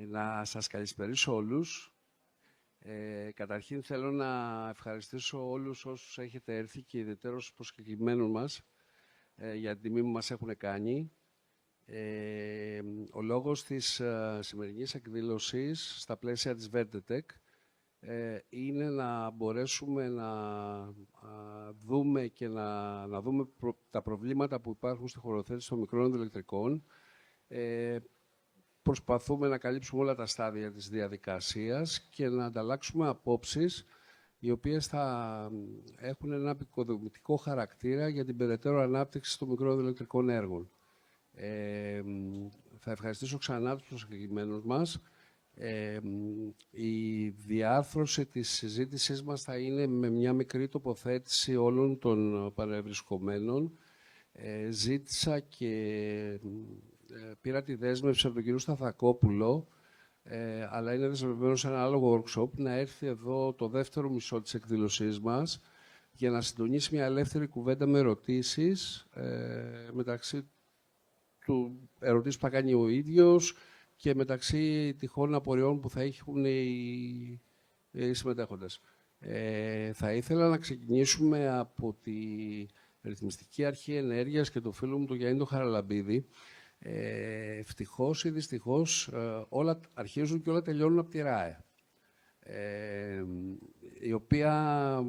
Να σας καλησπερίσω όλους. Καταρχήν θέλω να ευχαριστήσω όλους όσους έχετε έρθει και ιδιαιτέρως προσκεκλημένους μας για την τιμή που μας έχουν κάνει. Ο λόγος της σημερινής εκδήλωσης στα πλαίσια της Vertetech είναι να μπορέσουμε να δούμε και να δούμε τα προβλήματα που υπάρχουν στη χωροθέτηση των μικρών ηλεκτρικών. Προσπαθούμε να καλύψουμε όλα τα στάδια της διαδικασίας και να ανταλλάξουμε απόψεις οι οποίες θα έχουν ένα επικοδομητικό χαρακτήρα για την περαιτέρω ανάπτυξη των μικρών ηλεκτρικών έργων. Θα ευχαριστήσω ξανά τους προσκεκλημένους μας. Η διάρθρωση της συζήτησής μας θα είναι με μια μικρή τοποθέτηση όλων των παρευρισκομένων. Ζήτησα και πήρα τη δέσμευση από τον κύριο Σταθακόπουλο, αλλά είναι δεσμευμένο σε ένα άλλο workshop, να έρθει εδώ το δεύτερο μισό της εκδήλωσής μας για να συντονίσει μια ελεύθερη κουβέντα με ερωτήσεις, μεταξύ του ερωτήσεις που θα κάνει ο ίδιος και μεταξύ τυχόν απορριών που θα έχουν οι συμμετέχοντες. Θα ήθελα να ξεκινήσουμε από τη Ρυθμιστική Αρχή Ενέργειας και το φίλο μου τον Γιάννη Χαραλαμπίδη. Ευτυχώς ή δυστυχώς όλα αρχίζουν και όλα τελειώνουν από τη ΡΑΕ, η οποία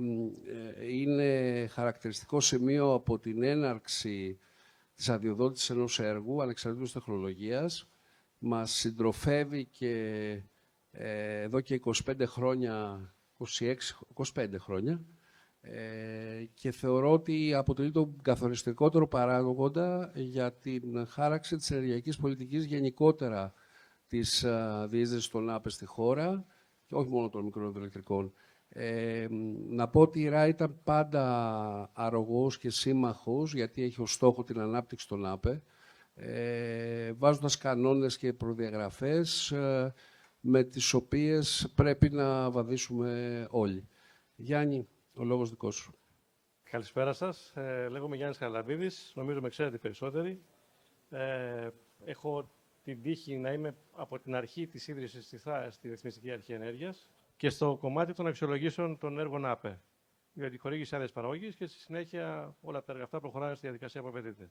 είναι χαρακτηριστικό σημείο από την έναρξη της αδειοδότησης ενός έργου ανεξαρτήτως τεχνολογίας. Μας συντροφεύει και εδώ και 25 χρόνια, 25 χρόνια, και θεωρώ ότι αποτελεί τον καθοριστικότερο παράγοντα για την χάραξη της ενεργειακής πολιτικής γενικότερα της διείσδυσης των ΑΠΕ στη χώρα και όχι μόνο των μικρών ηλεκτρικών. Να πω ότι η ΡΑΕ ήταν πάντα αρρωγός και σύμμαχος, γιατί έχει ως στόχο την ανάπτυξη των ΑΠΕ, βάζοντας κανόνες και προδιαγραφές με τις οποίες πρέπει να βαδίσουμε όλοι. Γιάννη, ο λόγος δικός σου. Καλησπέρα σας. Λέγομαι Γιάννης Χαραλαμπίδης. Νομίζω με ξέρετε περισσότεροι. Έχω την τύχη να είμαι από την αρχή της ίδρυσης της ΘΑΕ στη Ρυθμιστική Αρχή Ενέργειας και στο κομμάτι των αξιολογήσεων των έργων ΑΠΕ. Για τη χορήγηση άδειας παραγωγής και στη συνέχεια όλα τα έργα αυτά προχωράνε στη διαδικασία που απαιτείται.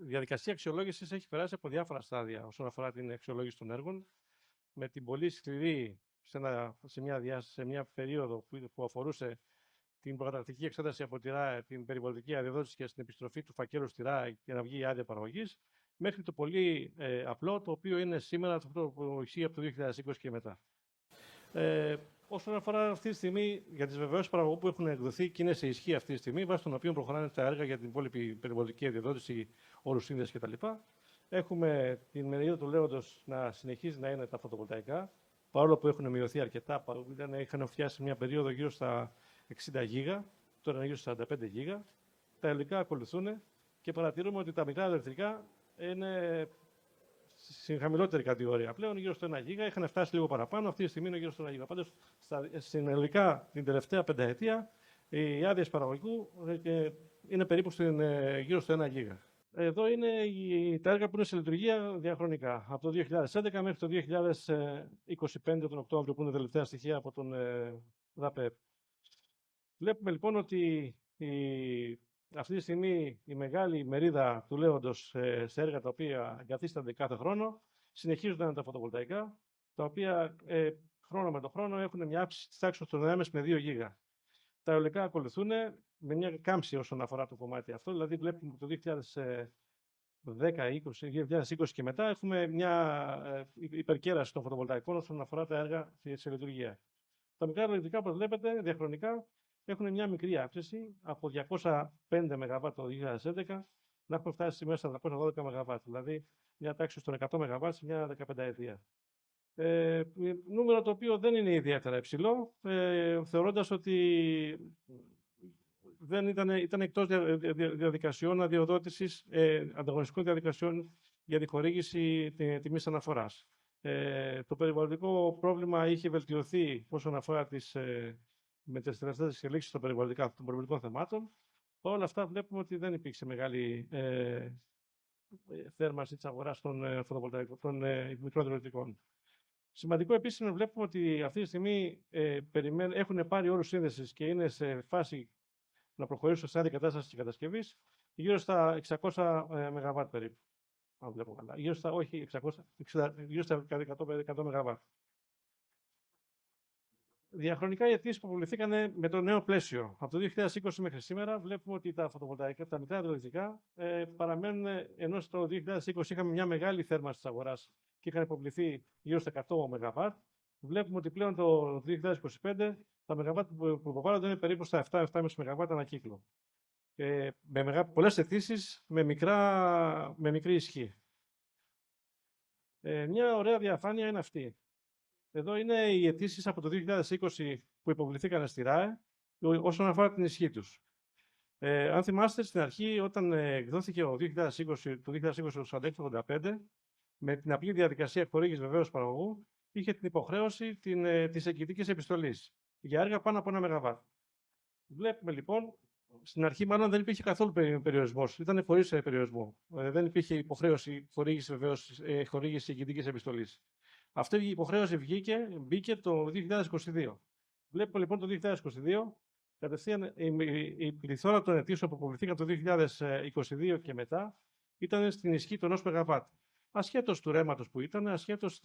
Η διαδικασία αξιολόγησης έχει περάσει από διάφορα στάδια όσον αφορά την αξιολόγηση των έργων, με την πολύ σκληρή σε μια περίοδο που αφορούσε την προκαταρκτική εξέταση από τη ΡΑΕ, την περιβαλλοντική αδειοδότηση και στην επιστροφή του φακέλου στη ΡΑΕ για να βγει η άδεια παραγωγής, μέχρι το πολύ απλό, το οποίο είναι σήμερα αυτό που ισχύει από το 2020 και μετά. Όσον αφορά αυτή τη στιγμή για τις βεβαιώσεις παραγωγού που έχουν εκδοθεί και είναι σε ισχύ αυτή τη στιγμή, βάσει των οποίων προχωράνε τα έργα για την υπόλοιπη περιβαλλοντική αδειοδότηση, όρους σύνδεσης κτλ. Έχουμε την μερίδα του λέοντος να συνεχίζει να είναι τα φωτοβολταϊκά, παρόλο που έχουν μειωθεί αρκετά, είχαν φτιάσει μια περίοδο γύρω στα 60 γίγα, τώρα είναι γύρω στα 45 γίγα. Τα υλικά ακολουθούν και παρατηρούμε ότι τα μικρά ηλεκτρικά είναι στην χαμηλότερη κατηγορία. Πλέον γύρω στο 1 γίγα, είχαν φτάσει λίγο παραπάνω, αυτή τη στιγμή είναι γύρω στο 1 γίγα. Πάντως, στην υλικά την τελευταία πενταετία, οι άδειες παραγωγικού είναι περίπου γύρω στο 1 γίγα. Εδώ είναι τα έργα που είναι σε λειτουργία διαχρονικά. Από το 2011 μέχρι το 2025, τον Οκτώβριο, που είναι τα τελευταία στοιχεία από τον ΔΑΠΕΠ. Βλέπουμε λοιπόν ότι αυτή τη στιγμή η μεγάλη μερίδα του λέοντος σε έργα τα οποία εγκαθίστανται κάθε χρόνο συνεχίζουν να είναι τα φωτοβολταϊκά, τα οποία χρόνο με το χρόνο έχουν μια αύξηση της τάξης των 1,5 με 2 γίγα. Τα αιωλικά ακολουθούν με μια κάμψη όσον αφορά το κομμάτι αυτό, δηλαδή βλέπουμε το 2020 και μετά έχουμε μια υπερκέραση των φωτοβολταϊκών όσον αφορά τα έργα σε λειτουργία. Τα μικρά ηλεκτρικά, όπως βλέπετε, διαχρονικά έχουν μια μικρή αύξηση από 205 ΜΒ το 2011 να έχουμε φτάσει σήμερα στα 412 ΜΒ, δηλαδή μια τάξη των 100 ΜΒ σε μια 15 ετία. Νούμερο το οποίο δεν είναι ιδιαίτερα υψηλό, θεωρώντας ότι δεν ήταν εκτός διαδικασιών αδειοδότησης, ανταγωνιστικών διαδικασιών για τη χορήγηση τιμής αναφοράς. Το περιβαλλοντικό πρόβλημα είχε βελτιωθεί όσον αφορά με τις τελευταίες εξελίξεις των περιβαλλοντικών θεμάτων. Παρ' όλα αυτά βλέπουμε ότι δεν υπήρξε μεγάλη θέρμανση της αγοράς των φωτοβολταϊκών, των μικρών υδροελεκτρικών. Σημαντικό επίσης είναι να βλέπουμε ότι αυτή τη στιγμή έχουν πάρει όρους σύνδεσης και είναι σε φάση να προχωρήσουν σε αντικατάσταση της κατασκευής γύρω στα 600 ΜΒ περίπου. Αν βλέπω καλά. Γύρω στα, όχι 600, γύρω στα 100 ΜΒ. Διαχρονικά οι αιτήσεις που αποβληθήκαν με το νέο πλαίσιο. Από το 2020 μέχρι σήμερα βλέπουμε ότι τα φωτοβολταϊκά, τα μικρά υδροελεκτρικά παραμένουν, ενώ στο 2020 είχαμε μια μεγάλη θέρμανση της αγοράς και είχαν υποβληθεί γύρω στα 100 ΜΒ. Βλέπουμε ότι πλέον το 2025 τα ΜΒ που υποβάλλονται είναι περίπου στα 7-7,5 ΜΒ ανά κύκλο. Με πολλές αιτήσεις με μικρή ισχύ. Μια ωραία διαφάνεια είναι αυτή. Εδώ είναι οι αιτήσεις από το 2020 που υποβληθήκαν στη ΡΑΕ όσον αφορά την ισχύ τους. Αν θυμάστε, στην αρχή, όταν εκδόθηκε το 2020 4685, με την απλή διαδικασία χορήγησης βεβαίως παραγωγού, είχε την υποχρέωση της εγγυητικής επιστολής για έργα πάνω από 1 ΜΒ. Βλέπουμε λοιπόν, στην αρχή μάλλον δεν υπήρχε καθόλου περιορισμός, ήταν χωρίς περιορισμό. Δεν υπήρχε υποχρέωση χορήγησης εγγυητικής επιστολής. Αυτή η υποχρέωση μπήκε το 2022. Βλέπουμε λοιπόν το 2022, κατευθείαν η πληθώρα των αιτήσεων που αποβληθήκαν το 2022 και μετά ήταν στην ισχύ των 1 ΜΒ. Ασχέτως του ρέματος που ήταν, ασχέτως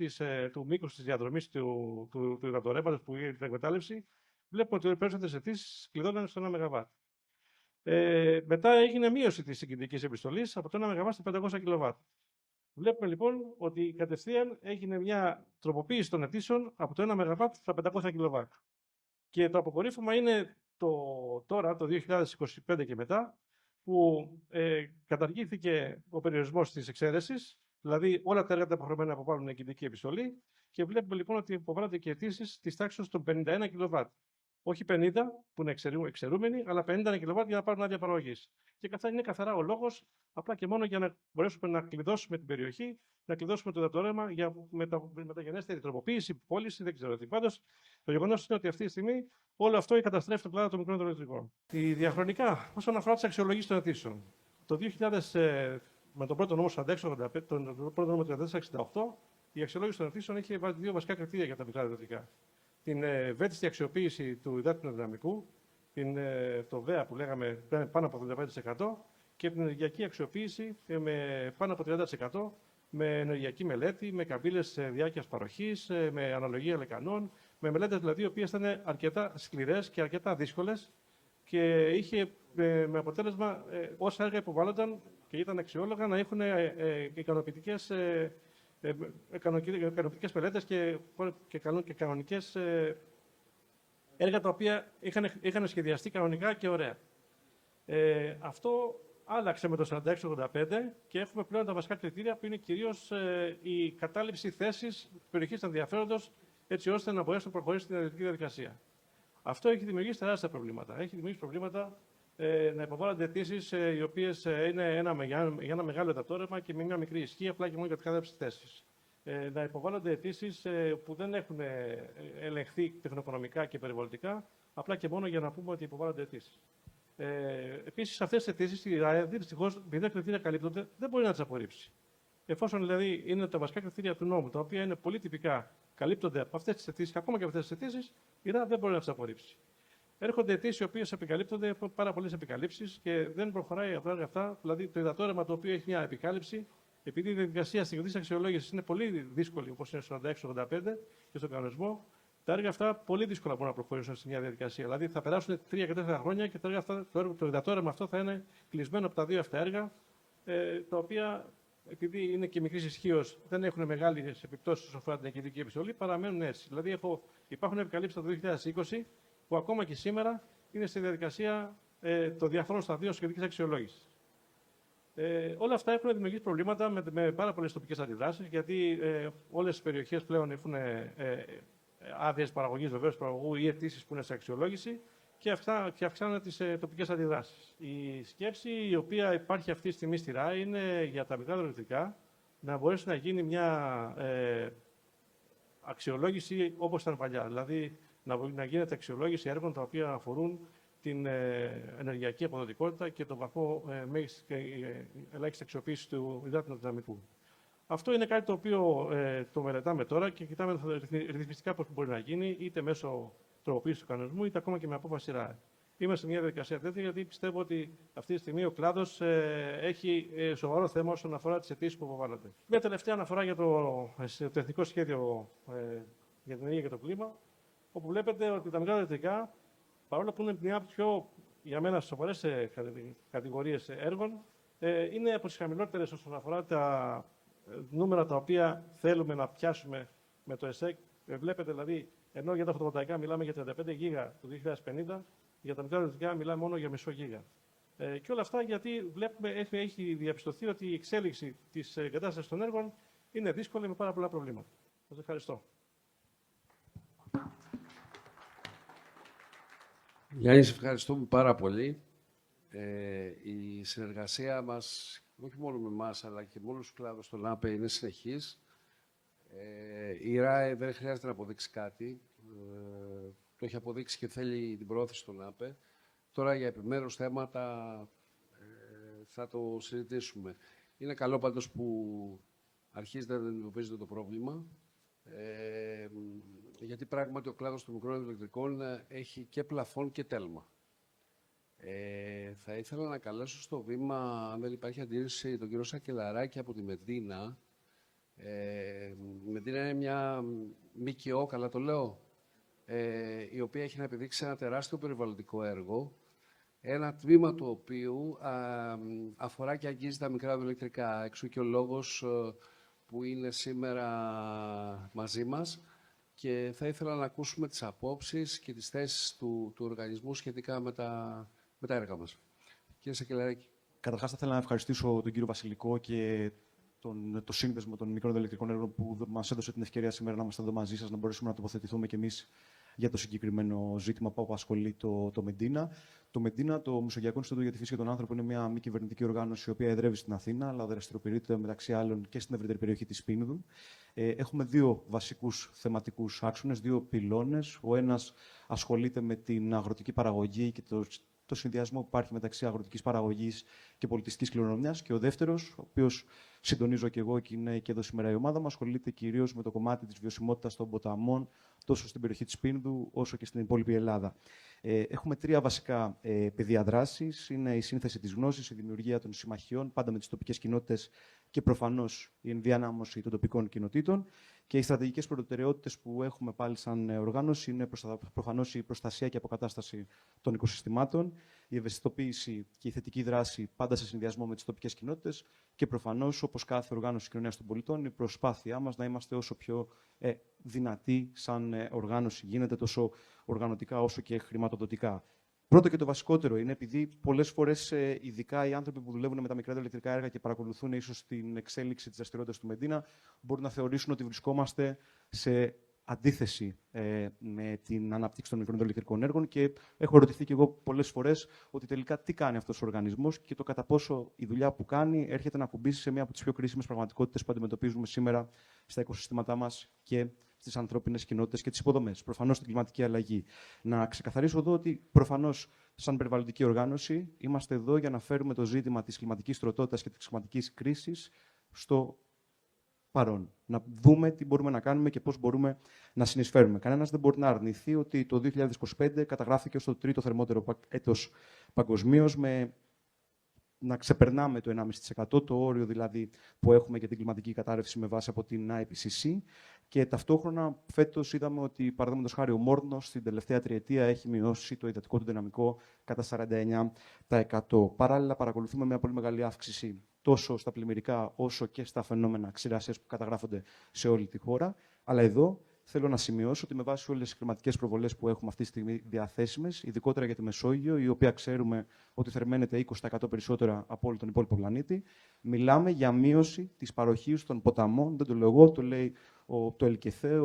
του μήκους της διαδρομής του υδατορρέματος που είχε την εκμετάλλευση, βλέπουμε ότι οι περισσότερες αιτήσεις κλειδώναν στο 1 ΜΒ. Μετά έγινε μείωση της εγγυητικής επιστολής από το 1 ΜΒ στα 500 kW. Βλέπουμε λοιπόν ότι κατευθείαν έγινε μια τροποποίηση των αιτήσεων από το 1 ΜΒ στα 500 kW. Και το αποκορύφωμα είναι τώρα, το 2025 και μετά, που καταργήθηκε ο περιορισμός της εξαίρεσης, δηλαδή όλα τα έργα τα υποχρεωμένα να αποβάλουν εγγυητική επιστολή, και βλέπουμε λοιπόν ότι υποβάλλονται και αιτήσεις της τάξης των 51 kW. Όχι 50 που είναι εξαιρούμενοι, αλλά 50 kW για να πάρουν άδεια παραγωγής. Και είναι καθαρά ο λόγος, απλά και μόνο για να μπορέσουμε να κλειδώσουμε την περιοχή, να κλειδώσουμε το υδατορρέμα για μεταγενέστερη τροποποίηση, πώληση, δεν ξέρω τι. Πάντως, το γεγονός είναι ότι αυτή τη στιγμή όλο αυτό καταστρέφει τον κλάδο των μικρών υδροελεκτρικών. Διαχρονικά, όσον αφορά τις αξιολογήσεις των αιτήσεων, το 2000, με τον πρώτο νόμο 4685, τον πρώτο νόμο 3468, η αξιολόγηση των αιτήσεων είχε βάλει δύο βασικά κριτήρια για τα μικρά υδροελεκτρικά. Την βέλτιστη αξιοποίηση του υδάτινου δυναμικού, το ΒΕΑ που λέγαμε πάνω από 75%, και την ενεργειακή αξιοποίηση με πάνω από 30%, με ενεργειακή μελέτη, με καμπύλες διάρκειας παροχής, με αναλογία λεκανών, με μελέτες δηλαδή οι οποίες ήταν αρκετά σκληρές και αρκετά δύσκολες και είχε με αποτέλεσμα όσα έργα υποβάλλονταν και ήταν αξιόλογα να έχουν ικανοποιητικές μελέτες και κανονικές έργα τα οποία είχαν σχεδιαστεί κανονικά και ωραία. Αυτό άλλαξε με το 4685 και έχουμε πλέον τα βασικά κριτήρια που είναι κυρίως η κατάληψη θέσης περιοχής ενδιαφέροντος έτσι ώστε να μπορέσει να προχωρήσει στην ενεργειακή διαδικασία. Αυτό έχει δημιουργήσει τεράστια προβλήματα. Έχει δημιουργήσει προβλήματα να υποβάλλονται αιτήσεις οι οποίες είναι για ένα μεγάλο υδατόρρεμα και με μια μικρή ισχύ, απλά και μόνο για την κατάληψη θέσης. Να υποβάλλονται αιτήσεις που δεν έχουν ελεγχθεί τεχνοκονομικά και περιβαλλοντικά, απλά και μόνο για να πούμε ότι υποβάλλονται αιτήσεις. Επίσης, αυτές τις αιτήσεις η ΡΑΕ, δυστυχώς, επειδή τα κριτήρια καλύπτονται, δεν μπορεί να τις απορρίψει. Εφόσον δηλαδή είναι τα βασικά κριτήρια του νόμου, τα οποία είναι πολύ τυπικά, καλύπτονται από αυτές τις αιτήσεις και ακόμα και από αυτές τις αιτήσεις, η ΡΑΕ δεν μπορεί να τις απορρίψει. Έρχονται αιτήσεις οι οποίες επικαλύπτονται, έχουν πάρα πολλές επικαλύψεις και δεν προχωράει από τα έργα αυτά. Δηλαδή, το υδατόρρεμα το οποίο έχει μια επικάλυψη, επειδή η διαδικασία στιγμής αξιολόγησης είναι πολύ δύσκολη, όπως είναι στο 46-85 και στον κανονισμό, τα έργα αυτά πολύ δύσκολα μπορούν να προχωρήσουν σε μια διαδικασία. Δηλαδή, θα περάσουν 3 και 4 χρόνια και το υδατόρρεμα αυτό θα είναι κλεισμένο από τα δύο αυτά έργα, τα οποία, επειδή είναι και μικρής ισχύως, δεν έχουν μεγάλες επιπτώσεις όσον αφορά την εγγυητική επιστολή, παραμένουν έτσι. Δηλαδή, υπάρχουν επικαλύψεις το 2020 που ακόμα και σήμερα είναι στη διαδικασία των διαφόρων σταδίων σχετικής αξιολόγησης. Όλα αυτά έχουν δημιουργήσει προβλήματα με πάρα πολλές τοπικές αντιδράσεις, γιατί όλες οι περιοχές πλέον έχουν άδειες παραγωγής, βεβαίως παραγωγού ή αιτήσεις που είναι σε αξιολόγηση και αυξάνουν τις τοπικές αντιδράσεις. Η σκέψη η οποία υπάρχει αυτή τη στιγμή στη ΡΑΕ είναι για τα μικρά υδροελεκτρικά να μπορέσει να γίνει μια αξιολόγηση όπως ήταν παλιά. Δηλαδή να γίνεται αξιολόγηση έργων τα οποία αφορούν την ενεργειακή αποδοτικότητα και τον βαθμό μέγιστη και ελάχιστη αξιοποίηση του υδάτινου δυναμικού. Αυτό είναι κάτι το οποίο το μελετάμε τώρα και κοιτάμε ρυθμιστικά πώς μπορεί να γίνει, είτε μέσω τροποποίησης του κανονισμού, είτε ακόμα και με απόφαση ΡΑΕ. Είμαστε σε μια διαδικασία τέτοια, γιατί πιστεύω ότι αυτή τη στιγμή ο κλάδος έχει σοβαρό θέμα όσον αφορά τις αιτήσεις που υποβάλλονται. Μια τελευταία αναφορά για το Εθνικό Σχέδιο για την Ενέργεια και το Κλίμα, όπου βλέπετε ότι τα μικρά ηλεκτρικά, παρόλο που είναι μια από τις πιο, για μένα, σοβαρές κατηγορίες έργων, είναι από τις χαμηλότερες όσον αφορά τα νούμερα τα οποία θέλουμε να πιάσουμε με το ΕΣΕΚ. Βλέπετε δηλαδή, ενώ για τα φωτοβολταϊκά μιλάμε για 35 γίγα το 2050, για τα μικρά ηλεκτρικά μιλάμε μόνο για μισό γίγα. Και όλα αυτά γιατί βλέπουμε, έχει διαπιστωθεί ότι η εξέλιξη της εγκατάστασης των έργων είναι δύσκολη με πάρα πολλά προβλήματα. Σας ευχαριστώ. Γιάννη, σε ευχαριστούμε πάρα πολύ. Η συνεργασία μας, όχι μόνο με εμάς, αλλά και με όλους τους κλάδους στον ΑΠΕ, είναι συνεχής. Η ΡΑΕ δεν χρειάζεται να αποδείξει κάτι. Το έχει αποδείξει και θέλει την πρόθεση στον ΑΠΕ. Τώρα για επιμέρους θέματα θα το συζητήσουμε. Είναι καλό πάντως που αρχίζετε να αντιμετωπίζετε το πρόβλημα. Γιατί πράγματι ο κλάδος των μικρών ηλεκτρικών έχει και πλαφόν και τέλμα. Θα ήθελα να καλέσω στο βήμα, αν δεν υπάρχει αντίρρηση, τον κύριο Σακελαράκη από τη Μεντίνα. Η Μεντίνα είναι μια ΜΚΟ, καλά το λέω, η οποία έχει να επιδείξει ένα τεράστιο περιβαλλοντικό έργο, ένα τμήμα του οποίου αφορά και αγγίζει τα μικρά ηλεκτρικά. Εξού και ο λόγος που είναι σήμερα μαζί μας και θα ήθελα να ακούσουμε τις απόψεις και τις θέσεις του οργανισμού σχετικά με τα έργα μας. Κύριε Σακελαράκη. Καταρχάς, θα ήθελα να ευχαριστήσω τον κύριο Βασιλικό και το σύνδεσμο των μικρών ηλεκτρικών έργων που μας έδωσε την ευκαιρία σήμερα να είμαστε εδώ μαζί σας, να μπορέσουμε να τοποθετηθούμε κι εμείς για το συγκεκριμένο ζήτημα που απασχολεί το Μεντίνα. Το Μεντίνα, το Μεσογειακό Ινστιτούτο για τη Φύση και τον Άνθρωπο, είναι μια μη κυβερνητική οργάνωση η οποία εδρεύει στην Αθήνα, αλλά δραστηριοποιείται μεταξύ άλλων και στην ευρύτερη περιοχή της Πίνδου. Έχουμε δύο βασικούς θεματικούς άξονες, δύο πυλώνες. Ο ένας ασχολείται με την αγροτική παραγωγή και το συνδυασμό που υπάρχει μεταξύ αγροτικής παραγωγής και πολιτιστικής κληρονομιάς. Και ο δεύτερος, ο οποίος συντονίζω και εγώ και είναι και εδώ σήμερα η ομάδα μας, ασχολείται κυρίως με το κομμάτι της βιωσιμότητας των ποταμών, τόσο στην περιοχή της Πίνδου όσο και στην υπόλοιπη Ελλάδα. Έχουμε τρία βασικά πεδία δράσης. Είναι η σύνθεση της γνώσης, η δημιουργία των συμμαχιών, πάντα με τις τοπικές κοινότητες και προφανώς η ενδιανάμωση των τοπικών κοινοτήτων. Και οι στρατηγικές προτεραιότητες που έχουμε πάλι σαν οργάνωση είναι προφανώς η προστασία και αποκατάσταση των οικοσυστημάτων, η ευαισθητοποίηση και η θετική δράση πάντα σε συνδυασμό με τις τοπικές κοινότητες και προφανώς, όπως κάθε οργάνωση κοινωνίας των πολιτών, η προσπάθειά μας να είμαστε όσο πιο δυνατοί σαν οργάνωση γίνεται, τόσο οργανωτικά όσο και χρηματοδοτικά. Πρώτο και το βασικότερο είναι επειδή πολλές φορές, ειδικά οι άνθρωποι που δουλεύουν με τα μικρά ηλεκτρικά έργα και παρακολουθούν ίσως την εξέλιξη της δραστηριότητας του Μεντίνα, μπορούν να θεωρήσουν ότι βρισκόμαστε σε αντίθεση με την ανάπτυξη των μικρών ηλεκτρικών έργων και έχω ρωτηθεί και εγώ πολλές φορές ότι τελικά τι κάνει αυτός ο οργανισμός και το κατά πόσο η δουλειά που κάνει έρχεται να ακουμπήσει σε μία από τις πιο κρίσιμες πραγματικότητες που αντιμετωπίζουμε σήμερα στα οικοσυστήματά μας και στις ανθρώπινες κοινότητες και τις υποδομές. Προφανώς στην κλιματική αλλαγή. Να ξεκαθαρίσω εδώ ότι προφανώς, σαν περιβαλλοντική οργάνωση, είμαστε εδώ για να φέρουμε το ζήτημα της κλιματικής τροτότητας και της κλιματικής κρίσης στο παρόν. Να δούμε τι μπορούμε να κάνουμε και πώς μπορούμε να συνεισφέρουμε. Κανένας δεν μπορεί να αρνηθεί ότι το 2025 καταγράφηκε ως το τρίτο θερμότερο έτος παγκοσμίως, με να ξεπερνάμε το 1,5%, το όριο δηλαδή που έχουμε για την κλιματική κατάρρευση με βάση από την IPCC. Και ταυτόχρονα φέτος είδαμε ότι, παραδείγματος χάρη, ο Μόρνος στην τελευταία τριετία έχει μειώσει το υδατικό του δυναμικό κατά 49%. Παράλληλα, παρακολουθούμε μια πολύ μεγάλη αύξηση τόσο στα πλημμυρικά όσο και στα φαινόμενα ξηρασίας που καταγράφονται σε όλη τη χώρα. Αλλά εδώ θέλω να σημειώσω ότι με βάση όλες τις κλιματικές προβολές που έχουμε αυτή τη στιγμή διαθέσιμες, ειδικότερα για τη Μεσόγειο, η οποία ξέρουμε ότι θερμαίνεται 20% περισσότερα από όλο τον υπόλοιπο πλανήτη, μιλάμε για μείωση της παροχής των ποταμών. Δεν το λέω εγώ, το λέει το ΕΛΚΕΘΕ,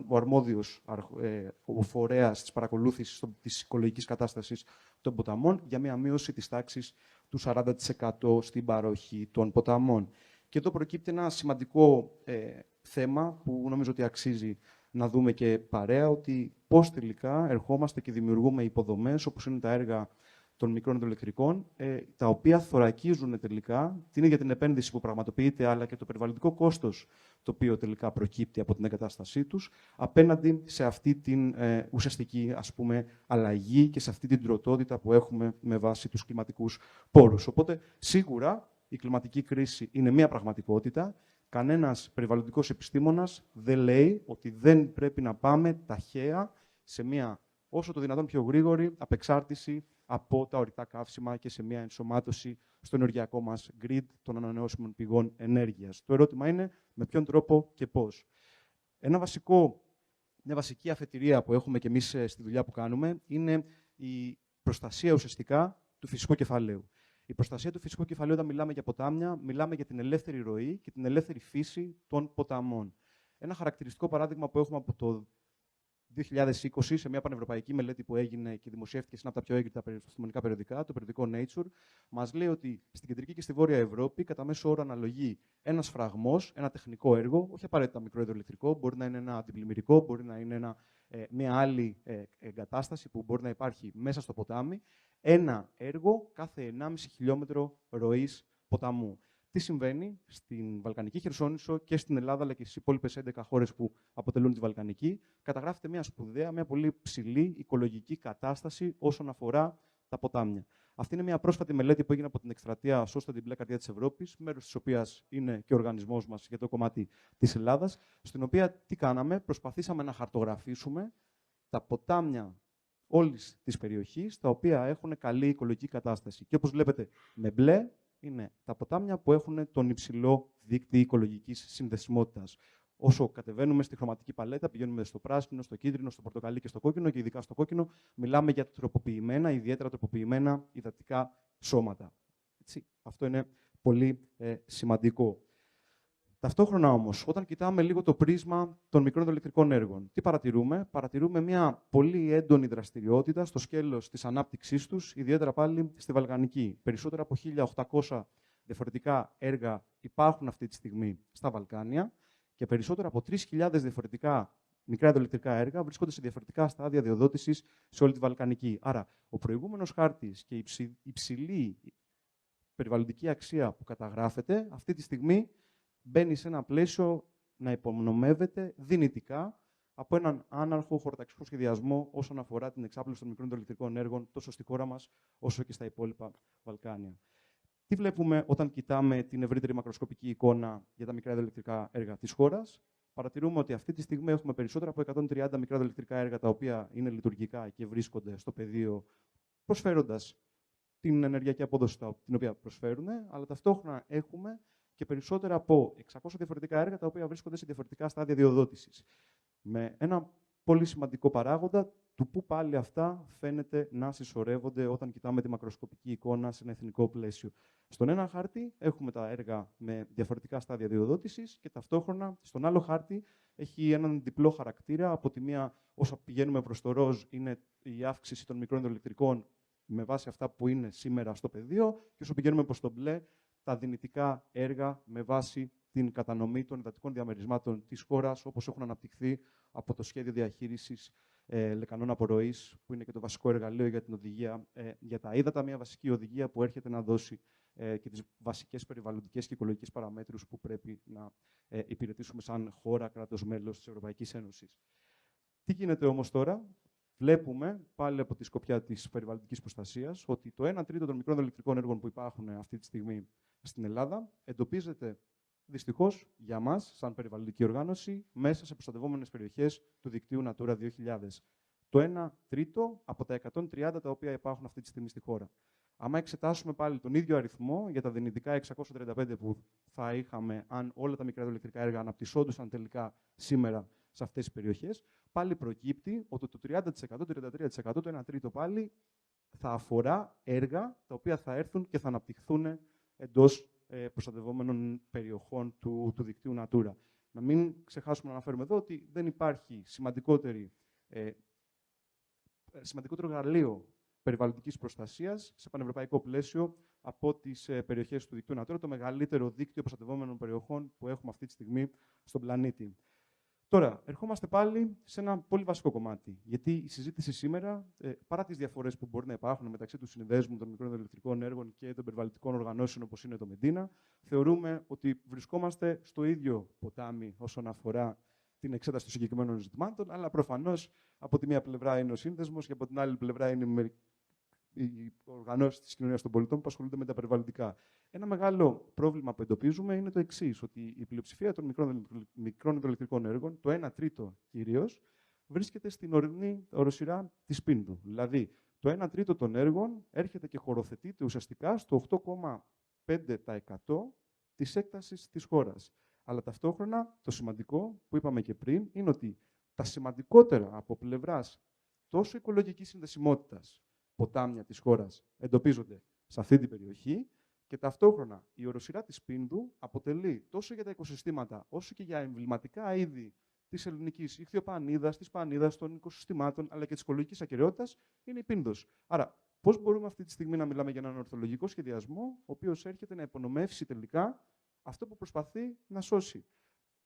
ο αρμόδιος ο φορέας της παρακολούθησης της οικολογικής κατάστασης των ποταμών, για μια μείωση της τάξης του 40% στην παροχή των ποταμών. Και εδώ προκύπτει ένα σημαντικό θέμα που νομίζω ότι αξίζει να δούμε και παρέα ότι πώς τελικά ερχόμαστε και δημιουργούμε υποδομές, όπως είναι τα έργα των μικρών υδροελεκτρικών, τα οποία θωρακίζουν τελικά την ίδια την επένδυση που πραγματοποιείται, αλλά και το περιβαλλοντικό κόστος το οποίο τελικά προκύπτει από την εγκατάστασή τους, απέναντι σε αυτή την ουσιαστική, ας πούμε, αλλαγή και σε αυτή την τροτότητα που έχουμε με βάση τους κλιματικούς πόρους. Οπότε, σίγουρα, η κλιματική κρίση είναι μία πραγματικότητα. Κανένας περιβαλλοντικός επιστήμονας δεν λέει ότι δεν πρέπει να πάμε ταχαία σε μία όσο το δυνατόν πιο γρήγορη απεξάρτηση από τα ορυκτά καύσιμα και σε μια ενσωμάτωση στο ενεργειακό μας grid των ανανεώσιμων πηγών ενέργειας. Το ερώτημα είναι με ποιον τρόπο και πώς. Μια βασική αφετηρία που έχουμε κι εμείς στη δουλειά που κάνουμε είναι η προστασία ουσιαστικά του φυσικού κεφαλαίου. Η προστασία του φυσικού κεφαλαίου, όταν μιλάμε για ποτάμια, μιλάμε για την ελεύθερη ροή και την ελεύθερη φύση των ποταμών. Ένα χαρακτηριστικό παράδειγμα που έχουμε από το 2020, σε μια πανευρωπαϊκή μελέτη που έγινε και δημοσιεύτηκε σε ένα από τα πιο έγκριτα επιστημονικά περιοδικά, το περιοδικό Nature, μας λέει ότι στην κεντρική και στη βόρεια Ευρώπη, κατά μέσο όρο αναλογεί ένας φραγμός, ένα τεχνικό έργο, όχι απαραίτητα μικρό υδροελεκτρικό, μπορεί να είναι ένα αντιπλημμυρικό, μπορεί να είναι μια άλλη εγκατάσταση που μπορεί να υπάρχει μέσα στο ποτάμι, ένα έργο κάθε 1,5 χιλιόμετρο ροής ποταμού. Τι συμβαίνει στην Βαλκανική Χερσόνησο και στην Ελλάδα, αλλά και στις υπόλοιπες 11 χώρες που αποτελούν τη Βαλκανική, καταγράφεται μια σπουδαία, μια πολύ ψηλή οικολογική κατάσταση όσον αφορά τα ποτάμια. Αυτή είναι μια πρόσφατη μελέτη που έγινε από την εκστρατεία Σώστα την μπλε καρδιά της Ευρώπης, μέρος της οποίας είναι και ο οργανισμός μας για το κομμάτι της Ελλάδας, στην οποία τι κάναμε, προσπαθήσαμε να χαρτογραφήσουμε τα ποτάμια όλης της περιοχής, τα οποία έχουν καλή οικολογική κατάσταση. Και όπως βλέπετε με μπλε, είναι τα ποτάμια που έχουν τον υψηλό δείκτη οικολογικής συνδεσιμότητας. Όσο κατεβαίνουμε στη χρωματική παλέτα, πηγαίνουμε στο πράσινο, στο κίτρινο, στο πορτοκαλί και στο κόκκινο, και ειδικά στο κόκκινο, μιλάμε για τροποποιημένα, ιδιαίτερα τροποποιημένα υδατικά σώματα. Έτσι, αυτό είναι πολύ σημαντικό. Ταυτόχρονα όμως, όταν κοιτάμε λίγο το πρίσμα των μικρών υδροελεκτρικών έργων, τι παρατηρούμε? Παρατηρούμε μια πολύ έντονη δραστηριότητα στο σκέλος της ανάπτυξής τους, ιδιαίτερα πάλι στη Βαλκανική. Περισσότερα από 1.800 διαφορετικά έργα υπάρχουν αυτή τη στιγμή στα Βαλκάνια και περισσότερα από 3.000 διαφορετικά μικρά υδροελεκτρικά έργα βρίσκονται σε διαφορετικά στάδια διοδότησης σε όλη τη Βαλκανική. Άρα, ο προηγούμενος χάρτης και η υψηλή περιβαλλοντική αξία που καταγράφεται αυτή τη στιγμή μπαίνει σε ένα πλαίσιο να υπονομεύεται δυνητικά από έναν άναρχο χωροταξικό σχεδιασμό όσον αφορά την εξάπλωση των μικρών υδροελεκτρικών έργων τόσο στη χώρα μας όσο και στα υπόλοιπα Βαλκάνια. Τι βλέπουμε όταν κοιτάμε την ευρύτερη μακροσκοπική εικόνα για τα μικρά υδροελεκτρικά έργα της χώρας? Παρατηρούμε ότι αυτή τη στιγμή έχουμε περισσότερα από 130 μικρά υδροελεκτρικά έργα τα οποία είναι λειτουργικά και βρίσκονται στο πεδίο, προσφέροντας την ενεργειακή απόδοση την οποία προσφέρουν, αλλά ταυτόχρονα έχουμε και περισσότερα από 600 διαφορετικά έργα τα οποία βρίσκονται σε διαφορετικά στάδια διοδότησης. Με ένα πολύ σημαντικό παράγοντα του που πάλι αυτά φαίνεται να συσσωρεύονται όταν κοιτάμε τη μακροσκοπική εικόνα σε ένα εθνικό πλαίσιο. Στον ένα χάρτη έχουμε τα έργα με διαφορετικά στάδια διοδότησης και ταυτόχρονα στον άλλο χάρτη έχει έναν διπλό χαρακτήρα. Από τη μία, όσο πηγαίνουμε προς το ροζ, είναι η αύξηση των μικρών υδροελεκτρικών με βάση αυτά που είναι σήμερα στο πεδίο, και όσο πηγαίνουμε προς το μπλε, τα δυνητικά έργα με βάση την κατανομή των υδατικών διαμερισμάτων της χώρας, όπως έχουν αναπτυχθεί από το σχέδιο διαχείρισης λεκανών απορροής, που είναι και το βασικό εργαλείο για την οδηγία για τα ύδατα, μια βασική οδηγία που έρχεται να δώσει και τις βασικές περιβαλλοντικές και οικολογικές παραμέτρους που πρέπει να υπηρετήσουμε σαν χώρα, κράτος μέλος της Ευρωπαϊκής Ένωσης. Τι γίνεται όμως τώρα? Βλέπουμε πάλι από τη σκοπιά της περιβαλλοντικής προστασίας ότι το 1 τρίτο των μικρών υδροελεκτρικών έργων που υπάρχουν αυτή τη στιγμή στην Ελλάδα εντοπίζεται δυστυχώς για μας, σαν περιβαλλοντική οργάνωση, μέσα σε προστατευόμενες περιοχές του δικτύου Natura 2000. Το 1 τρίτο από τα 130 τα οποία υπάρχουν αυτή τη στιγμή στη χώρα. Άμα εξετάσουμε πάλι τον ίδιο αριθμό για τα δυνητικά 635 που θα είχαμε αν όλα τα μικρά υδροελεκτρικά έργα αναπτυσσόντουσαν τελικά σήμερα σε αυτές τις περιοχές, πάλι προκύπτει ότι το 30%, το 33%, το 1 τρίτο πάλι θα αφορά έργα τα οποία θα έρθουν και θα αναπτυχθούν εντός προστατευόμενων περιοχών του δικτύου Natura. Να μην ξεχάσουμε να αναφέρουμε εδώ ότι δεν υπάρχει σημαντικότερο εργαλείο περιβαλλοντικής προστασίας σε πανευρωπαϊκό πλαίσιο από τις περιοχές του δικτύου Natura, το μεγαλύτερο δίκτυο προστατευόμενων περιοχών που έχουμε αυτή τη στιγμή στον πλανήτη. Τώρα, ερχόμαστε πάλι σε ένα πολύ βασικό κομμάτι. Γιατί η συζήτηση σήμερα, παρά τις διαφορές που μπορεί να υπάρχουν μεταξύ του συνδέσμου των μικρών ηλεκτρικών έργων και των περιβαλλοντικών οργανώσεων όπως είναι το Μεντίνα, θεωρούμε ότι βρισκόμαστε στο ίδιο ποτάμι όσον αφορά την εξέταση των συγκεκριμένων ζητημάτων, αλλά προφανώς από τη μία πλευρά είναι ο σύνδεσμος και από την άλλη πλευρά είναι οι οργανώσεις της κοινωνίας των πολιτών που ασχολούνται με τα περιβαλλοντικά. Ένα μεγάλο πρόβλημα που εντοπίζουμε είναι το εξής, ότι η πλειοψηφία των μικρών υδροελεκτρικών έργων, το 1 τρίτο κυρίως, βρίσκεται στην ορεινή οροσειρά της Πίνδου. Δηλαδή, το 1 τρίτο των έργων έρχεται και χωροθετείται ουσιαστικά στο 8,5% της έκτασης της χώρας. Αλλά ταυτόχρονα, το σημαντικό που είπαμε και πριν, είναι ότι τα σημαντικότερα από πλευράς τόσο οικολογικής συνδεσιμότητας ποτάμια της χώρας εντοπίζονται σε αυτή την περιοχή και ταυτόχρονα η οροσειρά της Πίνδου αποτελεί τόσο για τα οικοσυστήματα όσο και για εμβληματικά είδη της ελληνικής ιχθυοπανίδας, της πανίδας, των οικοσυστημάτων αλλά και της οικολογικής ακεραιότητας είναι η Πίνδος. Άρα, πώς μπορούμε αυτή τη στιγμή να μιλάμε για έναν ορθολογικό σχεδιασμό, ο οποίος έρχεται να υπονομεύσει τελικά αυτό που προσπαθεί να σώσει.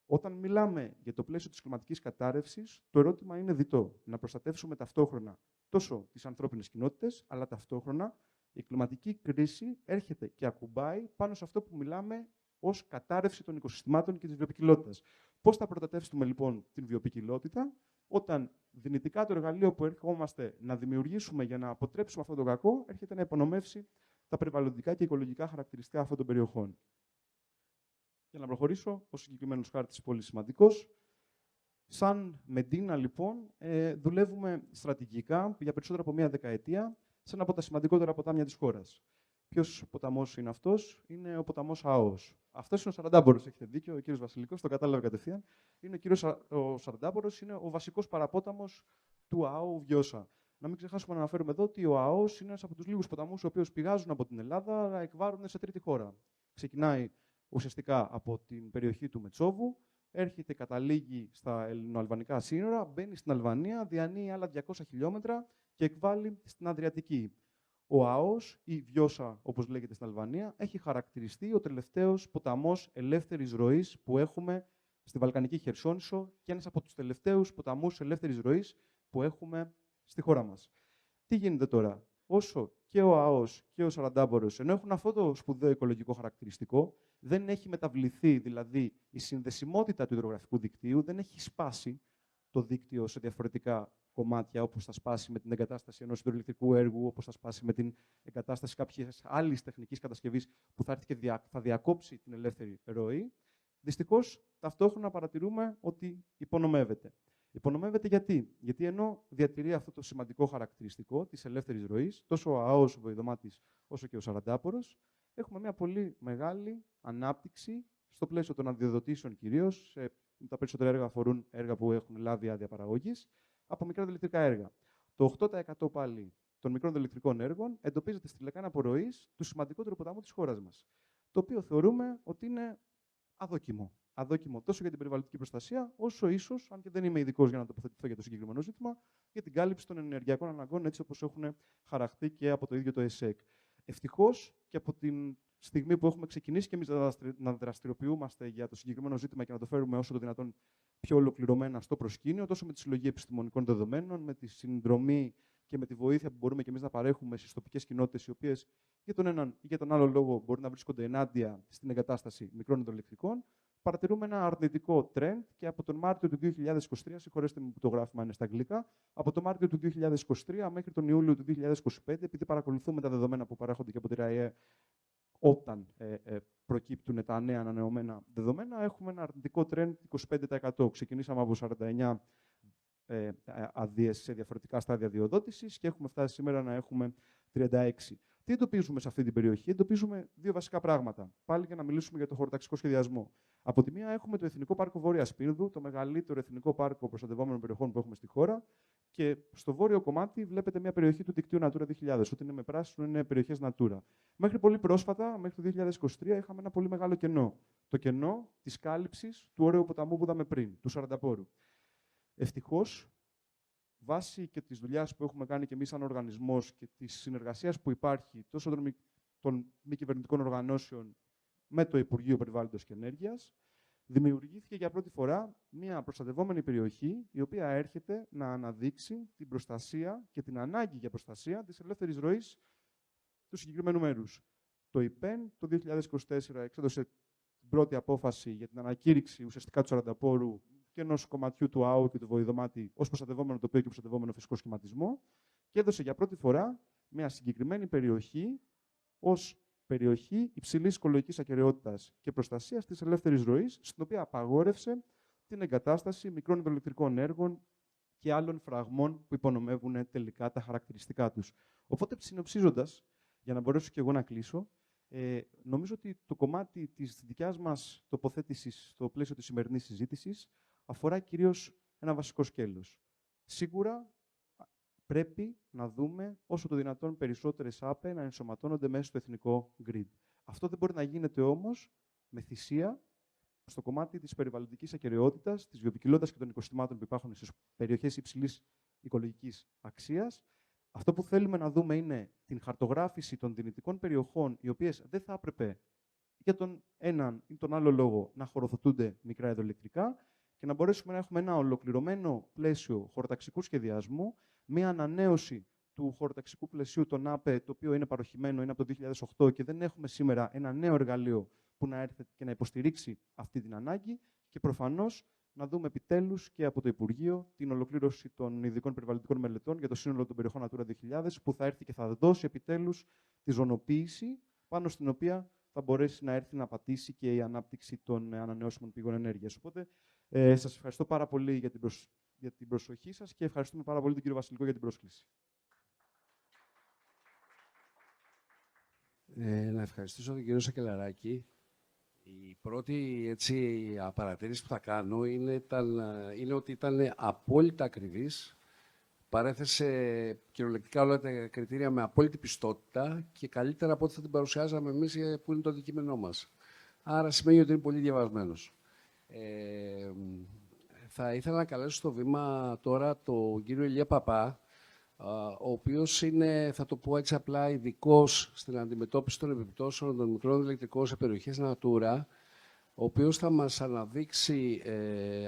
Όταν μιλάμε για το πλαίσιο της κλιματικής κατάρρευσης, το ερώτημα είναι διτό. Να προστατεύσουμε ταυτόχρονα τόσο τις ανθρώπινες κοινότητες, αλλά ταυτόχρονα η κλιματική κρίση έρχεται και ακουμπάει πάνω σε αυτό που μιλάμε ως κατάρρευση των οικοσυστημάτων και της βιοποικιλότητας. Πώς θα προστατεύσουμε λοιπόν την βιοποικιλότητα, όταν δυνητικά το εργαλείο που ερχόμαστε να δημιουργήσουμε για να αποτρέψουμε αυτό το κακό, έρχεται να υπονομεύσει τα περιβαλλοντικά και οικολογικά χαρακτηριστικά αυτών των περιοχών. Για να προχωρήσω, ο συγκεκριμένος χάρτης πολύ σημαντικός. Σαν Μεντίνα, λοιπόν, δουλεύουμε στρατηγικά για περισσότερο από μία δεκαετία σε ένα από τα σημαντικότερα ποτάμια της χώρας. Ποιος ποταμός είναι αυτός? Είναι ο ποταμός Αός. Αυτός είναι ο Σαραντάμπορος, έχετε δίκιο, ο κύριος Βασιλικός, το κατάλαβε κατευθείαν. Ο Σαραντάμπορος είναι ο βασικός παραπόταμος του ΑΟ Βιώσα. Να μην ξεχάσουμε να αναφέρουμε εδώ ότι ο ΑΟΣ είναι ένας από τους λίγους ποταμούς οι οποίοι πηγάζουν από την Ελλάδα, αλλά εκβάρουν σε τρίτη χώρα. Ξεκινάει ουσιαστικά από την περιοχή του Μετσόβου, έρχεται, καταλήγει στα ελληνοαλβανικά σύνορα, μπαίνει στην Αλβανία, διανύει άλλα 200 χιλιόμετρα και εκβάλλει στην Αδριατική. Ο ΑΟΣ, ή Βιώσα όπως λέγεται στην Αλβανία, έχει χαρακτηριστεί ο τελευταίος ποταμός ελεύθερης ροής που έχουμε στη Βαλκανική Χερσόνησο και ένας από τους τελευταίους ποταμούς ελεύθερης ροής που έχουμε στη χώρα μας. Τι γίνεται τώρα? Όσο και ο ΑΟΣ και ο Σαραντάμπορος, ενώ έχουν αυτό το σπουδαίο οικολογικό χαρακτηριστικό, δεν έχει μεταβληθεί, δηλαδή η συνδεσιμότητα του υδρογραφικού δικτύου, δεν έχει σπάσει το δίκτυο σε διαφορετικά κομμάτια, όπως θα σπάσει με την εγκατάσταση ενός υδροελεκτρικού έργου, όπως θα σπάσει με την εγκατάσταση κάποιας άλλης τεχνικής κατασκευής που θα έρθει και θα διακόψει την ελεύθερη ροή. Δυστυχώς, ταυτόχρονα παρατηρούμε ότι υπονομεύεται. Υπονομεύεται γιατί? Γιατί ενώ διατηρεί αυτό το σημαντικό χαρακτηριστικό της ελεύθερης ροής, τόσο ο ΑΟΣ, ο Βοηδομάτης, όσο και ο Σαραντάπορος, έχουμε μια πολύ μεγάλη ανάπτυξη στο πλαίσιο των αδειοδοτήσεων κυρίως. Τα περισσότερα έργα αφορούν έργα που έχουν λάβει άδεια παραγωγής από μικρά ηλεκτρικά έργα. Το 8% πάλι των μικρών ηλεκτρικών έργων εντοπίζεται στη λεκάνη απορροής του σημαντικότερου ποταμού της χώρας μας. Το οποίο θεωρούμε ότι είναι αδόκιμο. Αδόκιμο τόσο για την περιβαλλοντική προστασία, όσο ίσως, αν και δεν είμαι ειδικός για να τοποθετηθώ για το συγκεκριμένο ζήτημα, για την κάλυψη των ενεργειακών αναγκών, έτσι όπως έχουν χαραχθεί και από το ίδιο το ΕΣΕΚ. Ευτυχώς και από την στιγμή που έχουμε ξεκινήσει και εμείς να δραστηριοποιούμαστε για το συγκεκριμένο ζήτημα και να το φέρουμε όσο το δυνατόν πιο ολοκληρωμένα στο προσκήνιο, τόσο με τη συλλογή επιστημονικών δεδομένων, με τη συνδρομή και με τη βοήθεια που μπορούμε και εμείς να παρέχουμε στις τοπικές κοινότητες, οι οποίες για τον έναν ή για τον άλλο λόγο μπορεί να βρίσκονται ενάντια στην εγκατάσταση μικρών υδροελεκτρικών, παρατηρούμε ένα αρνητικό trend και από τον Μάρτιο του 2023, συγχωρέστε με που το γράφημα είναι στα αγγλικά, από τον Μάρτιο του 2023 μέχρι τον Ιούλιο του 2025, επειδή παρακολουθούμε τα δεδομένα που παρέχονται και από την ΡΑΕ όταν προκύπτουν τα νέα ανανεωμένα δεδομένα, έχουμε ένα αρνητικό trend 25%. Ξεκινήσαμε από 49 αδείες σε διαφορετικά στάδια διοδότησης και έχουμε φτάσει σήμερα να έχουμε 36. Τι εντοπίζουμε σε αυτή την περιοχή? Εντοπίζουμε δύο βασικά πράγματα. Πάλι για να μιλήσουμε για το χωροταξικό σχεδιασμό. Από τη μία έχουμε το Εθνικό Πάρκο Βόρειας Πίνδου, το μεγαλύτερο εθνικό πάρκο προστατευόμενων περιοχών που έχουμε στη χώρα. Και στο βόρειο κομμάτι βλέπετε μια περιοχή του δικτύου Natura 2000. Ό,τι είναι με πράσινο είναι περιοχές Natura. Μέχρι πολύ πρόσφατα, μέχρι το 2023, είχαμε ένα πολύ μεγάλο κενό. Το κενό της κάλυψης του ωραίου ποταμού που είδαμε πριν, του Σαρανταπόρου. Ευτυχώς, βάσει και της δουλειάς που έχουμε κάνει και εμείς σαν οργανισμός και της συνεργασίας που υπάρχει τόσο των μη κυβερνητικών οργανώσεων με το Υπουργείο Περιβάλλοντος και Ενέργειας, δημιουργήθηκε για πρώτη φορά μια προστατευόμενη περιοχή, η οποία έρχεται να αναδείξει την προστασία και την ανάγκη για προστασία της ελεύθερης ροής του συγκεκριμένου μέρους. Το ΙΠΕΝ το 2024 εξέδωσε την πρώτη απόφαση για την ανακήρυξη ουσιαστικά του Σαρανταπόρου και ενός κομματιού του ΑΟ και του Βοηδομάτη ως προστατευόμενο τοπίο και προστατευόμενο φυσικό σχηματισμό και έδωσε για πρώτη φορά μια συγκεκριμένη περιοχή ως περιοχή υψηλής οικολογικής ακεραιότητας και προστασίας της ελεύθερης ροής, στην οποία απαγόρευσε την εγκατάσταση μικρών υδροελεκτρικών έργων και άλλων φραγμών που υπονομεύουν τελικά τα χαρακτηριστικά τους. Οπότε, συνοψίζοντας, για να μπορέσω και εγώ να κλείσω, νομίζω ότι το κομμάτι της δικιάς μας τοποθέτησης στο πλαίσιο της σημερινής συζήτησης αφορά κυρίως ένα βασικό σκέλος. Σίγουρα πρέπει να δούμε όσο το δυνατόν περισσότερες ΑΠΕ να ενσωματώνονται μέσα στο εθνικό grid. Αυτό δεν μπορεί να γίνεται όμως με θυσία στο κομμάτι της περιβαλλοντικής ακεραιότητας, της βιοποικιλότητας και των οικοσυστημάτων που υπάρχουν στις περιοχές υψηλής οικολογικής αξίας. Αυτό που θέλουμε να δούμε είναι την χαρτογράφηση των δυνητικών περιοχών, οι οποίες δεν θα έπρεπε για τον έναν ή τον άλλο λόγο να χωροθετούνται μικρά υδροελεκτρικά και να μπορέσουμε να έχουμε ένα ολοκληρωμένο πλαίσιο χωροταξικού σχεδιασμού, μία ανανέωση του χωροταξικού πλαισίου των ΑΠΕ, το οποίο είναι παροχημένο, είναι από το 2008 και δεν έχουμε σήμερα ένα νέο εργαλείο που να έρθει και να υποστηρίξει αυτή την ανάγκη και προφανώς να δούμε επιτέλους και από το Υπουργείο την ολοκλήρωση των ειδικών περιβαλλοντικών μελετών για το σύνολο των περιοχών Natura 2000, που θα έρθει και θα δώσει επιτέλους τη ζωνοποίηση πάνω στην οποία θα μπορέσει να έρθει να πατήσει και η ανάπτυξη των ανανεώσιμων πηγών ενέργειας. Οπότε, σας ευχαριστώ πάρα πολύ για την προσοχή σας και ευχαριστούμε πάρα πολύ τον κύριο Βασιλικό για την πρόσκληση. Να ευχαριστήσω τον κύριο Σακελαράκη. Η πρώτη παρατήρηση που θα κάνω είναι ότι ήταν απόλυτα ακριβής. Παρέθεσε κυριολεκτικά όλα τα κριτήρια με απόλυτη πιστότητα και καλύτερα από ό,τι θα την παρουσιάζαμε εμείς που είναι το αντικείμενό μας. Άρα σημαίνει ότι είναι πολύ διαβασμένος. Θα ήθελα να καλέσω στο βήμα τώρα τον κύριο Ηλία Παπά, ο οποίος είναι, θα το πω έτσι απλά, ειδικός στην αντιμετώπιση των επιπτώσεων των μικρών ηλεκτρικών σε περιοχές Natura, ο οποίος θα μας αναδείξει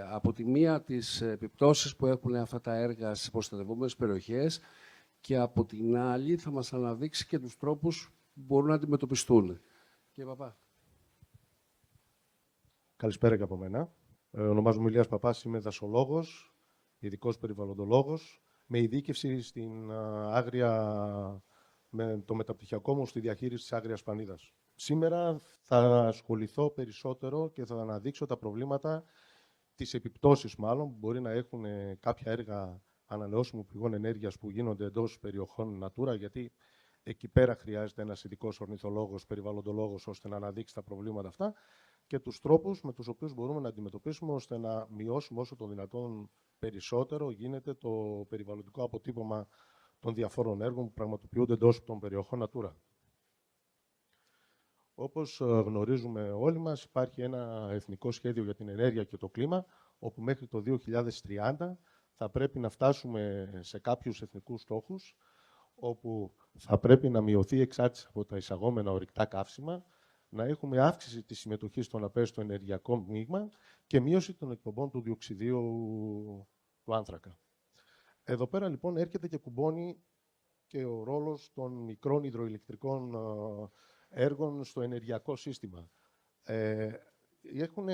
από τη μία τις επιπτώσεις που έχουν αυτά τα έργα στις προστατευόμενες περιοχές και από την άλλη θα μας αναδείξει και τους τρόπους που μπορούν να αντιμετωπιστούν. Κύριε Παπά. Καλησπέρα και από μένα. Ονομάζομαι Ηλίας Παπάς, είμαι δασολόγος, ειδικός περιβαλλοντολόγος, με ειδίκευση στην με το μεταπτυχιακό μου στη διαχείριση της άγριας πανίδας. Σήμερα θα ασχοληθώ περισσότερο και θα αναδείξω τα προβλήματα, τις επιπτώσεις μάλλον, που μπορεί να έχουν κάποια έργα ανανεώσιμων πηγών ενέργειας που γίνονται εντός περιοχών Natura, γιατί εκεί πέρα χρειάζεται ένας ειδικός ορνηθολόγος, περιβαλλοντολόγος, ώστε να αναδείξει τα προβλήματα αυτά και τους τρόπους με τους οποίους μπορούμε να αντιμετωπίσουμε ώστε να μειώσουμε όσο το δυνατόν περισσότερο γίνεται το περιβαλλοντικό αποτύπωμα των διαφόρων έργων που πραγματοποιούνται εντός των περιοχών Natura. Όπως γνωρίζουμε όλοι μας, υπάρχει ένα εθνικό σχέδιο για την ενέργεια και το κλίμα, όπου μέχρι το 2030 θα πρέπει να φτάσουμε σε κάποιους εθνικούς στόχους, όπου θα πρέπει να μειωθεί η εξάρτηση από τα εισαγόμενα ορυκτά καύσιμα, να έχουμε αύξηση της συμμετοχής των ΑΠΕ στο ενεργειακό μείγμα και μείωση των εκπομπών του διοξιδίου του άνθρακα. Εδώ πέρα λοιπόν έρχεται και κουμπώνει και ο ρόλος των μικρών υδροηλεκτρικών έργων στο ενεργειακό σύστημα. Έχουν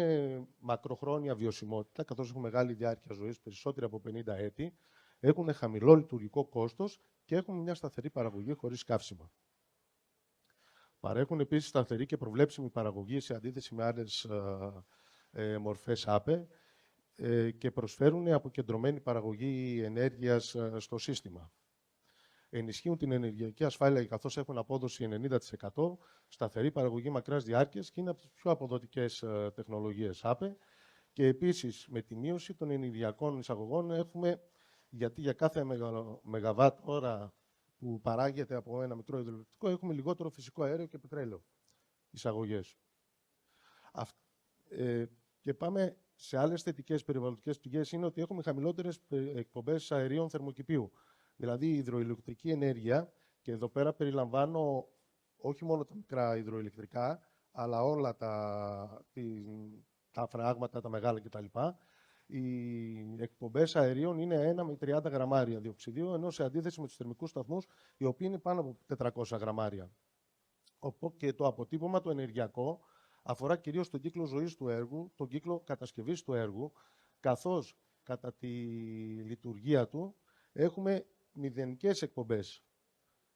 μακροχρόνια βιωσιμότητα, καθώς έχουν μεγάλη διάρκεια ζωής, περισσότερη από 50 έτη, έχουν χαμηλό λειτουργικό κόστος και έχουν μια σταθερή παραγωγή χωρίς καύσιμα. Παρέχουν επίσης σταθερή και προβλέψιμη παραγωγή σε αντίθεση με άλλες μορφές ΑΠΕ και προσφέρουν αποκεντρωμένη παραγωγή ενέργειας στο σύστημα. Ενισχύουν την ενεργειακή ασφάλεια καθώς έχουν απόδοση 90%, σταθερή παραγωγή μακράς διάρκειας και είναι από τις πιο αποδοτικές τεχνολογίες ΑΠΕ. Και επίσης με τη μείωση των ενεργειακών εισαγωγών έχουμε, γιατί για κάθε μεγαβάτ ώρα που παράγεται από ένα μικρό υδροελεκτρικό έχουμε λιγότερο φυσικό αέριο και πετρέλαιο εισαγωγές. Και πάμε σε άλλες θετικές περιβαλλοντικές πηγές, είναι ότι έχουμε χαμηλότερες εκπομπές αερίων θερμοκηπίου. Δηλαδή η υδροηλεκτρική ενέργεια, και εδώ πέρα περιλαμβάνω όχι μόνο τα μικρά υδροηλεκτρικά, αλλά όλα τα φράγματα, τα μεγάλα κτλ. Οι εκπομπές αερίων είναι 1 με 30 γραμμάρια διοξιδίου, ενώ σε αντίθεση με τους θερμικούς σταθμούς, οι οποίοι είναι πάνω από 400 γραμμάρια. Και το αποτύπωμα το ενεργειακό αφορά κυρίως τον κύκλο ζωής του έργου, τον κύκλο κατασκευής του έργου, καθώς κατά τη λειτουργία του έχουμε μηδενικές εκπομπές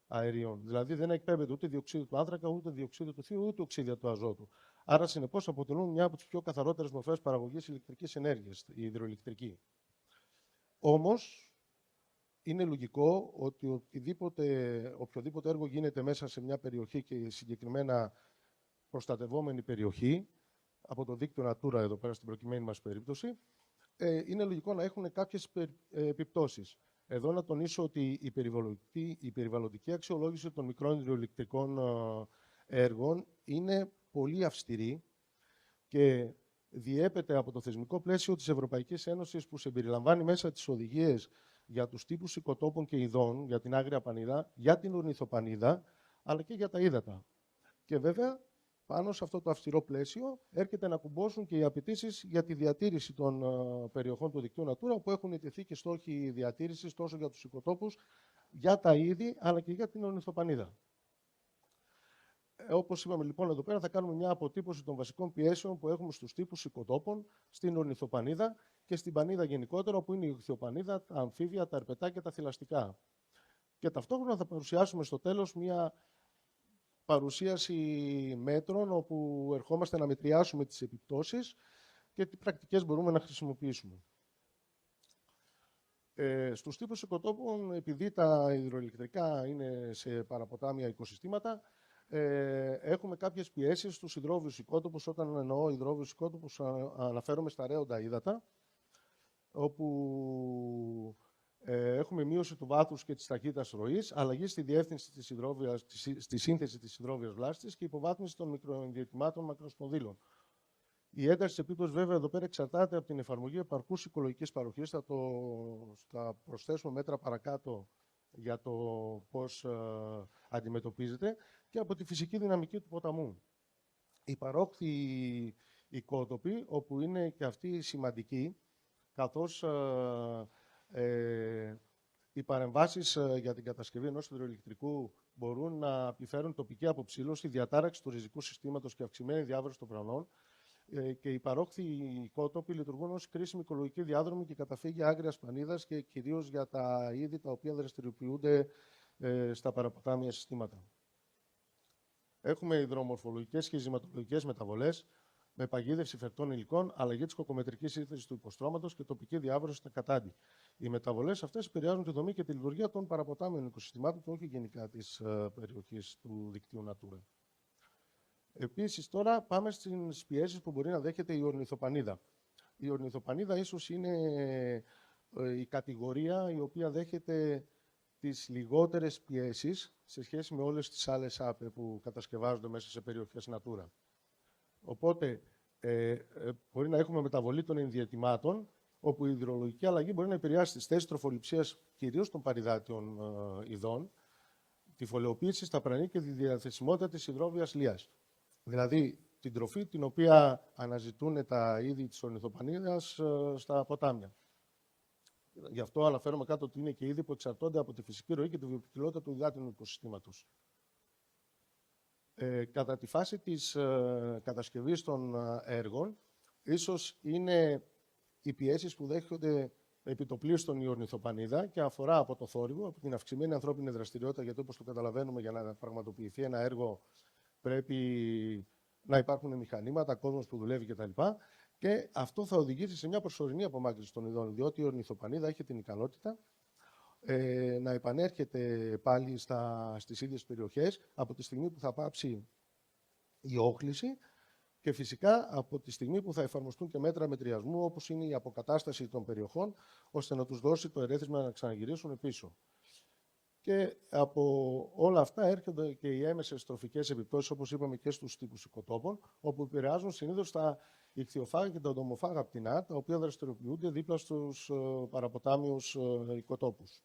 αερίων. Δηλαδή δεν εκπέμπεται ούτε διοξείδιο του άνθρακα, ούτε διοξείδιο του θείου, ούτε οξύδια του αζότου. Άρα, συνεπώς, αποτελούν μια από τις πιο καθαρότερες μορφές παραγωγής ηλεκτρικής ενέργειας, η υδροηλεκτρική. Όμως, είναι λογικό ότι οποιοδήποτε έργο γίνεται μέσα σε μια περιοχή και συγκεκριμένα προστατευόμενη περιοχή, από το δίκτυο Natura εδώ πέρα στην προκειμένη μας περίπτωση, είναι λογικό να έχουν κάποιες επιπτώσεις. Εδώ να τονίσω ότι η περιβαλλοντική αξιολόγηση των μικρών υδροηλεκτρικών έργων είναι πολύ αυστηρή και διέπεται από το θεσμικό πλαίσιο της Ευρωπαϊκής Ένωσης, που συμπεριλαμβάνει μέσα τις οδηγίες για τους τύπους οικοτόπων και ειδών, για την άγρια πανίδα, για την ορνηθοπανίδα, αλλά και για τα ύδατα. Και βέβαια, πάνω σε αυτό το αυστηρό πλαίσιο έρχεται να κουμπώσουν και οι απαιτήσεις για τη διατήρηση των περιοχών του δικτύου Natura, όπου έχουν ετηθεί και στόχοι διατήρησης τόσο για τους οικοτόπους, για τα είδη, αλλά και για την ορνηθοπανίδα. Όπως είπαμε λοιπόν εδώ πέρα, θα κάνουμε μια αποτύπωση των βασικών πιέσεων που έχουμε στους τύπους οικοτόπων, στην ορνηθοπανίδα και στην πανίδα γενικότερα, όπου είναι η ηχθιοπανίδα, τα αμφίβια, τα ερπετά και τα θηλαστικά. Και ταυτόχρονα θα παρουσιάσουμε στο τέλος μια παρουσίαση μέτρων, όπου ερχόμαστε να μετριάσουμε τις επιπτώσεις και τι πρακτικές μπορούμε να χρησιμοποιήσουμε. Στους τύπους οικοτόπων, επειδή τα υδροηλεκτρικά είναι σε παραποτάμια οικοσυστήματα, έχουμε κάποιες πιέσεις στους υδρόβιους οικότοπους. Όταν εννοώ υδρόβιους οικότοπους, αναφέρομαι στα ρέοντα ύδατα, όπου έχουμε μείωση του βάθους και της ταχύτητας ροής, αλλαγή στη διεύθυνση της στη σύνθεση της υδρόβιας βλάστης και υποβάθμιση των μικροενδιατημάτων μακροσπονδύλων. Η ένταση της επίπτωσης, βέβαια, εδώ πέρα εξαρτάται από την εφαρμογή επαρκούς οικολογικής παροχής. Θα προσθέσουμε μέτρα παρακάτω για το πώς αντιμετωπίζεται, και από τη φυσική δυναμική του ποταμού. Οι παρόκτοι οικότοποι, όπου είναι και αυτοί σημαντικοί, καθώς οι παρεμβάσεις για την κατασκευή ενός υδροηλεκτρικού μπορούν να επιφέρουν τοπική αποψήλωση, διατάραξη του ριζικού συστήματος και αυξημένη διάβρωση των βρανών, και οι παρόκτοι οικότοποι λειτουργούν ως κρίσιμη οικολογική διάδρομη και καταφύγια άγριας πανίδας, και κυρίως για τα είδη τα οποία δραστηριοποιούνται στα παραποτάμια συστήματα. Έχουμε υδρομορφολογικές και ζυματολογικές μεταβολές, με παγίδευση φερτών υλικών, αλλαγή της κοκκομετρικής σύνθεσης του υποστρώματος και τοπική διάβρωση στα κατάντη. Οι μεταβολές αυτές επηρεάζουν τη δομή και τη λειτουργία των παραποτάμιων οικοσυστημάτων και όχι γενικά της περιοχής του δικτύου Natura. Επίσης, τώρα πάμε στις πιέσεις που μπορεί να δέχεται η ορνηθοπανίδα. Η ορνηθοπανίδα ίσως είναι η κατηγορία η οποία δέχεται τις λιγότερες πιέσεις σε σχέση με όλες τις άλλες ΑΠΕ που κατασκευάζονται μέσα σε περιοχές Natura. Οπότε, μπορεί να έχουμε μεταβολή των ενδιατημάτων, όπου η υδρολογική αλλαγή μπορεί να επηρεάσει τις θέσεις τροφοληψίας κυρίως των παριδάτιων ειδών, τη φωλαιοποίηση στα πρανή και τη διαθεσιμότητα της υδρόβιας λίας. Δηλαδή, την τροφή την οποία αναζητούν τα είδη της ορνηθοπανίδας στα ποτάμια. Γι' αυτό αναφέρομαι κάτω ότι είναι και είδη που εξαρτώνται από τη φυσική ροή και τη βιοποικιλότητα του υδάτινου οικοσυστήματος. Κατά τη φάση της κατασκευής των έργων, ίσως είναι οι πιέσεις που δέχονται επιτοπλίστων η ορνηθοπανίδα και αφορά από το θόρυβο, από την αυξημένη ανθρώπινη δραστηριότητα, γιατί όπως το καταλαβαίνουμε, για να πραγματοποιηθεί ένα έργο πρέπει να υπάρχουν μηχανήματα, κόσμος που δουλεύει κτλ. Και αυτό θα οδηγήσει σε μια προσωρινή απομάκρυνση των ειδών, διότι η ορνηθοπανίδα έχει την ικανότητα να επανέρχεται πάλι στις ίδιες περιοχές από τη στιγμή που θα πάψει η όχληση και φυσικά από τη στιγμή που θα εφαρμοστούν και μέτρα μετριασμού, όπως είναι η αποκατάσταση των περιοχών, ώστε να τους δώσει το ερέθισμα να ξαναγυρίσουν πίσω. Και από όλα αυτά έρχονται και οι έμεσες τροφικές επιπτώσεις, όπως είπαμε, και στους τύπους οικοτόπων, όπου επηρεάζουν συνήθως τα ιχθυοφάγα και τα οντομοφάγα πτηνά, τα οποία δραστηριοποιούνται δίπλα στους παραποτάμιους οικοτόπους.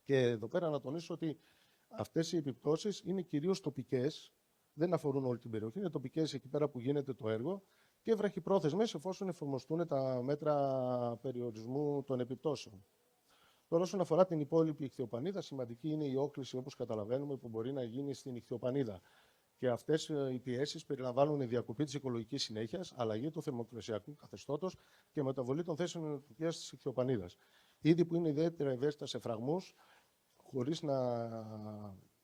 Και εδώ πέρα να τονίσω ότι αυτές οι επιπτώσεις είναι κυρίως τοπικές, δεν αφορούν όλη την περιοχή, είναι τοπικές εκεί πέρα που γίνεται το έργο και βραχυπρόθεσμες εφόσον εφαρμοστούν τα μέτρα περιορισμού των επιπτώσεων. Τώρα, όσον αφορά την υπόλοιπη ιχθυοπανίδα, σημαντική είναι η όκληση, όπως καταλαβαίνουμε, που μπορεί να γίνει στην ιχθυοπανίδα. Και αυτές οι πιέσεις περιλαμβάνουν διακοπή της οικολογικής συνέχειας, αλλαγή του θερμοκρασιακού καθεστώτος και μεταβολή των θέσεων ενεργείας της ιχθυοπανίδας. Είδη που είναι ιδιαίτερα ευαίσθητα σε φραγμούς, χωρίς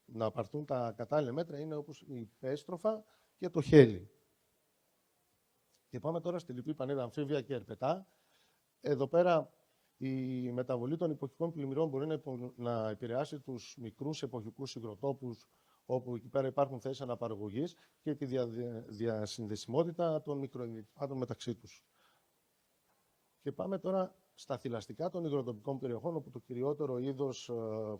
να πάρθουν τα κατάλληλα μέτρα, είναι όπως η πέστροφα και το χέλι. Και πάμε τώρα στη λοιπή πανίδα αμφίβια και ερπετά. Εδώ πέρα η μεταβολή των εποχικών πλημμυρών μπορεί να επηρεάσει τους μικρούς εποχικούς υγροτόπους, όπου εκεί πέρα υπάρχουν θέσεις αναπαραγωγής και τη διασυνδεσιμότητα των μικροενεργειακών μεταξύ τους. Και πάμε τώρα στα θηλαστικά των υγροτοπικών περιοχών, όπου το κυριότερο είδος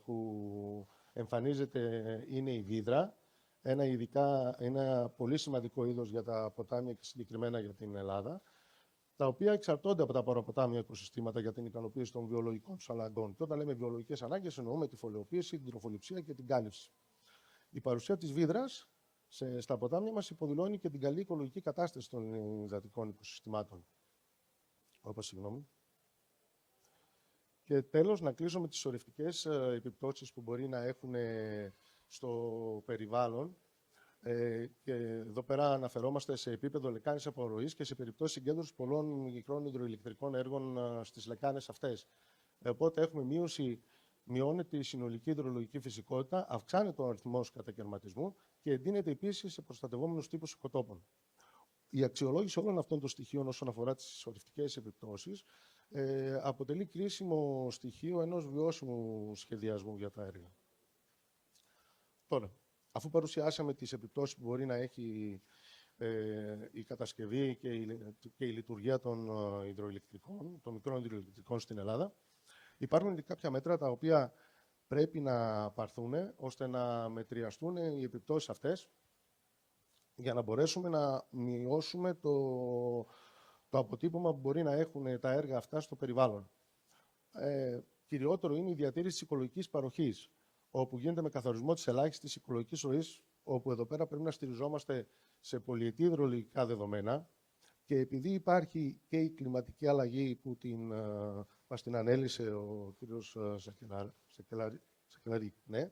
που εμφανίζεται είναι η βύδρα, ένα πολύ σημαντικό είδος για τα ποτάμια και συγκεκριμένα για την Ελλάδα, τα οποία εξαρτώνται από τα παραποτάμια οικοσυστήματα για την ικανοποίηση των βιολογικών τους αναγκών. Και όταν λέμε βιολογικές ανάγκες, εννοούμε τη φωλεοποίηση, την τροφοληψία και την κάλυψη. Η παρουσία της βύδρας στα ποτάμια μας υποδηλώνει και την καλή οικολογική κατάσταση των υδατικών οικοσυστημάτων. Και τέλος, να κλείσω με τις σωρευτικές επιπτώσεις που μπορεί να έχουν στο περιβάλλον. Και εδώ πέρα αναφερόμαστε σε επίπεδο λεκάνης απορροής και σε περιπτώσεις συγκέντρωσης πολλών μικρών υδροηλεκτρικών έργων στις λεκάνες αυτές. Οπότε έχουμε μειώνεται η συνολική υδρολογική φυσικότητα, αυξάνεται ο αριθμός κατακαιρματισμού και εντείνεται επίσης σε προστατευόμενους τύπους οικοτόπων. Η αξιολόγηση όλων αυτών των στοιχείων όσον αφορά τις σωρευτικές επιπτώσεις αποτελεί κρίσιμο στοιχείο ενός βιώσιμου σχεδιασμού για τα έργα. Τώρα, αφού παρουσιάσαμε τις επιπτώσεις που μπορεί να έχει η κατασκευή και η λειτουργία των μικρών υδροηλεκτρικών στην Ελλάδα, υπάρχουν και κάποια μέτρα τα οποία πρέπει να πάρθουν ώστε να μετριαστούν οι επιπτώσεις αυτές για να μπορέσουμε να μειώσουμε το αποτύπωμα που μπορεί να έχουν τα έργα αυτά στο περιβάλλον. Κυριότερο είναι η διατήρηση της οικολογικής παροχής, όπου γίνεται με καθορισμό της ελάχιστης οικολογικής ροής, όπου εδώ πέρα πρέπει να στηριζόμαστε σε πολυετή υδρολογικά δεδομένα και επειδή υπάρχει και η κλιματική αλλαγή που μας την ανέλησε ο κ. Σακελαρή, ναι,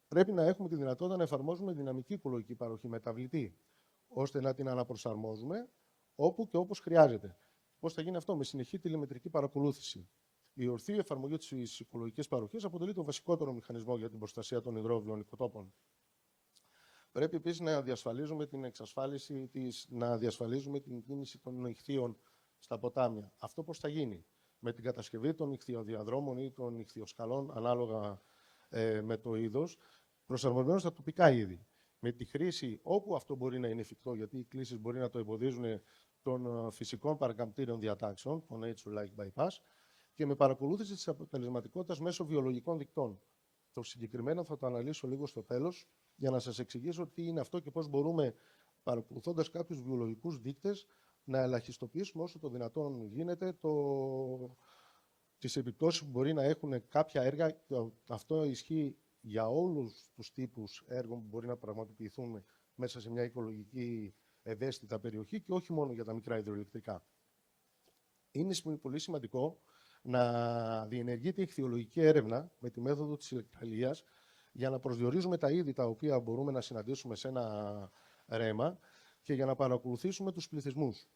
πρέπει να έχουμε τη δυνατότητα να εφαρμόζουμε δυναμική οικολογική παροχή μεταβλητή, ώστε να την αναπροσαρμόζουμε όπου και όπως χρειάζεται. Πώς θα γίνει αυτό? Με συνεχή τηλεμετρική παρακολούθηση. Η ορθή εφαρμογή της οικολογικής παροχής αποτελεί το βασικότερο μηχανισμό για την προστασία των υδρόβιων οικοτόπων. Πρέπει επίσης να διασφαλίζουμε την κίνηση των ιχθύων στα ποτάμια. Αυτό πώς θα γίνει? Με την κατασκευή των ιχθυοδιαδρόμων ή των ιχθυοσκαλών, ανάλογα με το είδος, προσαρμοσμένων στα τοπικά είδη. Με τη χρήση, όπου αυτό μπορεί να είναι εφικτό, γιατί οι κλήσεις μπορεί να το εμποδίζουν, των φυσικών παρακαμπτήριων διατάξεων, των nature-like bypass, και με παρακολούθηση της αποτελεσματικότητας μέσω βιολογικών δικτών. Το συγκεκριμένο θα το αναλύσω λίγο στο τέλος, για να σας εξηγήσω τι είναι αυτό και πώς μπορούμε, παρακολουθώντας κάποιους βιολογικούς δείκτες, να ελαχιστοποιήσουμε όσο το δυνατόν γίνεται τις επιπτώσεις που μπορεί να έχουν κάποια έργα. Αυτό ισχύει για όλους τους τύπους έργων που μπορεί να πραγματοποιηθούν μέσα σε μια οικολογική ευαίσθητα περιοχή και όχι μόνο για τα μικρά υδροηλεκτρικά. Είναι πολύ σημαντικό να διενεργείται η ιχθυολογική έρευνα με τη μέθοδο της ηλεκτραλίας για να προσδιορίζουμε τα είδη τα οποία μπορούμε να συναντήσουμε σε ένα ρέμα και για να παρακολουθήσουμε τους πληθυσμούς.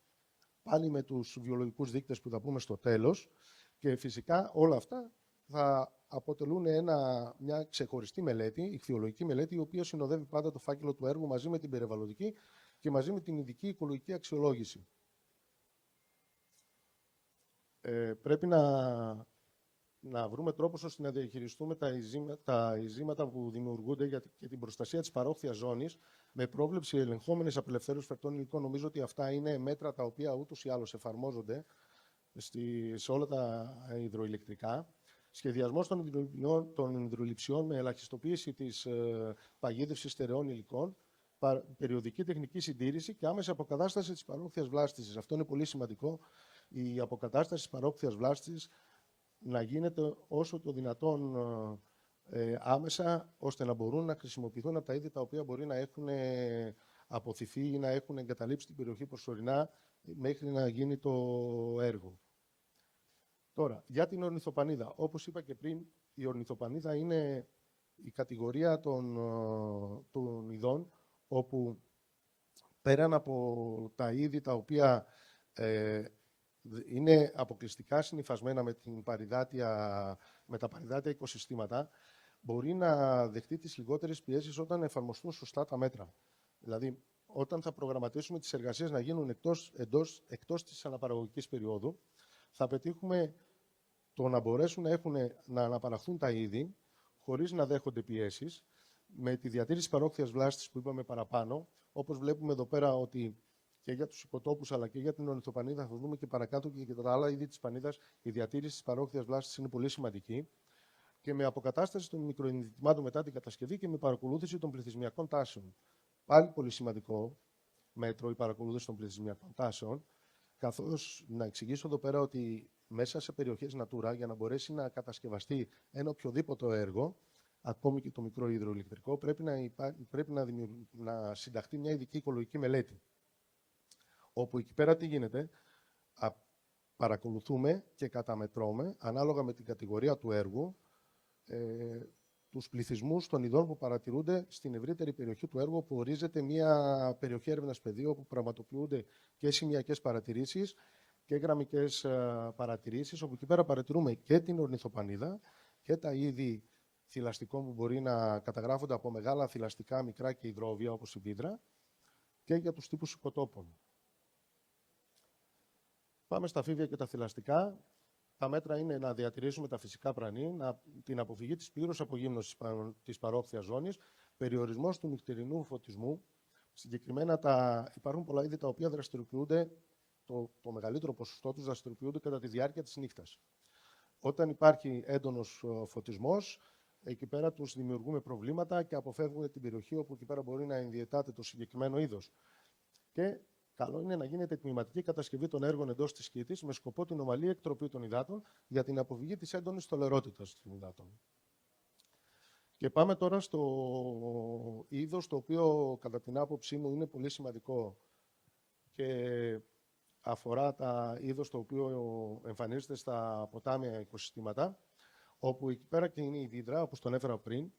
Πάλι με τους βιολογικούς δείκτες που θα πούμε στο τέλος, και φυσικά όλα αυτά θα αποτελούν μια ξεχωριστή μελέτη, ιχθυολογική μελέτη, η οποία συνοδεύει πάντα το φάκελο του έργου μαζί με την περιβαλλοντική και μαζί με την ειδική οικολογική αξιολόγηση. Πρέπει να βρούμε τρόπους ώστε να διαχειριστούμε τα ειζήματα που δημιουργούνται για την προστασία της παρόχθιας ζώνης με πρόβλεψη ελεγχόμενης απελευθέρωσης φερτών υλικών. Νομίζω ότι αυτά είναι μέτρα τα οποία ούτως ή άλλως εφαρμόζονται σε όλα τα υδροηλεκτρικά. Σχεδιασμός των υδρολειψιών με ελαχιστοποίηση της παγίδευσης στερεών υλικών, περιοδική τεχνική συντήρηση και άμεση αποκατάσταση της παρόχθιας βλάστησης. Αυτό είναι πολύ σημαντικό. Η αποκατάσταση της παρόχθιας βλάστησης να γίνεται όσο το δυνατόν άμεσα, ώστε να μπορούν να χρησιμοποιηθούν από τα είδη τα οποία μπορεί να έχουν αποθηθεί ή να έχουν εγκαταλείψει την περιοχή προσωρινά μέχρι να γίνει το έργο. Τώρα, για την ορνηθοπανίδα. Όπως είπα και πριν, η ορνηθοπανίδα είναι η κατηγορία των ειδών όπου πέραν από τα είδη τα οποία είναι αποκλειστικά συνυφασμένα με τα παρυδάτια οικοσυστήματα, μπορεί να δεχτεί τις λιγότερες πιέσεις όταν εφαρμοστούν σωστά τα μέτρα. Δηλαδή, όταν θα προγραμματίσουμε τις εργασίες να γίνουν εκτός της αναπαραγωγικής περίοδου, θα πετύχουμε το να μπορέσουν να αναπαραχθούν τα είδη, χωρίς να δέχονται πιέσεις, με τη διατήρηση παρόχθιας βλάστης που είπαμε παραπάνω, όπως βλέπουμε εδώ πέρα ότι και για τους οικοτόπους αλλά και για την ορνηθοπανίδα, θα δούμε και παρακάτω και για τα άλλα είδη της πανίδας, η διατήρηση της παρόχθιας βλάστης είναι πολύ σημαντική, και με αποκατάσταση των μικροενδυτημάτων μετά την κατασκευή και με παρακολούθηση των πληθυσμιακών τάσεων. Πάλι πολύ σημαντικό μέτρο η παρακολούθηση των πληθυσμιακών τάσεων, καθώς να εξηγήσω εδώ πέρα ότι μέσα σε περιοχές Natura, για να μπορέσει να κατασκευαστεί ένα οποιοδήποτε έργο, ακόμη και το μικρό υδροηλεκτρικό, πρέπει να συνταχθεί μια ειδική οικολογική μελέτη. Όπου εκεί πέρα τι γίνεται, παρακολουθούμε και καταμετρώμε, ανάλογα με την κατηγορία του έργου, τους πληθυσμούς των ειδών που παρατηρούνται στην ευρύτερη περιοχή του έργου, που ορίζεται μια περιοχή έρευνας πεδίου, όπου πραγματοποιούνται και σημειακές παρατηρήσεις και γραμμικές παρατηρήσεις, όπου εκεί πέρα παρατηρούμε και την ορνηθοπανίδα και τα είδη θηλαστικών που μπορεί να καταγράφονται από μεγάλα θηλαστικά, μικρά και υδρόβια, όπως η βίδρα, και για τους τύπους οικοτόπων. Πάμε στα φύβια και τα θηλαστικά. Τα μέτρα είναι να διατηρήσουμε τα φυσικά πρανή, την αποφυγή της πλήρους απογύμνωσης της παρόχθιας ζώνης, περιορισμός του νυχτερινού φωτισμού. Συγκεκριμένα υπάρχουν πολλά είδη τα οποία δραστηριοποιούνται, το μεγαλύτερο ποσοστό τους δραστηριοποιούνται κατά τη διάρκεια της νύχτας. Όταν υπάρχει έντονος φωτισμός, εκεί πέρα τους δημιουργούμε προβλήματα και αποφεύγουμε την περιοχή όπου εκεί πέρα μπορεί να ενδιαιτάται το συγκεκριμένο είδος. Και καλό είναι να γίνεται τμηματική κατασκευή των έργων εντός της σκήτης με σκοπό την ομαλή εκτροπή των υδάτων για την αποφυγή της έντονης θολερότητας των υδάτων. Και πάμε τώρα στο είδος το οποίο κατά την άποψή μου είναι πολύ σημαντικό και αφορά τα είδος το οποίο εμφανίζεται στα ποτάμια οικοσυστήματα, όπου εκεί πέρα και είναι η βίδρα, όπως τον έφερα πριν,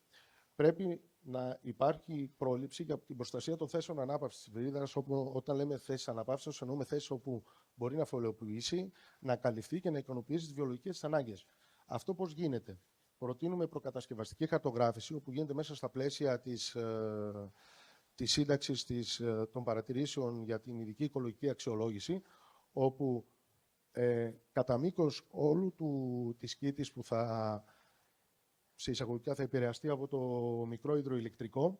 πρέπει να υπάρχει πρόληψη για την προστασία των θέσεων ανάπαυσης της βίδρας, όπου όταν λέμε θέσεις αναπαύσεως, εννοούμε θέσεις όπου μπορεί να φωλεοποιήσει, να καλυφθεί και να ικανοποιήσει τις βιολογικές της ανάγκες. Αυτό πώς γίνεται? Προτείνουμε προκατασκευαστική χαρτογράφηση, όπου γίνεται μέσα στα πλαίσια της σύνταξης των παρατηρήσεων για την ειδική οικολογική αξιολόγηση, όπου κατά μήκος όλου της σκήτης που σε εισαγωγικά θα επηρεαστεί από το μικρό υδροηλεκτρικό,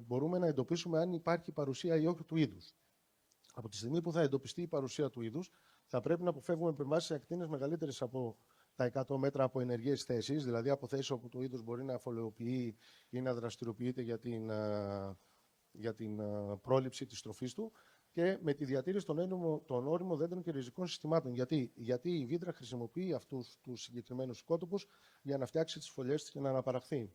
μπορούμε να εντοπίσουμε αν υπάρχει παρουσία ή όχι του είδους. Από τη στιγμή που θα εντοπιστεί η παρουσία του είδους, θα πρέπει να αποφεύγουμε επεμβάσεις σε ακτίνες μεγαλύτερες από τα 100 μέτρα από ενεργές θέσεις, δηλαδή από θέσεις όπου το είδος μπορεί να φωλεοποιεί ή να δραστηριοποιείται για την πρόληψη της τροφής του, και με τη διατήρηση των όριμων δέντρων και ριζικών συστημάτων. Γιατί η βίδρα χρησιμοποιεί αυτούς τους συγκεκριμένους οικότοπους για να φτιάξει τις φωλιές της και να αναπαραχθεί.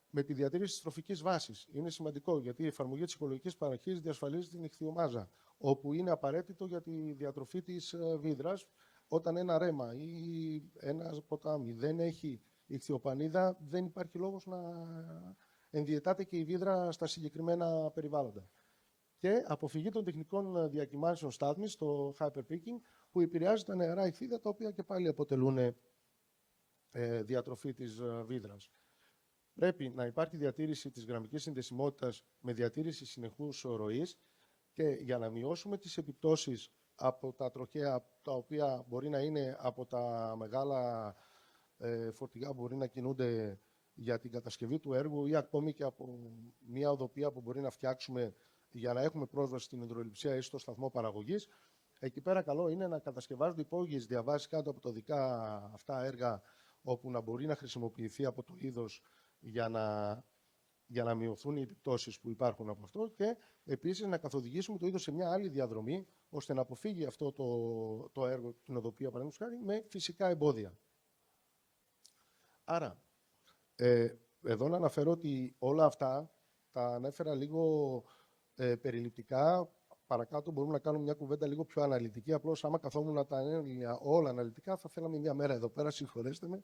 Με τη διατήρηση της τροφικής βάσης. Είναι σημαντικό, γιατί η εφαρμογή της οικολογικής παραχής διασφαλίζει την ιχθυομάζα, όπου είναι απαραίτητο για τη διατροφή της βίδρας. Όταν ένα ρέμα ή ένα ποτάμι δεν έχει ιχθυοπανίδα, δεν υπάρχει λόγος να ενδιαιτάται και η βίδρα στα συγκεκριμένα περιβάλλοντα. Και αποφυγή των τεχνικών διακυμάνσεων στάθμης, το hyperpeaking, που επηρεάζει τα νεαρά ηχθίδια, τα οποία και πάλι αποτελούν διατροφή της βίδρας. Πρέπει να υπάρχει διατήρηση της γραμμικής συνδεσιμότητας με διατήρηση συνεχούς ροής, και για να μειώσουμε τις επιπτώσεις από τα τροχαία, τα οποία μπορεί να είναι από τα μεγάλα φορτηγά που μπορεί να κινούνται για την κατασκευή του έργου, ή ακόμη και από μια οδοπία που μπορεί να φτιάξουμε για να έχουμε πρόσβαση στην υδρολειψία ή στο σταθμό παραγωγής. Εκεί πέρα καλό είναι να κατασκευάζονται υπόγειες διαβάσεις κάτω από τα δικά αυτά έργα, όπου να μπορεί να χρησιμοποιηθεί από το είδος για να μειωθούν οι επιπτώσεις που υπάρχουν από αυτό, και επίσης να καθοδηγήσουμε το είδος σε μια άλλη διαδρομή, ώστε να αποφύγει αυτό το έργο, την οδοπία παραδείγματος χάρη, με φυσικά εμπόδια. Άρα, εδώ να αναφέρω ότι όλα αυτά Τα ανέφερα λίγο περιληπτικά. Παρακάτω μπορούμε να κάνουμε μια κουβέντα λίγο πιο αναλυτική. Απλώς, άμα καθόμουν να τα έλεγα όλα αναλυτικά, θα θέλαμε μια μέρα εδώ πέρα, συγχωρέστε με.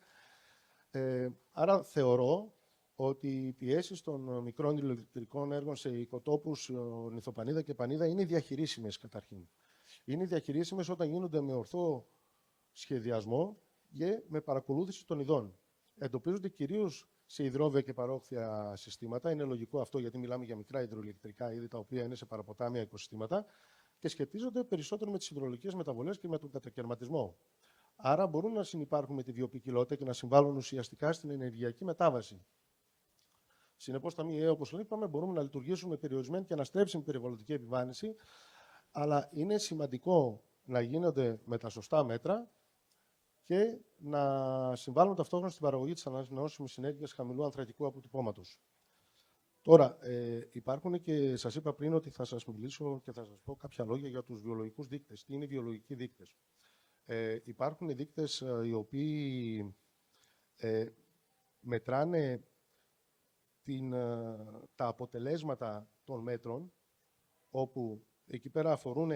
Άρα θεωρώ ότι οι πιέσεις των μικρών ηλεκτρικών έργων σε οικοτόπους, Νηθοπανίδα και Πανίδα είναι διαχειρίσιμες καταρχήν. Είναι διαχειρίσιμες όταν γίνονται με ορθό σχεδιασμό και με παρακολούθηση των ειδών. Εντοπίζονται κυρίως σε υδρόβια και παρόχθια συστήματα. Είναι λογικό αυτό, γιατί μιλάμε για μικρά υδροηλεκτρικά είδη, τα οποία είναι σε παραποτάμια οικοσυστήματα και σχετίζονται περισσότερο με τις υδρολογικές μεταβολές και με τον κατακαιρματισμό. Άρα μπορούν να συνυπάρχουν με τη βιοποικιλότητα και να συμβάλλουν ουσιαστικά στην ενεργειακή μετάβαση. Συνεπώς, τα ΜΜΕ, όπως είπαμε, μπορούμε να λειτουργήσουν με περιορισμένη και αναστρέψιμη περιβαλλοντική επιβάρυνση, αλλά είναι σημαντικό να γίνονται με τα σωστά μέτρα και να συμβάλλουν ταυτόχρονα στην παραγωγή της ανανεώσιμης ενέργειας χαμηλού ανθρακικού αποτυπώματος. Τώρα, υπάρχουν και σας είπα πριν ότι θα σας μιλήσω και θα σας πω κάποια λόγια για τους βιολογικούς δείκτες. Τι είναι οι βιολογικοί δείκτες? Υπάρχουν δείκτες οι οποίοι μετράνε τα αποτελέσματα των μέτρων, όπου εκεί πέρα αφορούν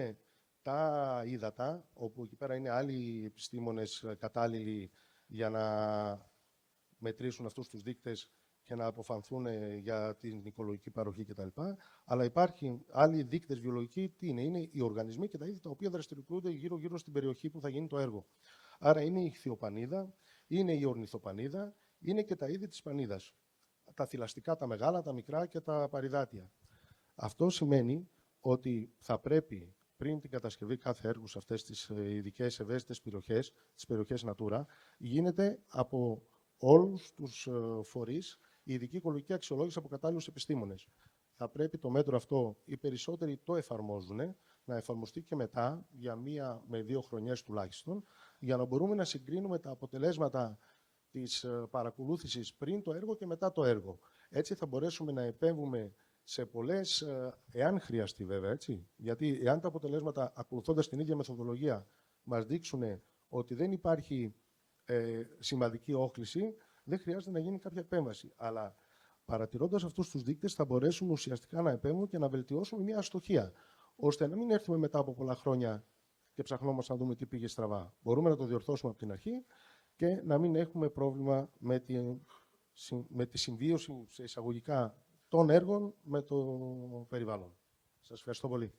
τα ύδατα, όπου εκεί πέρα είναι άλλοι επιστήμονες κατάλληλοι για να μετρήσουν αυτούς τους δείκτες και να αποφανθούν για την οικολογική παροχή κτλ. Αλλά υπάρχουν άλλοι δείκτες βιολογικοί. Τι είναι? Είναι οι οργανισμοί και τα είδη τα οποία δραστηριοποιούνται γύρω-γύρω στην περιοχή που θα γίνει το έργο. Άρα είναι η Ιχθυοπανίδα, είναι η Ορνηθοπανίδα, είναι και τα είδη της Πανίδας. Τα θηλαστικά, τα μεγάλα, τα μικρά και τα παριδάτια. Αυτό σημαίνει ότι θα πρέπει πριν την κατασκευή κάθε έργου σε αυτές τις ειδικές ευαίσθητες περιοχές, τις περιοχές Natura, γίνεται από όλους τους φορείς η ειδική οικολογική αξιολόγηση από κατάλληλους επιστήμονες. Θα πρέπει το μέτρο αυτό, οι περισσότεροι το εφαρμόζουν, να εφαρμοστεί και μετά, για 1 με 2 χρονιές τουλάχιστον, για να μπορούμε να συγκρίνουμε τα αποτελέσματα της παρακολούθησης πριν το έργο και μετά το έργο. Έτσι θα μπορέσουμε να επέμβουμε σε πολλές, εάν χρειαστεί βέβαια, έτσι. Γιατί εάν τα αποτελέσματα, ακολουθώντας την ίδια μεθοδολογία, μας δείξουν ότι δεν υπάρχει σημαντική όχληση, δεν χρειάζεται να γίνει κάποια επέμβαση. Αλλά παρατηρώντας αυτούς τους δείκτες, θα μπορέσουμε ουσιαστικά να επέμβουμε και να βελτιώσουμε μια αστοχία, ώστε να μην έρθουμε μετά από πολλά χρόνια και ψαχνόμαστε να δούμε τι πήγε στραβά. Μπορούμε να το διορθώσουμε από την αρχή και να μην έχουμε πρόβλημα με τη συμβίωση σε εισαγωγικά των έργων με το περιβάλλον. Σας ευχαριστώ πολύ.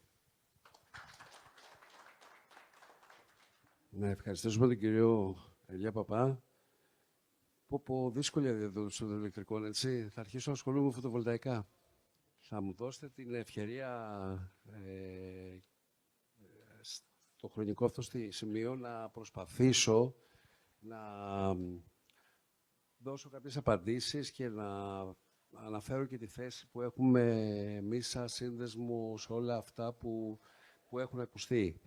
Να ευχαριστήσουμε τον κύριο Ηλία Παπά. Πω δύσκολη διαδότηση των ηλεκτρικών, έτσι. Θα αρχίσω να ασχολούμαι με φωτοβολταϊκά. Θα μου δώσετε την ευκαιρία στο χρονικό αυτό σημείο να προσπαθήσω να δώσω κάποιες απαντήσεις και να αναφέρω και τη θέση που έχουμε εμείς σαν σύνδεσμο σε όλα αυτά που έχουν ακουστεί.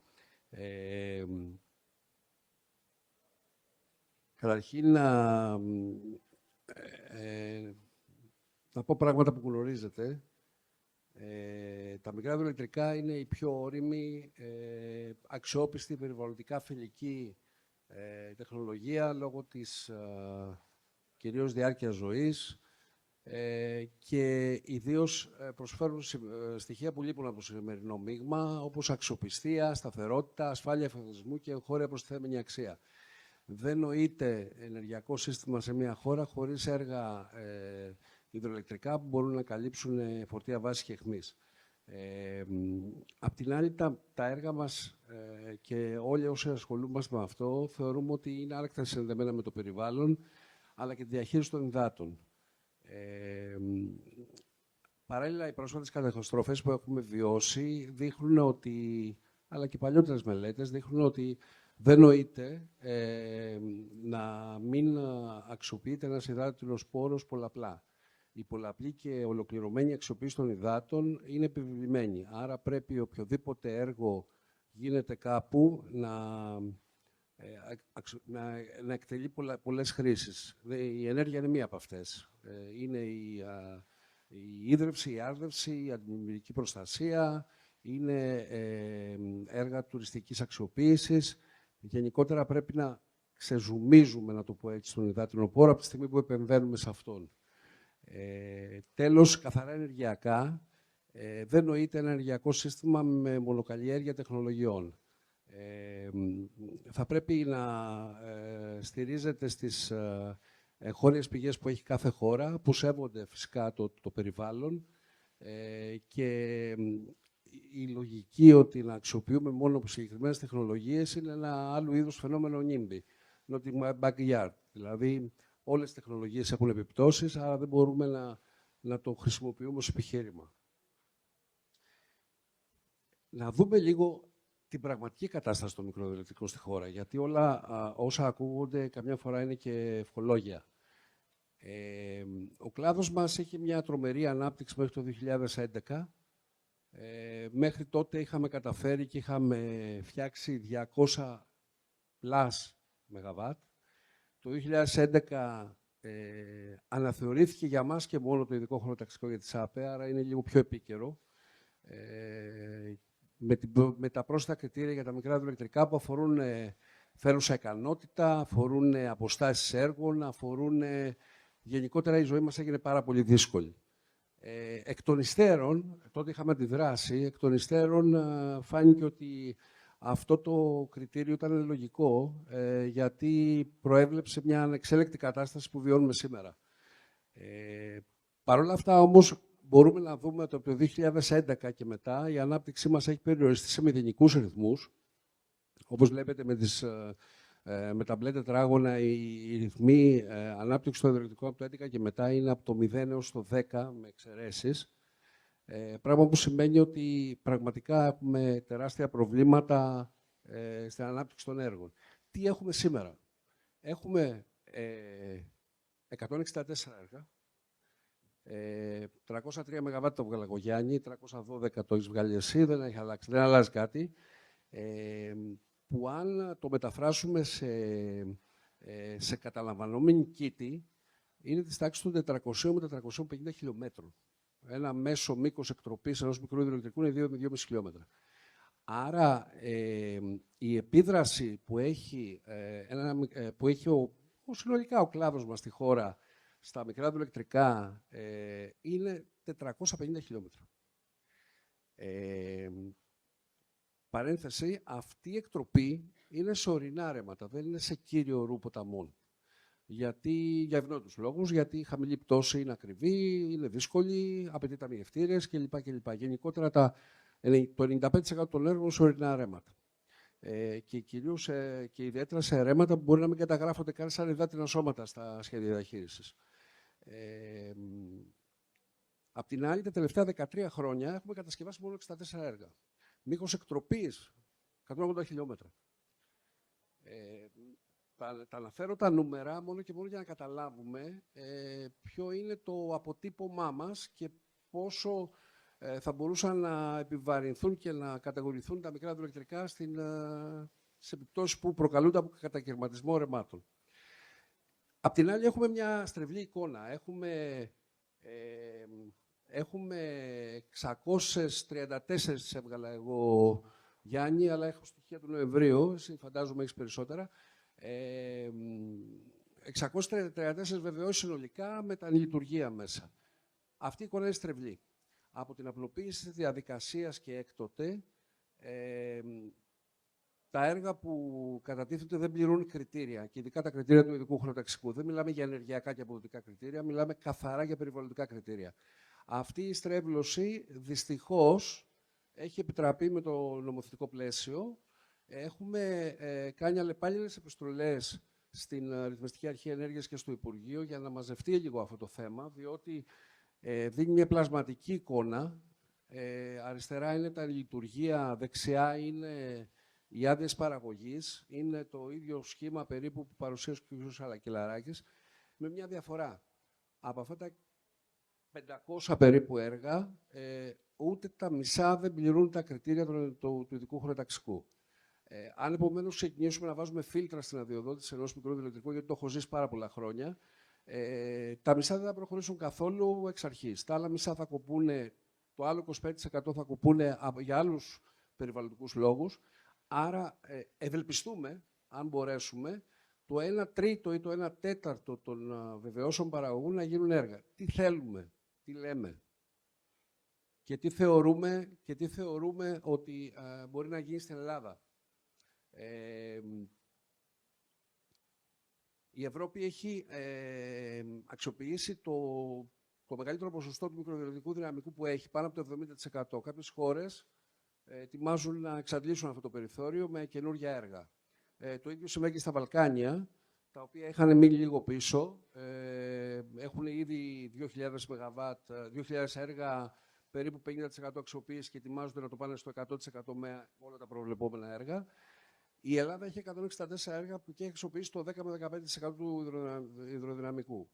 Καταρχήν, να πω πράγματα που γνωρίζετε. Τα μικρά υδροηλεκτρικά είναι η πιο όριμη, αξιόπιστη, περιβαλλοντικά φιλική τεχνολογία λόγω της κυρίως διάρκειας ζωής και ιδίως προσφέρουν στοιχεία που λείπουν από το σημερινό μείγμα, όπως αξιοπιστία, σταθερότητα, ασφάλεια εφοδιασμού και εγχώρια προστιθέμενη αξία. Δεν νοείται ενεργειακό σύστημα σε μια χώρα χωρίς έργα υδροελεκτρικά που μπορούν να καλύψουν φορτία βάσης και αιχμής. Απ' την άλλη, τα έργα μας και όλοι όσοι ασχολούμαστε με αυτό θεωρούμε ότι είναι άρρηκτα συνδεμένα με το περιβάλλον, αλλά και τη διαχείριση των υδάτων. Παράλληλα, οι πρόσφατες καταστροφές που έχουμε βιώσει δείχνουν ότι, αλλά και παλιότερες μελέτες, δείχνουν ότι δεν νοείται να μην αξιοποιείται ένας υδάτινος πόρος πολλαπλά. Η πολλαπλή και ολοκληρωμένη αξιοποίηση των υδάτων είναι επιβεβλημένη. Άρα πρέπει οποιοδήποτε έργο γίνεται κάπου να εκτελεί πολλές χρήσεις. Η ενέργεια είναι μία από αυτές. Είναι η ίδρυυση, η άρδευση, η αντιμετωπική προστασία, είναι έργα τουριστικής αξιοποίησης. Γενικότερα πρέπει να ξεζουμίζουμε, να το πω έτσι, τον υδάτινο πόρο από τη στιγμή που επεμβαίνουμε σε αυτόν. Τέλος, καθαρά ενεργειακά, δεν νοείται ένα ενεργειακό σύστημα με μονοκαλλιέργεια τεχνολογιών. Θα πρέπει να στηρίζεται στις εγχώριες πηγές που έχει κάθε χώρα, που σέβονται φυσικά το περιβάλλον και η λογική ότι να αξιοποιούμε μόνο συγκεκριμένες τεχνολογίες είναι ένα άλλο είδους φαινόμενο NIMBY, not in my backyard. Δηλαδή, όλες οι τεχνολογίες έχουν επιπτώσεις, άρα δεν μπορούμε να το χρησιμοποιούμε ως επιχείρημα. Να δούμε λίγο την πραγματική κατάσταση των μικροηλεκτρικών στη χώρα, γιατί όλα όσα ακούγονται καμιά φορά είναι και ευχολόγια. Ο κλάδος μας έχει μια τρομερή ανάπτυξη μέχρι το 2011. Μέχρι τότε είχαμε καταφέρει και είχαμε φτιάξει 200 πλάς ΜΒ. Το 2011 αναθεωρήθηκε για μας και μόνο το ειδικό χωροταξικό για τη ΣΑΠΕ, άρα είναι λίγο πιο επίκαιρο. Με τα πρόσθετα κριτήρια για τα μικρά υδροηλεκτρικά που αφορούν φέρουσα ικανότητα, αφορούν αποστάσεις έργων, αφορούν... Γενικότερα η ζωή μας έγινε πάρα πολύ δύσκολη. Εκ των υστέρων, τότε είχαμε αντιδράσει, εκ των υστέρων φάνηκε ότι αυτό το κριτήριο ήταν λογικό, γιατί προέβλεψε μια ανεξέλεκτη κατάσταση που βιώνουμε σήμερα. Παρ' όλα αυτά, όμως, μπορούμε να δούμε ότι από το 2011 και μετά η ανάπτυξή μας έχει περιοριστεί σε μηδενικούς ρυθμούς. Όπως βλέπετε με τα μπλε τετράγωνα, οι ρυθμοί ανάπτυξη του υδροηλεκτρικού από το 2011 και μετά είναι από το 0 έως το 10 με εξαιρέσεις. Πράγμα που σημαίνει ότι πραγματικά έχουμε τεράστια προβλήματα στην ανάπτυξη των έργων. Τι έχουμε σήμερα? Έχουμε 164 έργα, 303 ΜΒ το βγάλα εγώ Γιάννη, 312 το έχεις βγάλει εσύ, δεν έχει αλλάξει, δεν αλλάζει κάτι. Που αν το μεταφράσουμε σε καταλαμβανόμενη κήτη, είναι της τάξης των 400 με 450 χιλιόμετρων. Ένα μέσο μήκος εκτροπής ενός μικρού υδροηλεκτρικού είναι 2 με 2,5 χιλιόμετρα. Άρα, η επίδραση που έχει, συνολικά ο κλάδος μας στη χώρα στα μικρά υδροηλεκτρικά είναι 450 χιλιόμετρα. Παρένθεση, αυτή η εκτροπή είναι σε ορεινά ρέματα, δεν είναι σε κύριο ορού ποταμών. Για ευνόητους λόγους, γιατί η χαμηλή πτώση είναι ακριβή, είναι δύσκολη, απαιτεί ταμιευτήρες κλπ. Γενικότερα το 95% των έργων σε ορεινά ρέματα. Και κυρίως και ιδιαίτερα σε ρέματα που μπορεί να μην καταγράφονται καν σαν υδάτινα σώματα στα σχέδια διαχείρισης. Απ' την άλλη, τα τελευταία 13 χρόνια έχουμε κατασκευάσει μόνο 64 έργα. Μήκος εκτροπής, 180 χιλιόμετρα. Τα αναφέρω τα νούμερα μόνο και μόνο για να καταλάβουμε ποιο είναι το αποτύπωμά μας και πόσο θα μπορούσαν να επιβαρυνθούν και να κατηγορηθούν τα μικρά υδροηλεκτρικά σε επιπτώσεις που προκαλούνται από κατακαιρματισμό ρεμάτων. Απ' την άλλη, έχουμε μια στρεβλή εικόνα. Έχουμε 634 έβγαλα εγώ, Γιάννη, αλλά έχω στοιχεία του Νοεμβρίου, εσύ φαντάζομαι έχεις περισσότερα. 634 βεβαιώσεις συνολικά με τα λειτουργία μέσα. Αυτή η εικόνα είναι στρεβλή. Από την απλοποίηση της διαδικασίας και έκτοτε, τα έργα που κατατίθενται δεν πληρούν κριτήρια, και ειδικά τα κριτήρια του ειδικού χωροταξικού. Δεν μιλάμε για ενεργειακά και αποδοτικά κριτήρια, μιλάμε καθαρά για περιβαλλοντικά κριτήρια. Αυτή η στρέβλωση, δυστυχώς, έχει επιτραπεί με το νομοθετικό πλαίσιο. Έχουμε κάνει αλλεπάλληλες επιστολές στην Ρυθμιστική Αρχή Ενέργειας και στο Υπουργείο για να μαζευτεί λίγο αυτό το θέμα, διότι δίνει μια πλασματική εικόνα. Αριστερά είναι τα λειτουργία, δεξιά είναι οι άδειες παραγωγής. Είναι το ίδιο σχήμα περίπου που παρουσίασε ο κ. Σαλακελαράκης, με μια διαφορά. Από αυτά τα 500 περίπου έργα, ούτε τα μισά δεν πληρούν τα κριτήρια του ειδικού χωροταξικού. Αν επομένως ξεκινήσουμε να βάζουμε φίλτρα στην αδειοδότηση ενός μικρού υδροηλεκτρικού, γιατί το έχω ζήσει πάρα πολλά χρόνια, τα μισά δεν θα προχωρήσουν καθόλου εξ αρχής. Τα άλλα μισά θα κοπούνε, το άλλο 25% θα κοπούνε για άλλους περιβαλλοντικούς λόγους. Άρα ευελπιστούμε, αν μπορέσουμε, το 1/3 ή το 1/4 των βεβαιώσεων παραγωγού να γίνουν έργα. Τι θέλουμε, τι λέμε και τι θεωρούμε ότι μπορεί να γίνει στην Ελλάδα. Η Ευρώπη έχει αξιοποιήσει το μεγαλύτερο ποσοστό του μικροδιοικητικού δυναμικού που έχει, πάνω από το 70%. Κάποιες χώρες ετοιμάζουν να εξαντλήσουν αυτό το περιθώριο με καινούργια έργα. Το ίδιο συμβαίνει και στα Βαλκάνια, τα οποία είχαν μείνει λίγο πίσω. Έχουν ήδη 2.000 έργα, περίπου 50% αξιοποίηση και ετοιμάζονται να το πάνε στο 100% με όλα τα προβλεπόμενα έργα. Η Ελλάδα έχει 164 έργα που και έχει αξιοποιήσει το 10 με 15% του υδροδυναμικού.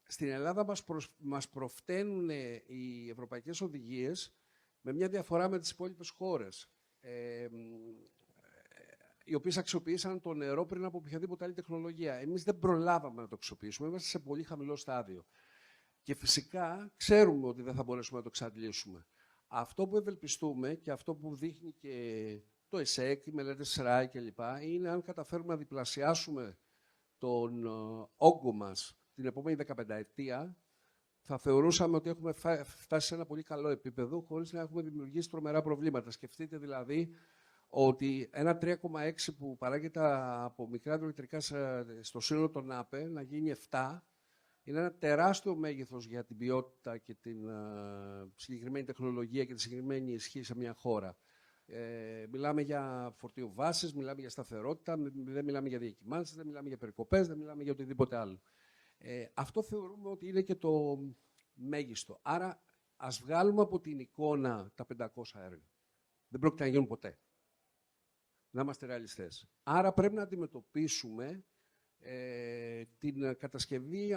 Στην Ελλάδα μας προφταίνουν οι ευρωπαϊκές οδηγίες με μια διαφορά με τις υπόλοιπες χώρες, οι οποίες αξιοποίησαν το νερό πριν από οποιαδήποτε άλλη τεχνολογία. Εμείς δεν προλάβαμε να το αξιοποιήσουμε, είμαστε σε πολύ χαμηλό στάδιο. Και φυσικά ξέρουμε ότι δεν θα μπορέσουμε να το εξαντλήσουμε. Αυτό που ευελπιστούμε και αυτό που δείχνει και το ΕΣΕΚ, οι μελέτες ΣΡΑΙ κλπ. Είναι αν καταφέρουμε να διπλασιάσουμε τον όγκο μας την επόμενη 15ετία, θα θεωρούσαμε ότι έχουμε φτάσει σε ένα πολύ καλό επίπεδο, χωρίς να έχουμε δημιουργήσει τρομερά προβλήματα. Σκεφτείτε δηλαδή ότι ένα 3,6 που παράγεται από μικρά υδροηλεκτρικά στο σύνολο των ΑΠΕ να γίνει 7, είναι ένα τεράστιο μέγεθος για την ποιότητα και την συγκεκριμένη τεχνολογία και τη συγκεκριμένη ισχύ σε μια χώρα. Μιλάμε για φορτίο βάσης, μιλάμε για σταθερότητα, δεν μιλάμε για διακυμάνσεις, δεν μιλάμε για περικοπές, δεν μιλάμε για οτιδήποτε άλλο. Αυτό θεωρούμε ότι είναι και το μέγιστο. Άρα, ας βγάλουμε από την εικόνα τα 500 έργα. Δεν πρόκειται να γίνουν ποτέ. Να είμαστε ρεαλιστές. Άρα, πρέπει να αντιμετωπίσουμε την κατασκευή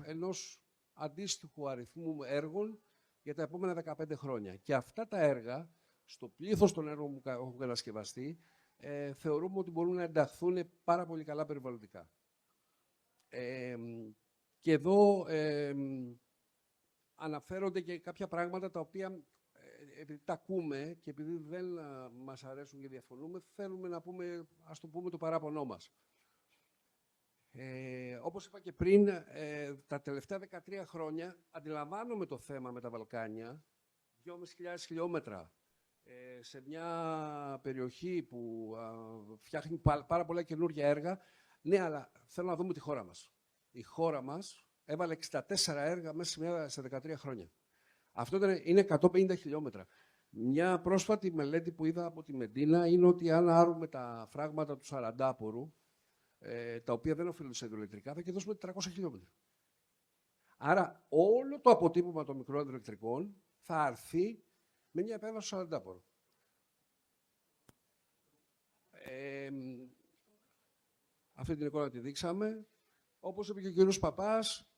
ενός αντίστοιχου αριθμού έργων για τα επόμενα 15 χρόνια. Και αυτά τα έργα, στο πλήθος των έργων που έχουν κατασκευαστεί, θεωρούμε ότι μπορούν να ενταχθούν πάρα πολύ καλά περιβαλλοντικά. Και εδώ αναφέρονται και κάποια πράγματα τα οποία, επειδή τα ακούμε και επειδή δεν μας αρέσουν και διαφωνούμε, θέλουμε να πούμε, ας το πούμε, το παράπονό μας. Όπως είπα και πριν, τα τελευταία 13 χρόνια αντιλαμβάνομαι το θέμα με τα Βαλκάνια, 2.500 χιλιόμετρα, σε μια περιοχή που φτιάχνει πάρα πολλά καινούργια έργα. Ναι, αλλά θέλω να δούμε τη χώρα μας. Η χώρα μας έβαλε 64 έργα μέσα σε 13 χρόνια. Αυτό είναι 150 χιλιόμετρα. Μια πρόσφατη μελέτη που είδα από τη Μεντίνα είναι ότι αν άρουμε τα φράγματα του Σαραντάπορου, τα οποία δεν οφείλονται σε υδροηλεκτρικά, θα και δώσουμε 400 χιλιόμετρα. Άρα όλο το αποτύπωμα των μικρών υδροηλεκτρικών θα αρθεί με μια επέμβαση στο Σαραντάπορο. Αυτή την εικόνα τη δείξαμε. Όπως είπε και ο κύριος Παπάς,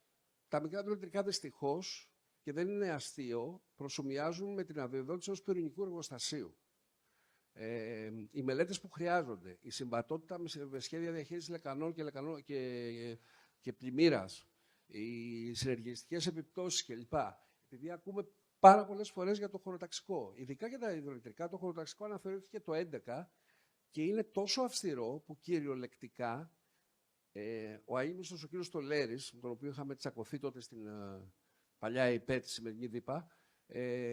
τα μικρά υδροηλεκτρικά δυστυχώς, και δεν είναι αστείο, προσομοιάζουν με την αδειοδότηση ενός πυρηνικού εργοστασίου. Οι μελέτες που χρειάζονται, η συμβατότητα με σχέδια διαχείρισης λεκανών και πλημμύρας, οι συνεργιστικές επιπτώσεις κλπ. Επειδή ακούμε πάρα πολλές φορές για το χωροταξικό, ειδικά για τα υδροηλεκτρικά, το χωροταξικό αναφέρθηκε το 2011 και είναι τόσο αυστηρό που κυριολεκτικά ο αείμνηστος ο κύριος Στολέρης, με τον οποίο είχαμε τσακωθεί τότε στην παλιά ΕΙΠΕ, τη σημερινή ΔΥΠΑ,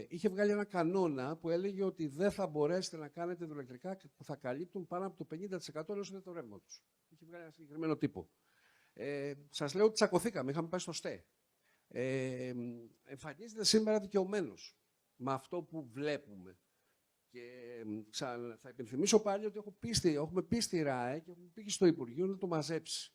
είχε βγάλει ένα κανόνα που έλεγε ότι δεν θα μπορέσετε να κάνετε υδροηλεκτρικά που θα καλύπτουν πάνω από το 50% ενός ιδεατορεύματος. Είχε βγάλει ένα συγκεκριμένο τύπο. Σας λέω ότι τσακωθήκαμε, είχαμε πάει στο ΣΤΕ. Εμφανίζεται σήμερα δικαιωμένος με αυτό που βλέπουμε. Και θα υπενθυμίσω πάλι ότι έχουμε πει στη ΡΑΕ και έχουμε πει στο Υπουργείο να το μαζέψει.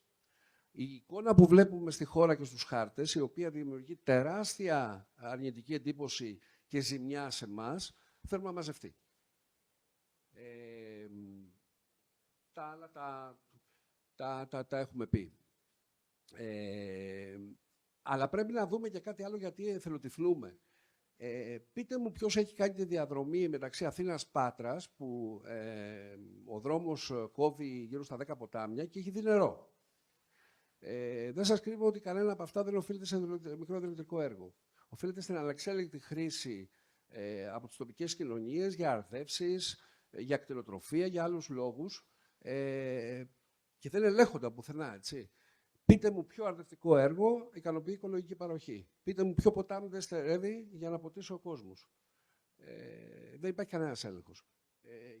Η εικόνα που βλέπουμε στη χώρα και στους χάρτες, η οποία δημιουργεί τεράστια αρνητική εντύπωση και ζημιά σε εμάς, θέλουμε να μαζευτεί. Τα άλλα τα έχουμε πει. Αλλά πρέπει να δούμε και κάτι άλλο, γιατί εθελοτυφλούμε. Πείτε μου ποιος έχει κάνει τη διαδρομή μεταξύ Αθήνας-Πάτρας, που ο δρόμος κόβει γύρω στα 10 ποτάμια και έχει δει νερό. Δεν σας κρύβω ότι κανένα από αυτά δεν οφείλεται σε μικρό υδροηλεκτρικό έργο. Οφείλεται στην ανεξέλεγκτη χρήση από τις τοπικές κοινωνίες για αρδεύσεις, για κτηνοτροφία, για άλλους λόγους. και δεν ελέγχονται πουθενά, έτσι. Πείτε μου ποιο αρνητικό έργο ικανοποιεί οικολογική παροχή. Πείτε μου ποιο ποτάμι δεν στερεύει για να ποτίσει ο κόσμος. Δεν υπάρχει κανένας έλεγχος.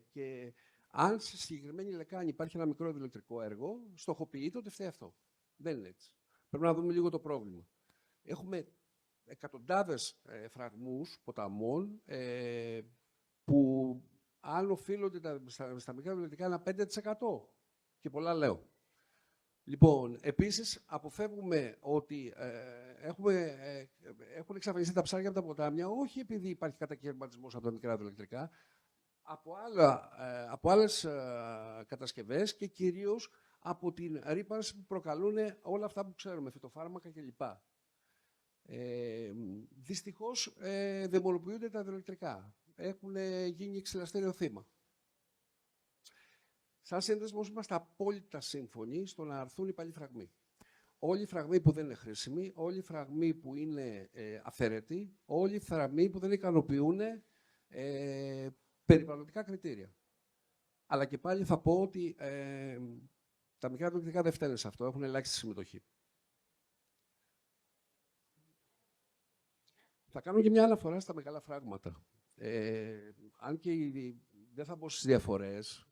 Και αν στη συγκεκριμένη λεκάνη υπάρχει ένα μικρό υδροελεκτρικό έργο, στοχοποιείται ότι φταίει αυτό. Δεν είναι έτσι. Πρέπει να δούμε λίγο το πρόβλημα. Έχουμε εκατοντάδες φραγμούς ποταμών που αν οφείλονται στα μικρά υδροελεκτρικά ένα 5% και πολλά λέω. Λοιπόν, επίσης αποφεύγουμε ότι έχουν εξαφανιστεί τα ψάρια από τα ποτάμια, όχι επειδή υπάρχει κατακαιρματισμός από τα μικρά υδροελεκτρικά, από άλλες κατασκευές και κυρίως από την ρύπανση που προκαλούν όλα αυτά που ξέρουμε, φυτοφάρμακα κλπ. Δυστυχώς δαιμονοποιούνται τα υδροελεκτρικά. Έχουν γίνει εξελαστέριο θύμα. Σαν σύνδεσμος είμαστε απόλυτα σύμφωνοι στο να αρθούν οι παλιοί φραγμοί. Όλοι οι φραγμοί που δεν είναι χρήσιμοι, όλοι οι φραγμοί που είναι αφαίρετοι, όλοι οι φραγμοί που δεν ικανοποιούν περιβαλλοντικά κριτήρια. Αλλά και πάλι θα πω ότι τα μικρά υδροελεκτρικά δεν φταίνουν σε αυτό, έχουν ελάχιστη συμμετοχή. Θα κάνω και μια αναφορά στα μεγάλα φράγματα. Αν και δεν θα μπω στις διαφορές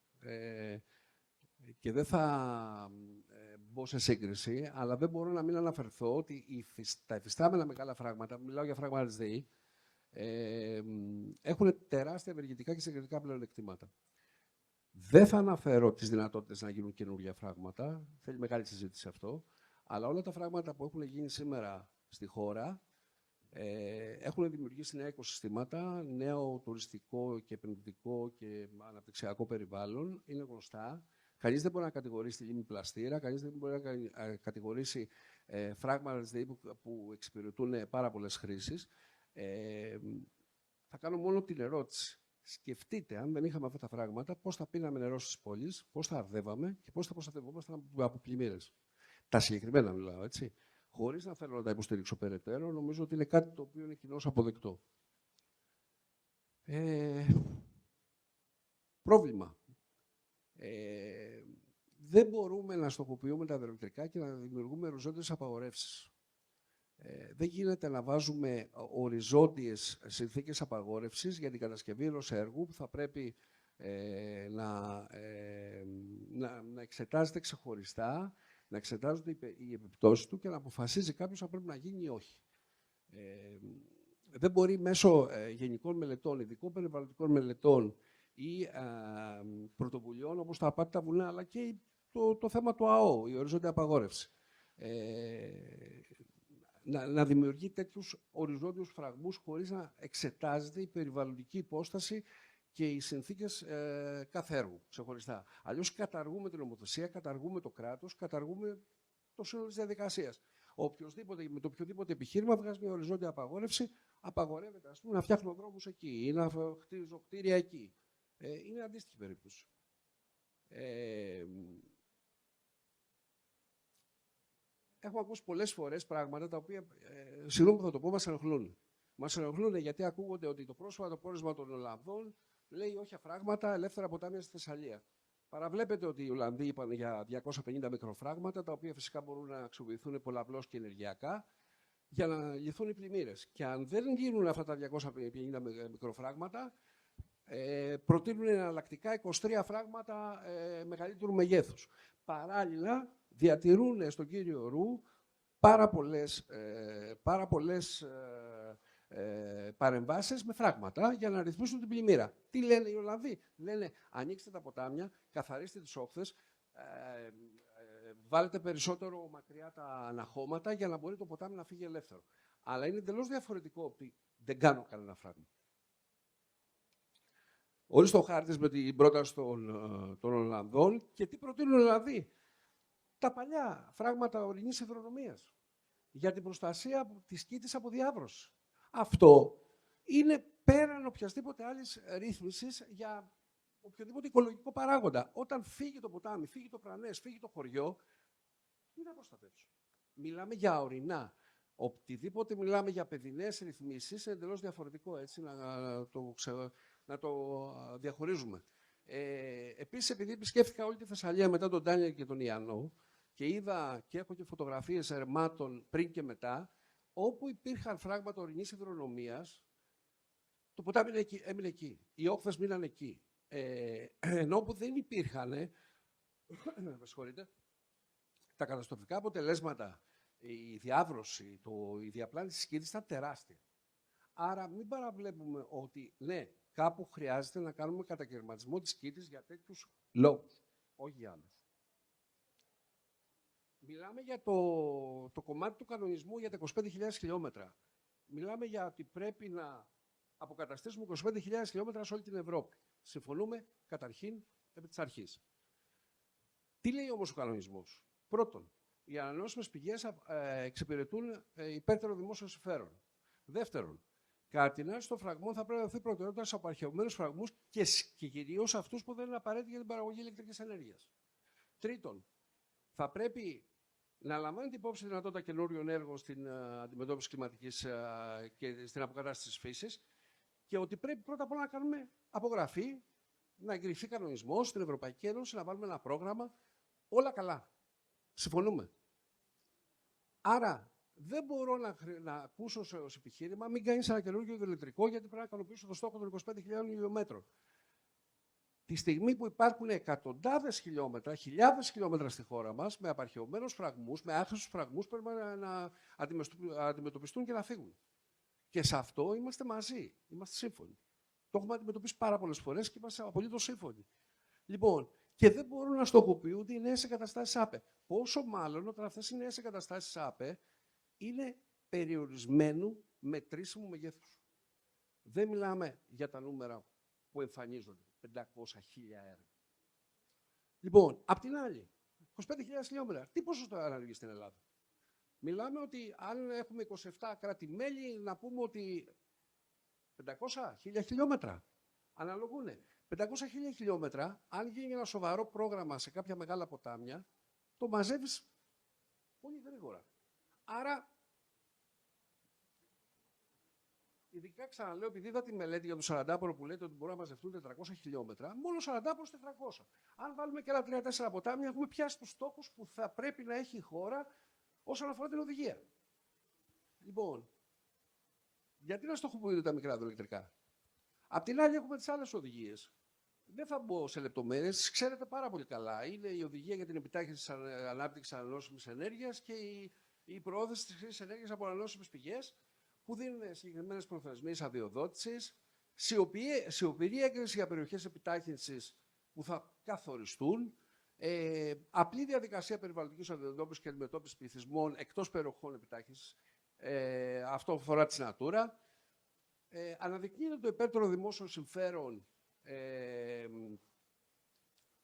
και δεν θα μπω σε σύγκριση, αλλά δεν μπορώ να μην αναφερθώ ότι τα εφιστάμενα μεγάλα φράγματα, μιλάω για φράγματα της ΔΕΗ, έχουν τεράστια ευεργετικά και συγκριτικά πλεονεκτήματα. Δεν θα αναφέρω τις δυνατότητες να γίνουν καινούργια φράγματα, θέλει μεγάλη συζήτηση αυτό, αλλά όλα τα φράγματα που έχουν γίνει σήμερα στη χώρα έχουν δημιουργήσει νέα οικοσυστήματα, νέο τουριστικό και επενδυτικό και αναπτυξιακό περιβάλλον, είναι γνωστά. Κανείς δεν μπορεί να κατηγορήσει τη λίμνη Πλαστήρα, κανείς δεν μπορεί να κατηγορήσει φράγματα της ΔΕΗ που εξυπηρετούν πάρα πολλές χρήσεις. Θα κάνω μόνο την ερώτηση. Σκεφτείτε, αν δεν είχαμε αυτά τα φράγματα, πώς θα πίναμε νερό στις πόλεις, πώς θα αρδεύαμε και πώς θα προστατευόμασταν από πλημμύρες. Τα συγκεκριμένα μιλάω, έτσι. Χωρίς να θέλω να τα υποστηρίξω περαιτέρω, νομίζω ότι είναι κάτι το οποίο είναι κοινώς αποδεκτό. Πρόβλημα. Δεν μπορούμε να στοχοποιούμε τα υδροελεκτρικά και να δημιουργούμε οριζόντιες απαγορεύσεις. Δεν γίνεται να βάζουμε οριζόντιες συνθήκες απαγόρευσης για την κατασκευή ενός έργου που θα πρέπει να εξετάζεται ξεχωριστά, να εξετάζονται οι επιπτώσεις του και να αποφασίζει κάποιος αν πρέπει να γίνει ή όχι. Δεν μπορεί μέσω γενικών μελετών, ειδικών περιβαλλοντικών μελετών ή πρωτοβουλειών όπως τα απάτητα βουνά, αλλά και το θέμα του ΑΟ, η οριζόντια απαγόρευση, να δημιουργεί τέτοιους οριζόντιους φραγμούς χωρίς να εξετάζεται η περιβαλλοντική υπόσταση και οι συνθήκες κάθε έργου ξεχωριστά. Αλλιώς καταργούμε την νομοθεσία, καταργούμε το κράτος, καταργούμε το σύνολο της διαδικασίας. Με το οποιοδήποτε επιχείρημα βγάζει μια οριζόντια απαγόρευση, απαγορεύεται να φτιάχνω δρόμους εκεί ή να χτίζω κτίρια εκεί. Είναι αντίστοιχη περίπτωση. Έχω ακούσει πολλές φορές πράγματα τα οποία, συγγνώμη που θα το πω, μας ενοχλούν. Μας ενοχλούν γιατί ακούγονται ότι το πρόσφατο πόρισμα των Ολλανδών λέει όχι φράγματα, ελεύθερα ποτάμια στη Θεσσαλία. Παραβλέπετε ότι οι Ολλανδοί είπαν για 250 μικροφράγματα, τα οποία φυσικά μπορούν να αξιοποιηθούν πολλαπλώς και ενεργειακά, για να λυθούν οι πλημμύρες. Και αν δεν γίνουν αυτά τα 250 μικροφράγματα, προτείνουν εναλλακτικά 23 φράγματα μεγαλύτερου μεγέθους. Παράλληλα, διατηρούν στον κύριο Ρου πάρα πολλές παρεμβάσεις με φράγματα για να ρυθμίσουν την πλημμύρα. Τι λένε οι Ολλανδοί? Λένε ανοίξτε τα ποτάμια, καθαρίστε τις όχθες, βάλετε περισσότερο μακριά τα αναχώματα για να μπορεί το ποτάμι να φύγει ελεύθερο. Αλλά είναι εντελώς διαφορετικό ότι δεν κάνω κανένα φράγμα. Ορίστε ο χάρτης με την πρόταση των Ολλανδών και τι προτείνουν οι Ολλανδοί? Τα παλιά φράγματα ορεινής υδροδρομίας για την προστασία της Κήτης από διάβρωση. Αυτό είναι πέραν οποιασδήποτε άλλης ρύθμισης για οποιοδήποτε οικολογικό παράγοντα. Όταν φύγει το ποτάμι, φύγει το πρανές, φύγει το χωριό, τι να προστατεύσω? Μιλάμε για ορεινά. Οτιδήποτε μιλάμε για παιδινές ρυθμίσεις είναι εντελώς διαφορετικό, έτσι, να το διαχωρίζουμε. Επίσης, επειδή επισκέφθηκα όλη τη Θεσσαλία μετά τον Ντάνιελ και τον Ιαννό και είδα και έχω και φωτογραφίες ερμάτων πριν και μετά, όπου υπήρχαν φράγματα ορεινής υδρονομίας, το ποτάμι έμεινε εκεί. Οι όχθες μείναν εκεί. Ενώ που δεν υπήρχαν, με συγχωρείτε, τα καταστροφικά αποτελέσματα, η διάβρωση, η διαπλάνηση της Κίτης ήταν τεράστια. Άρα μην παραβλέπουμε ότι, ναι, κάπου χρειάζεται να κάνουμε κατακαιρματισμό της Κίτης για τέτοιους λόγους, όχι για άλλους. Μιλάμε για το κομμάτι του κανονισμού για τα 25.000 χιλιόμετρα. Μιλάμε για ότι πρέπει να αποκαταστήσουμε 25.000 χιλιόμετρα σε όλη την Ευρώπη. Συμφωνούμε καταρχήν επί της αρχής. Τι λέει όμως ο κανονισμός? Πρώτον, οι ανανεώσιμες πηγές εξυπηρετούν υπέρτερο δημόσιο συμφέρον. Δεύτερον, κατά την άρση των φραγμών θα πρέπει να δοθεί προτεραιότητα σε απαρχαιωμένους φραγμούς και κυρίως αυτούς που δεν είναι απαραίτητοι για την παραγωγή ηλεκτρικής ενέργειας. Τρίτον, θα πρέπει να λαμβάνεται υπόψη δυνατότητα καινούριων έργων στην αντιμετώπιση κλιματικής και στην αποκατάσταση της φύσης και ότι πρέπει πρώτα απ' όλα να κάνουμε απογραφή, να εγκριθεί κανονισμός στην Ευρωπαϊκή Ένωση, να βάλουμε ένα πρόγραμμα. Όλα καλά. Συμφωνούμε. Άρα, δεν μπορώ να ακούσω ως επιχείρημα μην κάνεις ένα καινούργιο ηλεκτρικό γιατί πρέπει να ικανοποιήσω το στόχο των 25.000 χιλιόμετρων. Τη στιγμή που υπάρχουν εκατοντάδες χιλιόμετρα, χιλιάδες χιλιόμετρα στη χώρα μας, με απαρχαιωμένους φραγμούς, με άχρηστους φραγμούς, πρέπει να αντιμετωπιστούν και να φύγουν. Και σε αυτό είμαστε μαζί, είμαστε σύμφωνοι. Το έχουμε αντιμετωπίσει πάρα πολλές φορές και είμαστε απολύτως σύμφωνοι. Λοιπόν, και δεν μπορούν να στοχοποιούνται οι νέες εγκαταστάσεις ΑΠΕ. Πόσο μάλλον όταν αυτές οι νέες εγκαταστάσεις ΑΠΕ είναι περιορισμένου μετρήσιμου μεγέθους. Δεν μιλάμε για τα νούμερα που εμφανίζονται, 500.000 έργα. Λοιπόν, απ' την άλλη, 25.000 χιλιόμετρα, τι ποσοστό αναλογεί στην Ελλάδα? Μιλάμε ότι αν έχουμε 27 κράτη-μέλη, να πούμε ότι 500.000 χιλιόμετρα αναλογούν. 500.000 χιλιόμετρα, αν γίνει ένα σοβαρό πρόγραμμα σε κάποια μεγάλα ποτάμια, το μαζεύεις πολύ γρήγορα. Άρα, ειδικά ξαναλέω, επειδή είδα τη μελέτη για το Σαραντάπορο που λέτε ότι μπορούν να μαζευτούν 400 χιλιόμετρα, μόνο Σαραντάπορο 400. Αν βάλουμε και άλλα 3-4 ποτάμια, έχουμε πιάσει τους στόχους που θα πρέπει να έχει η χώρα όσον αφορά την οδηγία. Λοιπόν, γιατί να στοχοποιούνται τα μικρά υδροηλεκτρικά? Απ' την άλλη, έχουμε τις άλλες οδηγίες. Δεν θα μπω σε λεπτομέρειες, τις ξέρετε πάρα πολύ καλά. Είναι η οδηγία για την επιτάχυνση της ανάπτυξης ανανεώσιμης ενέργειας και η προώθηση της χρήσης ενέργειας από ανανεώσιμες πηγές, που δίνουν συγκεκριμένες προθεσμίες αδειοδότησης, σιωπηρή έγκριση για περιοχές επιτάχυνσης που θα καθοριστούν, απλή διαδικασία περιβαλλοντικής αντιμετώπισης και αντιμετώπισης πληθυσμών εκτός περιοχών επιτάχυνσης. Αυτό αφορά τη Natura. Αναδεικνύεται το υπέρτερο δημόσιο συμφέρον,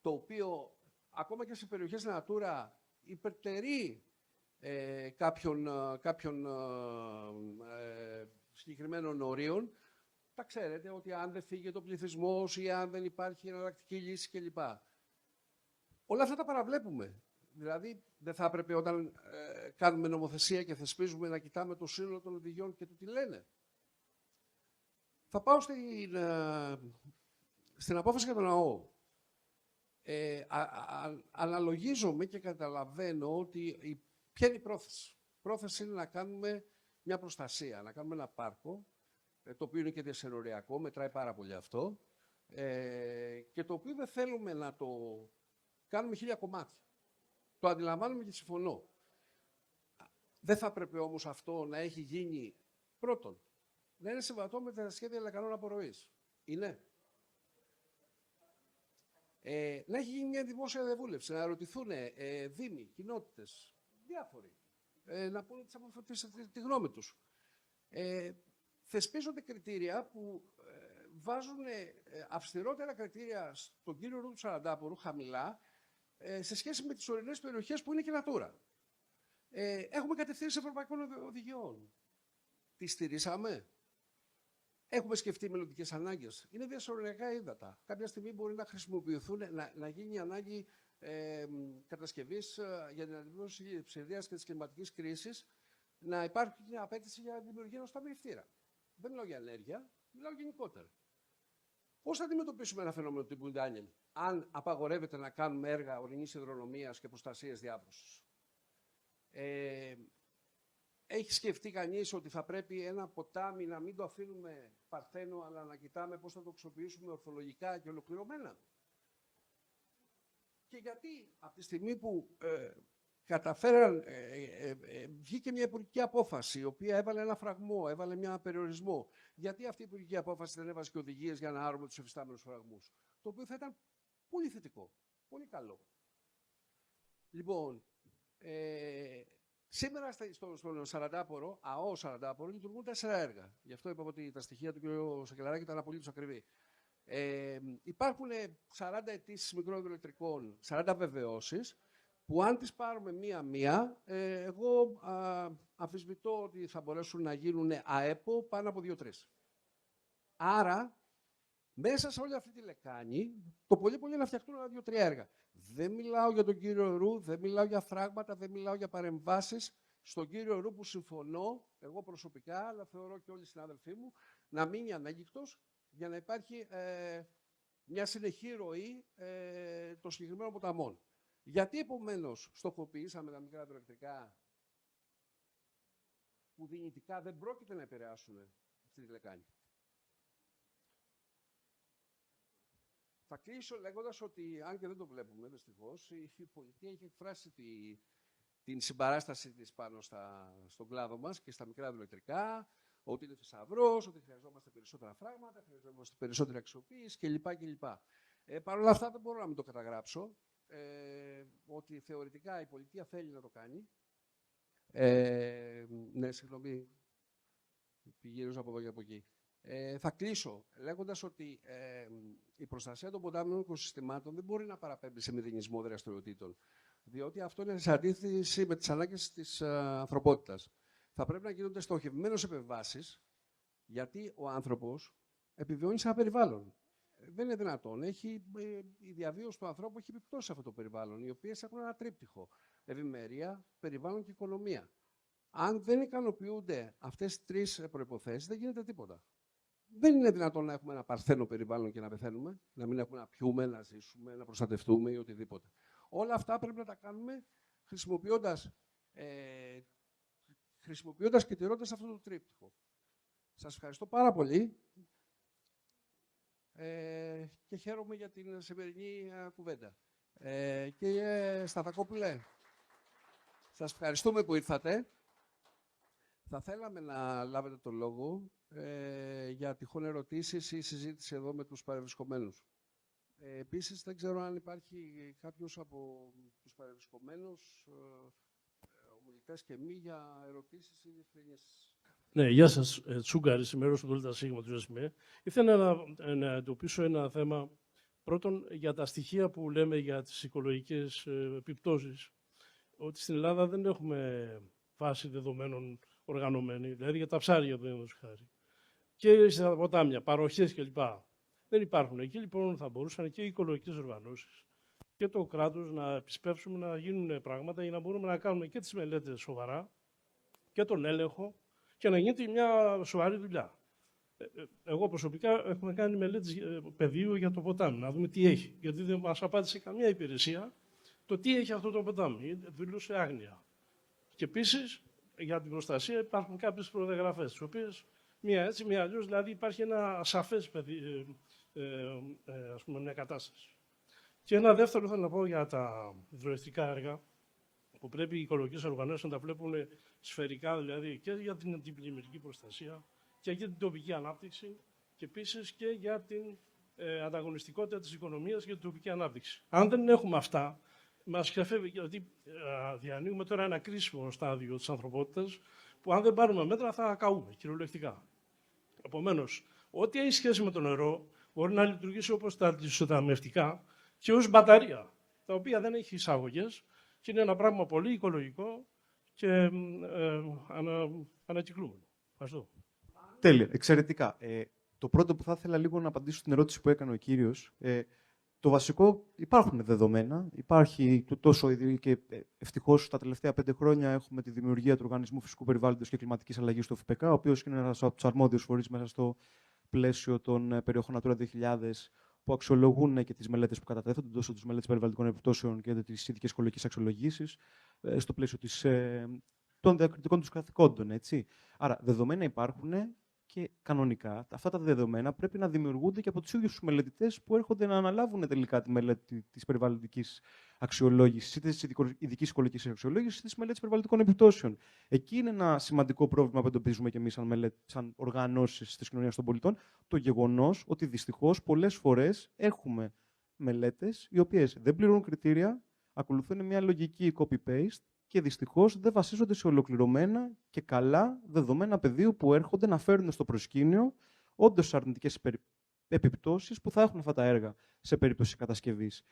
το οποίο ακόμα και σε περιοχές Natura υπερτερεί κάποιων συγκεκριμένων ορίων. Τα ξέρετε ότι αν δεν φύγει το πληθυσμός ή αν δεν υπάρχει εναλλακτική λύση κλπ. Όλα αυτά τα παραβλέπουμε. Δηλαδή, δεν θα έπρεπε όταν κάνουμε νομοθεσία και θεσπίζουμε να κοιτάμε το σύνολο των οδηγιών και το τι λένε? Θα πάω στην απόφαση για τον ΑΟ. Αναλογίζομαι και καταλαβαίνω ότι ποια είναι η πρόθεση. Η πρόθεση είναι να κάνουμε μια προστασία, να κάνουμε ένα πάρκο, το οποίο είναι και διασυνοριακό, μετράει πάρα πολύ αυτό, και το οποίο δεν θέλουμε να το κάνουμε 1000 κομμάτια. Το αντιλαμβάνομαι και συμφωνώ. Δεν θα πρέπει όμως αυτό να έχει γίνει πρώτον, να είναι συμβατό με τα σχέδια λεκανών απορροής. Είναι. Να έχει γίνει μια δημόσια διαβούλευση, να ρωτηθούν δήμοι, κοινότητες, διάφοροι, να πούνε τη γνώμη τους. Θεσπίζονται κριτήρια που βάζουν αυστηρότερα κριτήρια στον κύριο Νου του Σαραντάπορου, χαμηλά, σε σχέση με τις ορεινές περιοχές που είναι και Natura. Έχουμε κατευθύνσει ευρωπαϊκών οδηγιών. Τις στηρίσαμε. Έχουμε σκεφτεί μελλοντικές ανάγκες. Είναι διασυνοριακά ύδατα. Κάποια στιγμή μπορεί να χρησιμοποιηθούν, να γίνει ανάγκη κατασκευής για την αντιμετώπιση της ψευδείας και της κλιματικής κρίσης, να υπάρχει μια απέτηση για δημιουργία ενός ταμιευτήρα. Δεν μιλάω για ενέργεια, μιλάω γενικότερα. Πώς θα αντιμετωπίσουμε ένα φαινόμενο τύπου Ντάνιελ, αν απαγορεύεται να κάνουμε έργα ορεινής υδρονομίας και προστασίας διάβρωσης? Έχει σκεφτεί κανείς ότι θα πρέπει ένα ποτάμι να μην το αφήνουμε παρθένο, αλλά να κοιτάμε πώς θα το αξιοποιήσουμε ορθολογικά και ολοκληρωμένα? Και γιατί από τη στιγμή που καταφέραν, βγήκε μια υπουργική απόφαση, η οποία έβαλε ένα φραγμό, έβαλε μια περιορισμό. Γιατί αυτή η υπουργική απόφαση δεν έβαζε και οδηγίες για να άρουμε τους εφιστάμενους φραγμούς? Το οποίο θα ήταν πολύ θετικό, πολύ καλό. Λοιπόν, σήμερα στον Σαραντάπορο, ΑΟ Σαραντάπορο, λειτουργούν 4 έργα. Γι' αυτό είπαμε ότι τα στοιχεία του κ. Σακελαράκη ήταν απολύτως ακριβή. Υπάρχουν 40 αιτήσεις μικρών υδροελεκτρικών, 40 βεβαιώσεις, που αν τις πάρουμε μία-μία, εγώ αμφισβητώ ότι θα μπορέσουν να γίνουν ΑΕΠΟ πάνω από 2-3. Άρα, μέσα σε όλη αυτή τη λεκάνη, το πολύ να φτιαχτούν ένα 2-3 έργα. Δεν μιλάω για τον κύριο Ρου, δεν μιλάω για φράγματα, δεν μιλάω για παρεμβάσεις. Στον κύριο Ρου που συμφωνώ, εγώ προσωπικά, αλλά θεωρώ και όλοι οι συνάδελφοί μου, να μείνει ανέγκυκτος για να υπάρχει μια συνεχή ροή των συγκεκριμένων ποταμών. Γιατί επομένως στοχοποιήσαμε τα μικρά υδροελεκτρικά που δυνητικά δεν πρόκειται να επηρεάσουν αυτή τη λεκάνη? Θα κλείσω λέγοντας ότι, αν και δεν το βλέπουμε δυστυχώς, η πολιτεία έχει εκφράσει την συμπαράσταση της πάνω στον κλάδο μας και στα μικρά υδροελεκτρικά, ότι είναι θησαυρός, ότι χρειαζόμαστε περισσότερα φράγματα, χρειαζόμαστε περισσότερη αξιοποίηση κλπ. Παρ' όλα αυτά δεν μπορώ να μην το καταγράψω, ότι θεωρητικά η πολιτεία θέλει να το κάνει. Ναι, συγγνώμη, πηγαίνω από εδώ και από εκεί. Θα κλείσω λέγοντας ότι η προστασία των ποτάμινων οικοσυστημάτων δεν μπορεί να παραπέμπει σε μηδενισμό δραστηριοτήτων, διότι αυτό είναι σε αντίθεση με τις ανάγκες της ανθρωπότητας. Θα πρέπει να γίνονται στοχευμένες επεμβάσεις, γιατί ο άνθρωπος επιβιώνει σε ένα περιβάλλον. Δεν είναι δυνατόν. Η διαβίωση του ανθρώπου έχει επιπτώσει σε αυτό το περιβάλλον, οι οποίες έχουν ένα τρίπτυχο: ευημερία, περιβάλλον και οικονομία. Αν δεν ικανοποιούνται αυτές τις τρεις προϋποθέσεις, δεν γίνεται τίποτα. Δεν είναι δυνατόν να έχουμε ένα παρθένο περιβάλλον και να πεθαίνουμε, να μην έχουμε να πιούμε, να ζήσουμε, να προστατευτούμε ή οτιδήποτε. Όλα αυτά πρέπει να τα κάνουμε χρησιμοποιώντας και τηρώντας αυτό το τρίπτυχο. Σας ευχαριστώ πάρα πολύ και χαίρομαι για την σημερινή κουβέντα. Κύριε Σταθακόπουλε, σας ευχαριστούμε που ήρθατε. Θα θέλαμε να λάβετε το λόγο για τυχόν ερωτήσεις ή συζήτηση εδώ με τους παρευρισκομένους. Επίσης, δεν ξέρω αν υπάρχει κάποιος από τους παρευρισκομένους, ομιλητές και μη, για ερωτήσεις ή διευκρινήσεις. Ναι, γεια σας. Τσούγκαρης, μέρος του ΔΣ του ΕΣΜΕ. Ήθελα να εντοπίσω ένα θέμα. Πρώτον, για τα στοιχεία που λέμε για τις οικολογικές επιπτώσεις. Ότι στην Ελλάδα δεν έχουμε βάση δεδομένων οργανωμένη, δηλαδή για τα ψάρια, παραδείγματος χάρη. Και στα ποτάμια, παροχές κλπ. Δεν υπάρχουν. Εκεί λοιπόν θα μπορούσαν και οι οικολογικές οργανώσεις και το κράτος να επισπεύσουμε να γίνουν πράγματα για να μπορούμε να κάνουμε και τις μελέτες σοβαρά και τον έλεγχο και να γίνεται μια σοβαρή δουλειά. Εγώ προσωπικά έχουμε κάνει μελέτες πεδίου για το ποτάμι, να δούμε τι έχει. Γιατί δεν μας απάντησε καμία υπηρεσία το τι έχει αυτό το ποτάμι. Δηλούσε άγνοια. Και επίσης για την προστασία υπάρχουν κάποιες προδιαγραφές, τις οποίες μία έτσι, μία αλλιώς, δηλαδή υπάρχει ένα σαφές ας πούμε, μια κατάσταση. Και ένα δεύτερο θέλω να πω για τα υδροελεκτρικά έργα, που πρέπει οι οικολογικές οργανώσεις να τα βλέπουν σφαιρικά, δηλαδή και για την αντιπλημμυρική προστασία και για την τοπική ανάπτυξη και επίσης και για την ανταγωνιστικότητα της οικονομίας και την τοπική ανάπτυξη. Αν δεν έχουμε αυτά, μας ξεφεύγει, γιατί διανύουμε τώρα ένα κρίσιμο στάδιο της ανθρωπότητας, που αν δεν πάρουμε μέτρα θα καούμε κυριολεκτικά. Επομένως, ό,τι έχει σχέση με το νερό μπορεί να λειτουργήσει όπως τα αντισωταμευτικά και ως μπαταρία, τα οποία δεν έχει εισαγωγές και είναι ένα πράγμα πολύ οικολογικό και ανακυκλούμενο. Ευχαριστώ. Τέλεια, εξαιρετικά. Το πρώτο που θα ήθελα λίγο να απαντήσω στην ερώτηση που έκανε ο κύριος. Το βασικό, υπάρχουν δεδομένα. Υπάρχει τόσο και ευτυχώς τα τελευταία 5 χρόνια έχουμε τη δημιουργία του Οργανισμού Φυσικού Περιβάλλοντος και Κλιματικής Αλλαγής του ΦΠΚ, ο οποίος είναι ένας από τους αρμόδιους φορείς μέσα στο πλαίσιο των περιοχών Natura 2000 που αξιολογούν και τις μελέτες που κατατέθονται, τόσο τις μελέτες περιβαλλοντικών επιπτώσεων και τις ειδικές οικολογικές αξιολογήσεις, στο πλαίσιο των διακριτικών τους καθηκόντων. Έτσι. Άρα, δεδομένα υπάρχουν και κανονικά αυτά τα δεδομένα πρέπει να δημιουργούνται και από τους ίδιους τους μελετητές που έρχονται να αναλάβουν τελικά τη μελέτη της περιβαλλοντικής αξιολόγησης, είτε της ειδικής οικολογικής αξιολόγησης, είτε της μελέτης περιβαλλοντικών επιπτώσεων. Εκεί είναι ένα σημαντικό πρόβλημα που εντοπίζουμε και εμείς σαν οργανώσεις της κοινωνίας των πολιτών, το γεγονός ότι δυστυχώς πολλές φορές έχουμε μελέτες οι οποίες δεν πληρούν κριτήρια, ακολουθούν μια λογική copy-paste και δυστυχώς δεν βασίζονται σε ολοκληρωμένα και καλά δεδομένα πεδίου που έρχονται να φέρουν στο προσκήνιο όντως αρνητικές επιπτώσεις που θα έχουν αυτά τα έργα σε περίπτωση κατασκευής.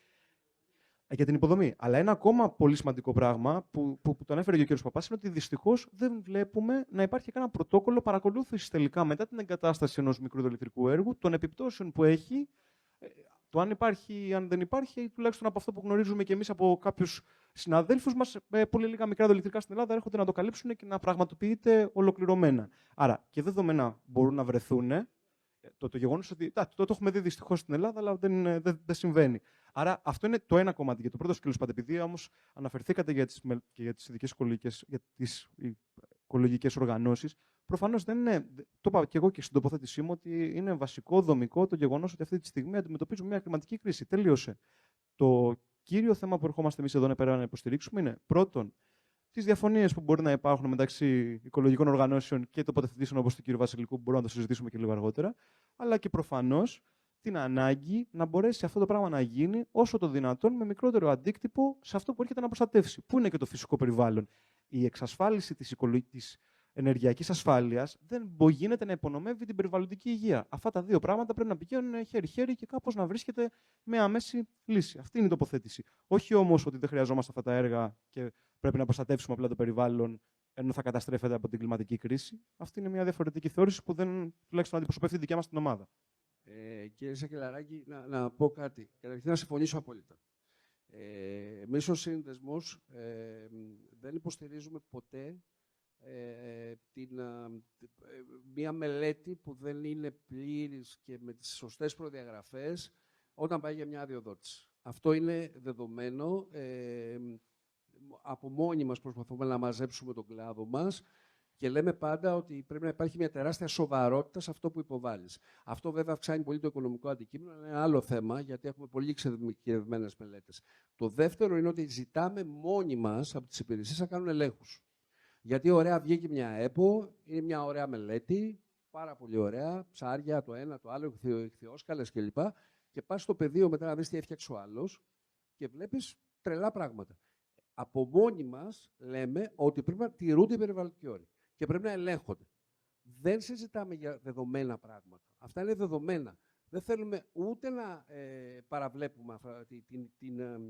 Για την υποδομή. Αλλά ένα ακόμα πολύ σημαντικό πράγμα που το ανέφερε και ο κ. Παπάς είναι ότι δυστυχώς δεν βλέπουμε να υπάρχει κανένα πρωτόκολλο παρακολούθησης τελικά μετά την εγκατάσταση ενός μικρού υδροηλεκτρικού έργου των επιπτώσεων που έχει. Το αν υπάρχει ή αν δεν υπάρχει, τουλάχιστον από αυτό που γνωρίζουμε και εμείς από κάποιους συναδέλφους μας, πολύ λίγα μικρά υδροηλεκτρικά στην Ελλάδα έρχονται να το καλύψουν και να πραγματοποιείται ολοκληρωμένα. Άρα και δεδομένα μπορούν να βρεθούν. Το γεγονός ότι το έχουμε δει δυστυχώς στην Ελλάδα, αλλά δεν συμβαίνει. Άρα αυτό είναι το ένα κομμάτι. Για το πρώτο σκέλος, επειδή όμως αναφερθήκατε για τις ειδικές οικολογικές οργανώσεις, προφανώς δεν είναι. Το είπα και εγώ και στην τοποθέτησή μου ότι είναι βασικό δομικό το γεγονός ότι αυτή τη στιγμή αντιμετωπίζουμε μια κλιματική κρίση. Τελείωσε. Το κύριο θέμα που ερχόμαστε εμείς εδώ πέρα να υποστηρίξουμε είναι πρώτον τις διαφωνίες που μπορεί να υπάρχουν μεταξύ οικολογικών οργανώσεων και τοποθετήσεων όπως του κ. Βασιλικού, που μπορούμε να το συζητήσουμε και λίγο αργότερα, αλλά και προφανώς την ανάγκη να μπορέσει αυτό το πράγμα να γίνει όσο το δυνατόν με μικρότερο αντίκτυπο σε αυτό που έρχεται να προστατεύσει, που είναι και το φυσικό περιβάλλον. Η εξασφάλιση της ενεργειακής ασφάλειας δεν γίνεται να υπονομεύει την περιβαλλοντική υγεία. Αυτά τα δύο πράγματα πρέπει να πηγαίνουν χέρι-χέρι και κάπως να βρίσκεται με άμεση λύση. Αυτή είναι η τοποθέτηση. Όχι όμως ότι δεν χρειαζόμαστε αυτά τα έργα και πρέπει να προστατεύσουμε απλά το περιβάλλον ενώ θα καταστρέφεται από την κλιματική κρίση. Αυτή είναι μια διαφορετική θεώρηση που δεν τουλάχιστον αντιπροσωπεύει τη δικιά μας την ομάδα. Κύριε Σακελαράκη, να πω κάτι. Καταρχήν να συμφωνήσω απόλυτα. Εμείς ως σύνδεσμος δεν υποστηρίζουμε ποτέ μία μελέτη που δεν είναι πλήρης και με τις σωστές προδιαγραφές όταν πάει για μια αδειοδότηση. Αυτό είναι δεδομένο. Από μόνοι μας προσπαθούμε να μαζέψουμε τον κλάδο μας και λέμε πάντα ότι πρέπει να υπάρχει μια τεράστια σοβαρότητα σε αυτό που υποβάλλεις. Αυτό βέβαια αυξάνει πολύ το οικονομικό αντικείμενο, αλλά είναι ένα άλλο θέμα, γιατί έχουμε πολύ εξειδικευμένες μελέτες. Το δεύτερο είναι ότι ζητάμε μόνοι μας από τις υπηρεσίες να κάνουν ελέγχους. Γιατί ωραία βγήκε μια ΕΠΟ, είναι μια ωραία μελέτη, πάρα πολύ ωραία, ψάρια το ένα, το άλλο, ηχθειόσκαλες κλπ. Και πας στο πεδίο μετά να δεις τι έφτιαξε ο άλλος και βλέπεις τρελά πράγματα. Από μόνοι μας λέμε ότι πρέπει να τηρούνται οι περιβαλλοντικοί όροι και πρέπει να ελέγχονται. Δεν συζητάμε για δεδομένα πράγματα. Αυτά είναι δεδομένα. Δεν θέλουμε ούτε να παραβλέπουμε αυτά,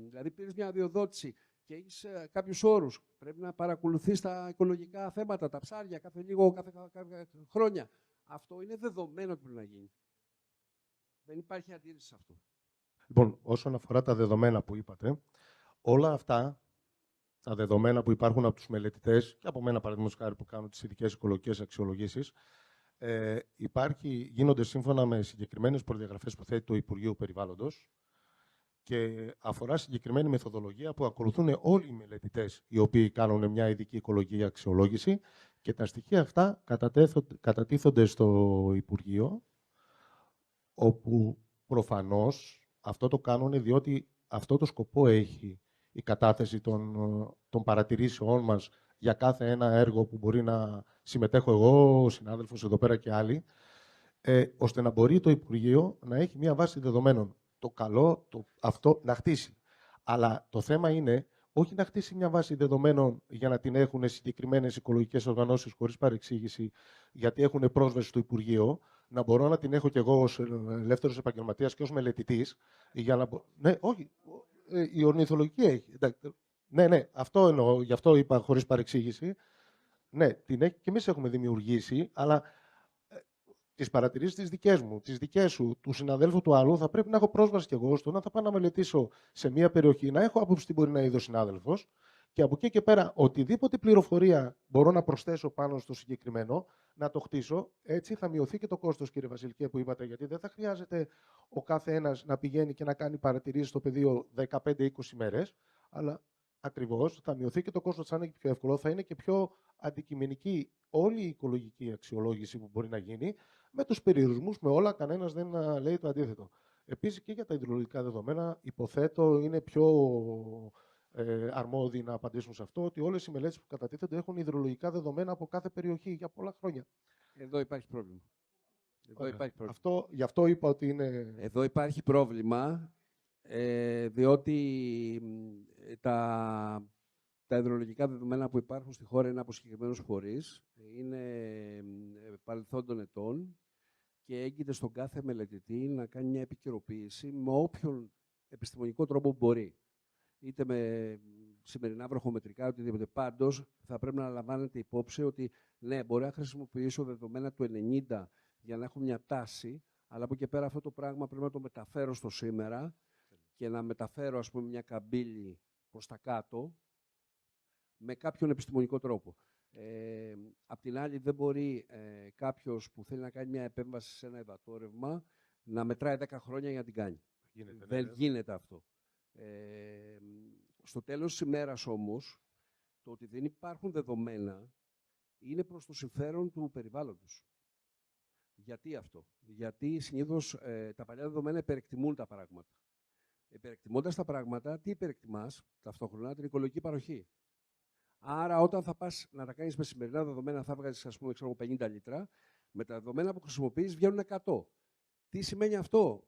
δηλαδή πήρες μια αδειοδότηση και έχεις κάποιους όρους. Πρέπει να παρακολουθείς τα οικολογικά θέματα, τα ψάρια κάθε χρόνια. Αυτό είναι δεδομένο ότι πρέπει να γίνει. Δεν υπάρχει αντίρρηση σε αυτό. Λοιπόν, όσον αφορά τα δεδομένα που είπατε, όλα αυτά τα δεδομένα που υπάρχουν από τους μελετητές και από μένα, παραδείγματος χάρη, που κάνω τις ειδικές οικολογικές αξιολογήσεις, γίνονται σύμφωνα με συγκεκριμένες προδιαγραφές που θέτει το Υπουργείο Περιβάλλοντος και αφορά συγκεκριμένη μεθοδολογία που ακολουθούν όλοι οι μελετητές οι οποίοι κάνουν μια ειδική οικολογική αξιολόγηση και τα στοιχεία αυτά κατατίθονται στο Υπουργείο, όπου προφανώς αυτό το κάνουν διότι αυτό το σκοπό έχει η κατάθεση των παρατηρήσεών μας για κάθε ένα έργο που μπορεί να συμμετέχω εγώ, ο συνάδελφος εδώ πέρα και άλλοι, ώστε να μπορεί το Υπουργείο να έχει μια βάση δεδομένων. Το καλό, αυτό να χτίσει. Αλλά το θέμα είναι όχι να χτίσει μια βάση δεδομένων για να την έχουν συγκεκριμένες οικολογικές οργανώσεις χωρίς παρεξήγηση, γιατί έχουν πρόσβαση στο Υπουργείο, να μπορώ να την έχω κι εγώ ως ελεύθερος επαγγελματίας και ως μελετητής. Ναι, όχι. Η ορνηθολογική έχει. Ναι, αυτό εννοώ, γι' αυτό είπα χωρίς παρεξήγηση. Ναι, την έχει και εμείς έχουμε δημιουργήσει, αλλά τις παρατηρήσεις τις δικές μου, τις δικές σου, του συναδέλφου του άλλου, θα πρέπει να έχω πρόσβαση κι εγώ στο να θα πάω να μελετήσω σε μια περιοχή, να έχω άποψη τι μπορεί να είδε ο συνάδελφος και από εκεί και πέρα οτιδήποτε πληροφορία μπορώ να προσθέσω πάνω στο συγκεκριμένο, να το χτίσω. Έτσι θα μειωθεί και το κόστος, κύριε Βασιλικέ, που είπατε, γιατί δεν θα χρειάζεται ο κάθε ένας να πηγαίνει και να κάνει παρατηρήσεις στο πεδίο 15-20 μέρες, αλλά ακριβώς θα μειωθεί και το κόστος, θα είναι και πιο εύκολο, θα είναι και πιο αντικειμενική όλη η οικολογική αξιολόγηση που μπορεί να γίνει, με τους περιορισμούς, με όλα, κανένας δεν λέει το αντίθετο. Επίσης και για τα υδρολογικά δεδομένα, υποθέτω είναι πιο αρμόδιοι να απαντήσουν σε αυτό, ότι όλες οι μελέτες που κατατίθενται έχουν υδρολογικά δεδομένα από κάθε περιοχή για πολλά χρόνια. Εδώ υπάρχει πρόβλημα. Γι' αυτό είπα ότι είναι... Εδώ υπάρχει πρόβλημα, διότι τα υδρολογικά δεδομένα που υπάρχουν στη χώρα είναι από συγκεκριμένους φορείς, είναι παρελθόντων ετών και έγκυται στον κάθε μελετητή να κάνει μια επικαιροποίηση με όποιον επιστημονικό τρόπο μπορεί. Είτε με σημερινά βροχομετρικά, οτιδήποτε. Πάντως, θα πρέπει να λαμβάνετε υπόψη ότι ναι, μπορεί να χρησιμοποιήσω δεδομένα του 90 για να έχω μια τάση, αλλά από εκεί πέρα αυτό το πράγμα πρέπει να το μεταφέρω στο σήμερα και να μεταφέρω, ας πούμε, μια καμπύλη προς τα κάτω με κάποιον επιστημονικό τρόπο. Απ' την άλλη, δεν μπορεί κάποιος που θέλει να κάνει μια επέμβαση σε ένα υδατόρευμα να μετράει 10 χρόνια για να την κάνει. Δεν γίνεται αυτό. Στο τέλος της ημέρας όμως, το ότι δεν υπάρχουν δεδομένα είναι προς το συμφέρον του περιβάλλοντος. Γιατί αυτό? Γιατί συνήθως τα παλιά δεδομένα υπερεκτιμούν τα πράγματα. Υπερεκτιμώντας τα πράγματα, τι υπερεκτιμάς? Ταυτόχρονα την οικολογική παροχή. Άρα, όταν θα πας να τα κάνεις με σημερινά δεδομένα, θα βγάζεις, ας πούμε, 50 λίτρα, με τα δεδομένα που χρησιμοποιείς βγαίνουν 100. Τι σημαίνει αυτό?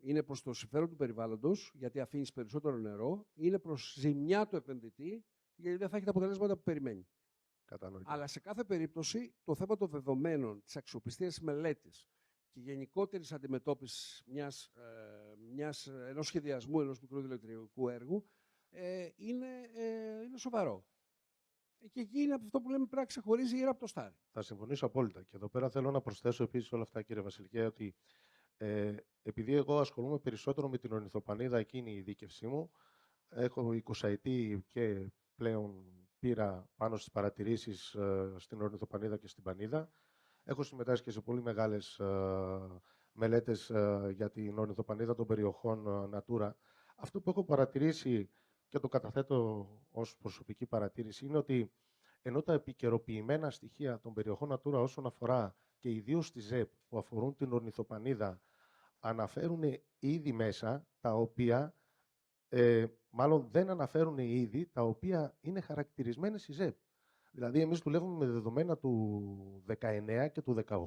Είναι προς το συμφέρον του περιβάλλοντος, γιατί αφήνεις περισσότερο νερό, είναι προς ζημιά του επενδυτή, γιατί δεν θα έχει τα αποτελέσματα που περιμένει. Κατανοητό. Αλλά σε κάθε περίπτωση, το θέμα των δεδομένων, της αξιοπιστίας της μελέτης και γενικότερης αντιμετώπισης ενός σχεδιασμού ενός μικρού ηλεκτρικού έργου είναι σοβαρό. Και εκεί είναι αυτό που λέμε πρέπει να ξεχωρίζει η ήρα από το στάρι. Θα συμφωνήσω απόλυτα. Και εδώ πέρα θέλω να προσθέσω επίσης όλα αυτά, κύριε Βασιλικέ, ότι επειδή εγώ ασχολούμαι περισσότερο με την ορνηθοπανίδα, εκείνη η ειδίκευσή μου, έχω 20 ετή και πλέον πήρα πάνω στις παρατηρήσεις στην ορνηθοπανίδα και στην πανίδα. Έχω συμμετάσχει και σε πολύ μεγάλες μελέτες για την ορνηθοπανίδα των περιοχών Natura. Αυτό που έχω παρατηρήσει και το καταθέτω ως προσωπική παρατήρηση είναι ότι ενώ τα επικαιροποιημένα στοιχεία των περιοχών Natura όσον αφορά και ιδίως τη ΖΕΠ που αφορούν την ορνηθοπανίδα αναφέρουν είδη μέσα τα οποία μάλλον δεν αναφέρουν είδη τα οποία είναι χαρακτηρισμένες η ΖΕΠ. Δηλαδή εμείς δουλεύουμε με δεδομένα του 19 και του 18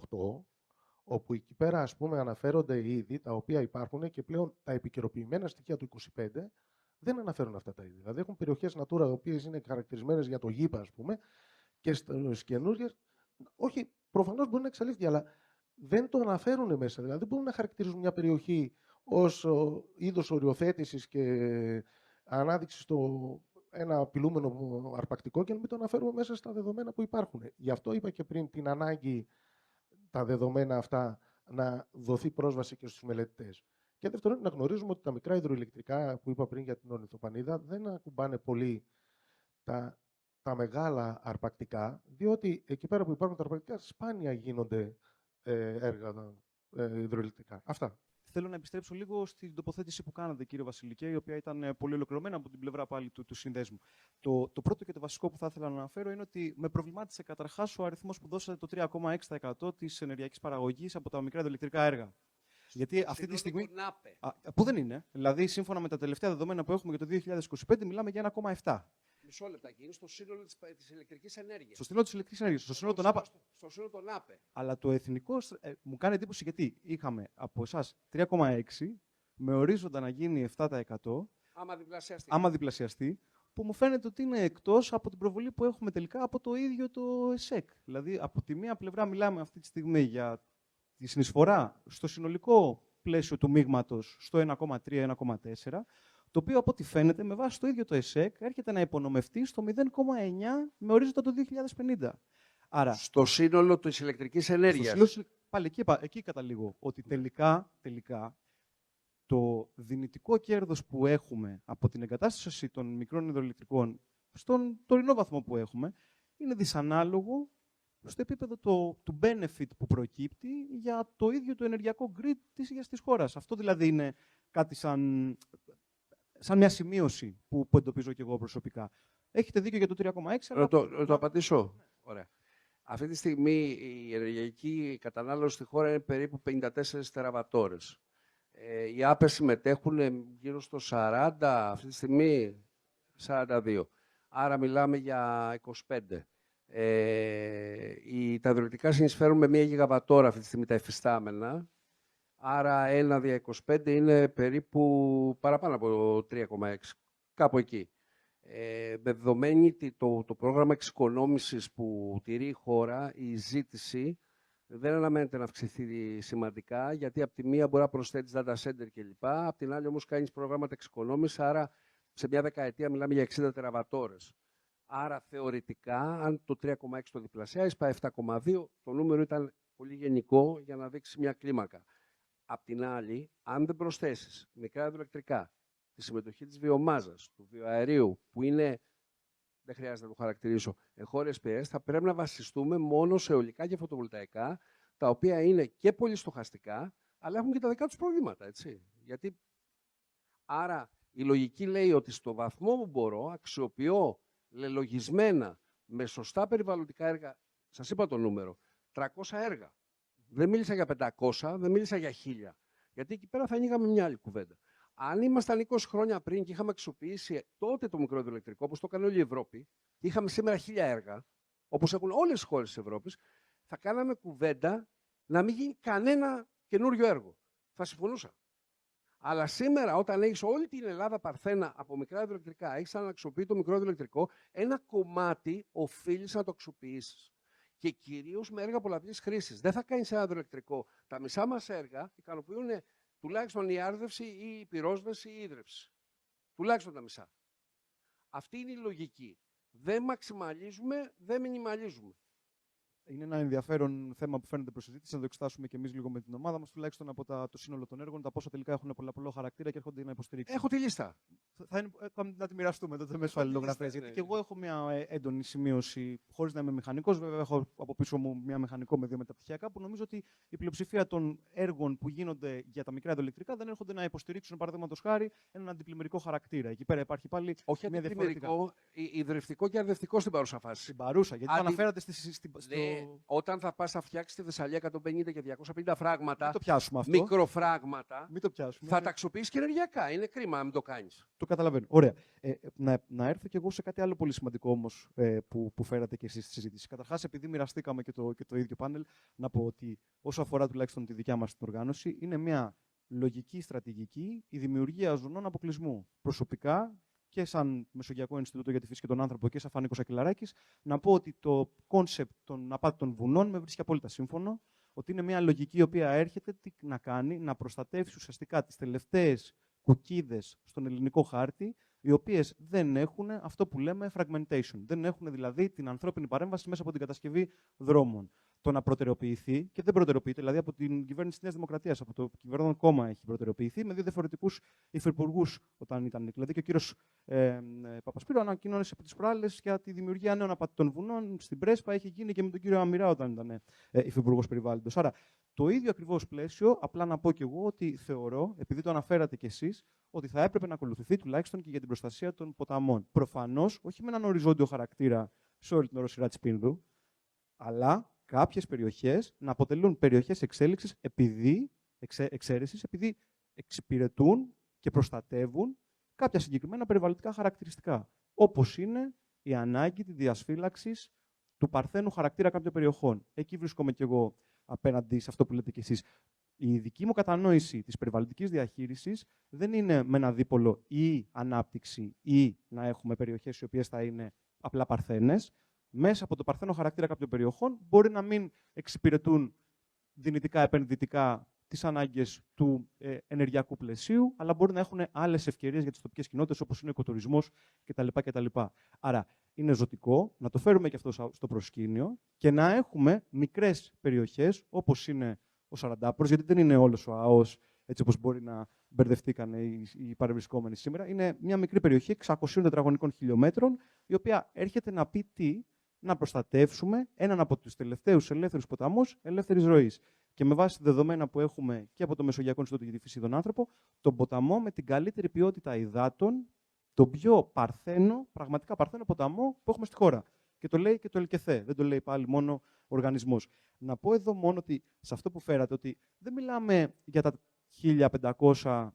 όπου εκεί πέρα ας πούμε αναφέρονται είδη τα οποία υπάρχουν και πλέον τα επικαιροποιημένα στοιχεία του 25 δεν αναφέρουν αυτά τα είδη. Δηλαδή έχουν περιοχές Natura οι οποίες είναι χαρακτηρισμένες για το γήπα ας πούμε και στις καινούργιες, όχι, προφανώς μπορεί να εξαλείφθει, αλλά δεν το αναφέρουν μέσα. Δηλαδή, μπορούν να χαρακτηρίζουν μια περιοχή ως είδος οριοθέτησης και ανάδειξη στο ένα απειλούμενο αρπακτικό και να μην το αναφέρουμε μέσα στα δεδομένα που υπάρχουν. Γι' αυτό είπα και πριν την ανάγκη τα δεδομένα αυτά να δοθεί πρόσβαση και στους μελετητές. Και δεύτερον, να γνωρίζουμε ότι τα μικρά υδροηλεκτρικά που είπα πριν για την ορνηθοπανίδα δεν ακουμπάνε πολύ τα μεγάλα αρπακτικά, διότι εκεί πέρα που υπάρχουν τα αρπακτικά σπάνια γίνονται έργα υδροηλεκτρικά. Αυτά. Θέλω να επιστρέψω λίγο στην τοποθέτηση που κάνατε, κύριε Βασιλικέ, η οποία ήταν πολύ ολοκληρωμένη από την πλευρά πάλι του συνδέσμου. Το πρώτο και το βασικό που θα ήθελα να αναφέρω είναι ότι με προβλημάτισε καταρχάς ο αριθμός που δώσατε, το 3,6% της ενεργειακής παραγωγής από τα μικρά υδροηλεκτρικά έργα. Γιατί αυτή τη στιγμή. Που δεν είναι. Δηλαδή, σύμφωνα με τα τελευταία δεδομένα που έχουμε για το 2025, μιλάμε για 1,7%. Μισό λεπτάκι, είναι στο σύνολο της ηλεκτρικής ενέργειας. Στο σύνολο της ηλεκτρικής ενέργειας. Στο σύνολο των ΑΠΕ. Αλλά το εθνικό μου κάνει εντύπωση γιατί είχαμε από εσάς 3,6 με ορίζοντα να γίνει 7%. Άμα διπλασιαστεί. Που μου φαίνεται ότι είναι εκτός από την προβολή που έχουμε τελικά από το ίδιο το ΕΣΕΚ. Δηλαδή, από τη μία πλευρά μιλάμε αυτή τη στιγμή για τη συνεισφορά στο συνολικό πλαίσιο του μείγματος στο 1,3-1,4%. Το οποίο από ό,τι φαίνεται με βάση το ίδιο το ΕΣΕΚ έρχεται να υπονομευτεί στο 0,9 με ορίζοντα το 2050. Άρα, στο σύνολο της ηλεκτρικής ενέργειας. Πάλι εκεί καταλήγω ότι τελικά το δυνητικό κέρδος που έχουμε από την εγκατάσταση των μικρών υδροηλεκτρικών στον τωρινό βαθμό που έχουμε είναι δυσανάλογο στο επίπεδο του benefit που προκύπτει για το ίδιο το ενεργειακό grid της ίδιας της χώρας. Αυτό δηλαδή είναι κάτι σαν μια σημείωση που εντοπίζω και εγώ προσωπικά. Έχετε δίκιο για το 3,6. Να το απαντήσω. Ωραία. Αυτή τη στιγμή η ενεργειακή κατανάλωση στη χώρα είναι περίπου 54 τεραβατόρες. Οι ΑΠΕ συμμετέχουν γύρω στο 40, αυτή τη στιγμή 42. Άρα μιλάμε για 25. Τα υδροελεκτρικά συνεισφέρουν με 1 γιγαβατόρα αυτή τη στιγμή τα εφιστάμενα. Άρα 1 δια 25 είναι περίπου παραπάνω από 3,6. Κάπου εκεί. Με δεδομένη το πρόγραμμα εξοικονόμησης που τηρεί η χώρα, η ζήτηση δεν αναμένεται να αυξηθεί σημαντικά, γιατί από τη μία μπορεί να προσθέτεις data center κλπ. Από την άλλη όμως κάνεις προγράμματα εξοικονόμησης, άρα σε μια δεκαετία μιλάμε για 60 τεραβατόρες. Άρα θεωρητικά, αν το 3,6 το διπλασιάζεις, πάει 7,2, το νούμερο ήταν πολύ γενικό για να δείξει μια κλίμακα. Απ' την άλλη, αν δεν προσθέσεις μικρά υδροελεκτρικά, τη συμμετοχή της βιομάζας, του βιοαερίου, που είναι, δεν χρειάζεται να το χαρακτηρίσω, εγχώριες πηγές, θα πρέπει να βασιστούμε μόνο σε αιωλικά και φωτοβολταϊκά, τα οποία είναι και πολύ στοχαστικά, αλλά έχουν και τα δικά τους προβλήματα, έτσι. Γιατί... Άρα, η λογική λέει ότι στο βαθμό που μπορώ, αξιοποιώ λελογισμένα, με σωστά περιβαλλοντικά έργα, σας είπα το νούμερο, 300 έργα. Δεν μίλησα για 500, δεν μίλησα για 1000. Γιατί εκεί πέρα θα ανοίγαμε μια άλλη κουβέντα. Αν ήμασταν 20 χρόνια πριν και είχαμε αξιοποιήσει τότε το μικρό υδροελεκτρικό, όπως το έκανε όλη η Ευρώπη, και είχαμε σήμερα 1000 έργα, όπως έχουν όλες οι χώρες της Ευρώπης, θα κάναμε κουβέντα να μην γίνει κανένα καινούριο έργο. Θα συμφωνούσα. Αλλά σήμερα, όταν έχεις όλη την Ελλάδα παρθένα από μικρά υδροελεκτρικά, έχεις αναξιοποιεί το μικρό υδροελεκτρικό, ένα κομμάτι οφείλεις να το αξιοποιήσεις. Και κυρίως με έργα πολλαπλής χρήσης. Δεν θα κάνεις ένα υδροελεκτρικό. Τα μισά μας έργα ικανοποιούν τουλάχιστον η άρδευση ή η πυρόσβεση ή η ίδρυυση. Τουλάχιστον τα μισά. Αυτή είναι η λογική. Δεν μαξιμαλίζουμε, δεν μινιμαλίζουμε. Είναι ένα ενδιαφέρον θέμα που φαίνεται προς συζήτηση, να το εξετάσουμε και εμείς λίγο με την ομάδα μας, τουλάχιστον από το σύνολο των έργων, τα πόσα τελικά έχουν πολλαπλό χαρακτήρα και έρχονται να υποστηρίξουν. Έχω τη λίστα. Να τη μοιραστούμε τότε μέσω αλληλογραφίας. Γιατί και εγώ έχω μια έντονη σημείωση, χωρίς να είμαι μηχανικός. Βέβαια, έχω από πίσω μου μια μηχανικό με 2 μεταπτυχιακά, που νομίζω ότι η πλειοψηφία των έργων που γίνονται για τα μικρά υδροελεκτρικά δεν έρχονται να υποστηρίξουν, παραδείγματος χάρη, έναν αντιπλημμυρικό χαρακτήρα. Εκεί πέρα υπάρχει πάλι όχι μια αντιπλημμυρικό, ιδρυυτικό και αρδευτικό στην παρούσα φάση. Στην παρούσα, γιατί το αναφέρατε όταν θα πας να φτιάξεις τη Θεσσαλία 150 και 250 φράγματα, μην το πιάσουμε αυτό. Μικροφράγματα, μην το πιάσουμε. Θα τα αξιοποιήσεις και ενεργειακά. Είναι κρίμα να μην το κάνεις. Το καταλαβαίνω. Ωραία. Να έρθω κι εγώ σε κάτι άλλο πολύ σημαντικό όμως που φέρατε και εσείς στη συζήτηση. Καταρχάς, επειδή μοιραστήκαμε και το ίδιο πάνελ, να πω ότι όσο αφορά τουλάχιστον τη δικιά μας την οργάνωση, είναι μια λογική στρατηγική η δημιουργία ζωνών αποκλεισμού. Προσωπικά και σαν Μεσογειακό Ινστιτούτο για τη Φύση και τον Άνθρωπο και σαν Φάνικος Ακυλαράκης, να πω ότι το κόνσεπτ των απάτων βουνών με βρίσκει απόλυτα σύμφωνο, ότι είναι μια λογική η οποία έρχεται να κάνει, να προστατεύσει ουσιαστικά τις τελευταίες κουκίδες στον ελληνικό χάρτη, οι οποίες δεν έχουν αυτό που λέμε fragmentation. Δεν έχουν δηλαδή την ανθρώπινη παρέμβαση μέσα από την κατασκευή δρόμων. Το να προτεραιοποιηθεί, και δεν προτεραιοποιείται, δηλαδή από την κυβέρνηση της Νέας Δημοκρατίας, από το κυβερνών κόμμα έχει προτεραιοποιηθεί, με 2 διαφορετικούς υφυπουργούς όταν ήταν. Δηλαδή και ο κύριος Παπασπύρου ανακοίνωνε από τις προάλλες για τη δημιουργία νέων απατητών βουνών. Στην Πρέσπα έχει γίνει και με τον κύριο Αμυρά όταν ήταν υφυπουργός περιβάλλοντος. Άρα το ίδιο ακριβώς πλαίσιο, απλά να πω κι εγώ ότι θεωρώ, επειδή το αναφέρατε κι εσείς, ότι θα έπρεπε να ακολουθηθεί τουλάχιστον και για την προστασία των ποταμών. Προφανώς, όχι με έναν οριζόντιο χαρακτήρα σε όλη την οροσειρά της Πίνδου, αλλά κάποιες περιοχές να αποτελούν περιοχές εξέλιξης εξαίρεσης, επειδή εξυπηρετούν και προστατεύουν κάποια συγκεκριμένα περιβαλλοντικά χαρακτηριστικά. Όπως είναι η ανάγκη της διασφύλαξης του παρθένου χαρακτήρα κάποιων περιοχών. Εκεί βρίσκομαι κι εγώ απέναντι σε αυτό που λέτε κι εσείς. Η δική μου κατανόηση της περιβαλλοντικής διαχείρισης δεν είναι με ένα δίπολο ή ανάπτυξη ή να έχουμε περιοχές οι οποίες θα είναι απλά παρθένες. Μέσα από το παρθένο χαρακτήρα κάποιων περιοχών μπορεί να μην εξυπηρετούν δυνητικά, επενδυτικά τις ανάγκες του ενεργειακού πλαισίου, αλλά μπορεί να έχουν άλλες ευκαιρίες για τις τοπικές κοινότητες, όπως είναι ο οικοτουρισμός κτλ. Άρα, είναι ζωτικό να το φέρουμε και αυτό στο προσκήνιο και να έχουμε μικρές περιοχές, όπως είναι ο Σαραντάπορος, γιατί δεν είναι όλος ο ΑΟΣ, έτσι όπως μπορεί να μπερδευτήκαν οι παρευρισκόμενοι σήμερα. Είναι μια μικρή περιοχή 600 τετραγωνικών χιλιόμετρων, η οποία έρχεται να πει τι, να προστατεύσουμε έναν από τους τελευταίους ελεύθερους ποταμούς ελεύθερης ροής. Και με βάση δεδομένα που έχουμε και από το Μεσογειακό Ινστιτούτο για τη Φύση των Άνθρωπο, τον ποταμό με την καλύτερη ποιότητα υδάτων, τον πιο παρθένο, πραγματικά παρθένο ποταμό που έχουμε στη χώρα. Και το λέει και το ΕΛΚΕΘΕ, δεν το λέει πάλι μόνο ο οργανισμός. Να πω εδώ μόνο ότι σε αυτό που φέρατε, ότι δεν μιλάμε για τα 1500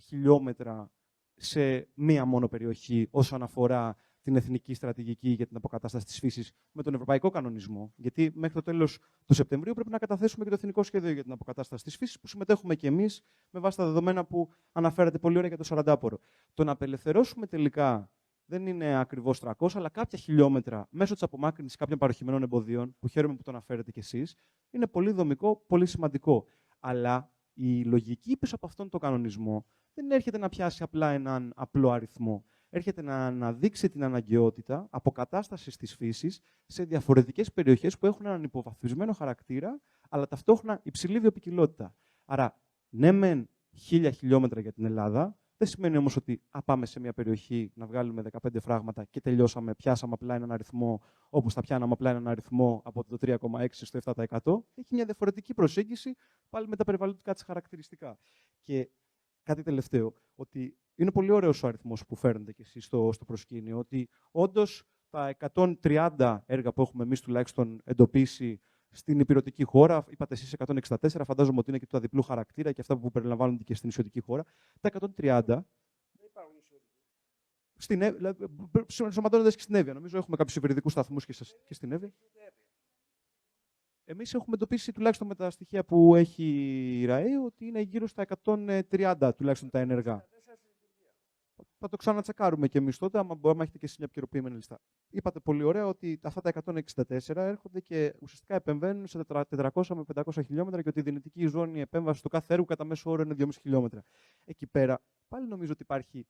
χιλιόμετρα σε μία μόνο περιοχή όσον αφορά την εθνική στρατηγική για την αποκατάσταση της φύσης με τον ευρωπαϊκό κανονισμό. Γιατί μέχρι το τέλος του Σεπτεμβρίου πρέπει να καταθέσουμε και το εθνικό σχέδιο για την αποκατάσταση της φύσης, που συμμετέχουμε και εμείς με βάση τα δεδομένα που αναφέρατε πολύ ωραία για το 40 Το να απελευθερώσουμε τελικά δεν είναι ακριβώς 300, αλλά κάποια χιλιόμετρα μέσω της απομάκρυνσης κάποιων παροχημένων εμποδίων, που χαίρομαι που το αναφέρετε κι εσείς, είναι πολύ δομικό, πολύ σημαντικό. Αλλά η λογική πίσω από αυτόν τον κανονισμό δεν έρχεται να πιάσει απλά έναν απλό αριθμό. Έρχεται να αναδείξει την αναγκαιότητα αποκατάστασης της φύσης σε διαφορετικές περιοχές που έχουν έναν υποβαθμισμένο χαρακτήρα, αλλά ταυτόχρονα υψηλή βιοποικιλότητα. Άρα, ναι, μεν 1000 χιλιόμετρα για την Ελλάδα, δεν σημαίνει όμως ότι πάμε σε μια περιοχή να βγάλουμε 15 φράγματα και τελειώσαμε, πιάσαμε απλά έναν αριθμό, όπως θα πιάναμε απλά έναν αριθμό από το 3,6% στο 7%. Έχει μια διαφορετική προσέγγιση πάλι με τα περιβαλλοντικά της χαρακτηριστικά. Και κάτι τελευταίο, ότι είναι πολύ ωραίος ο αριθμός που φέρνετε κι εσείς στο προσκήνιο, ότι όντως τα 130 έργα που έχουμε εμείς τουλάχιστον εντοπίσει στην υπηρετική χώρα, είπατε εσείς 164, φαντάζομαι ότι είναι και του αδιπλού χαρακτήρα και αυτά που περιλαμβάνονται και στην νησιωτική χώρα. Τα 130 σωματώνοντας και στην Εύβοια. Νομίζω έχουμε κάποιους υπηρετικούς σταθμούς και στην Εύβοια. Εμείς έχουμε εντοπίσει, τουλάχιστον με τα στοιχεία που έχει η ΡΑΕ, ότι είναι γύρω στα 130 τουλάχιστον τα ενεργά. Θα το ξανατσεκάρουμε και εμείς τότε, άμα έχετε και εσείς μια επικαιροποιημένη λίστα. Είπατε πολύ ωραία ότι αυτά τα 164 έρχονται και ουσιαστικά επεμβαίνουν σε 400 με 500 χιλιόμετρα και ότι η δυνητική ζώνη επέμβαση του κάθε έργου κατά μέσο όρο είναι 2,5 χιλιόμετρα. Εκεί πέρα, πάλι νομίζω ότι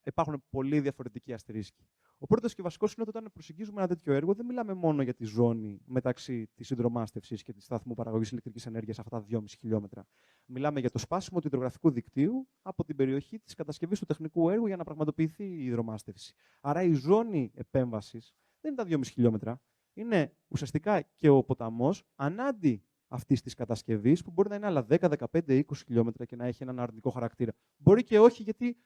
υπάρχουν πολύ διαφορετικοί αστερίσκοι. Ο πρώτος και βασικός είναι ότι όταν προσεγγίζουμε ένα τέτοιο έργο, δεν μιλάμε μόνο για τη ζώνη μεταξύ της υδρομάστευσης και της σταθμού παραγωγής ηλεκτρικής ενέργειας, αυτά τα 2,5 χιλιόμετρα. Μιλάμε για το σπάσιμο του υδρογραφικού δικτύου από την περιοχή της κατασκευής του τεχνικού έργου για να πραγματοποιηθεί η υδρομάστευση. Άρα η ζώνη επέμβασης δεν είναι τα 2,5 χιλιόμετρα. Είναι ουσιαστικά και ο ποταμός ανάντι αυτής της κατασκευής, που μπορεί να είναι άλλα 10, 15, 20 χιλιόμετρα και να έχει έναν αρνητικό χαρακτήρα. Μπορεί και όχι, γιατί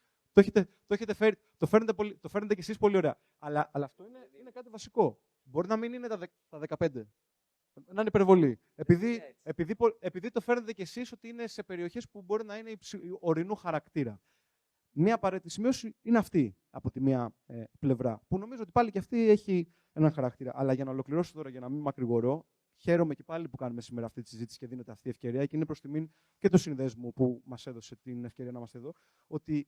το φέρνετε κι εσείς πολύ ωραία. Αλλά αυτό είναι κάτι βασικό. Μπορεί να μην είναι τα 15. Να είναι υπερβολή. Επειδή το φέρνετε κι εσείς ότι είναι σε περιοχές που μπορεί να είναι ορεινού χαρακτήρα. Μία απαραίτητη σημείωση είναι αυτή από τη μία πλευρά. Που νομίζω ότι πάλι και αυτή έχει έναν χαρακτήρα. Αλλά για να ολοκληρώσω τώρα, για να μην μακρηγορώ, χαίρομαι και πάλι που κάνουμε σήμερα αυτή τη συζήτηση και δίνεται αυτή η ευκαιρία και είναι προς τιμήν και του συνδέσμου που μας έδωσε την ευκαιρία να είμαστε εδώ, ότι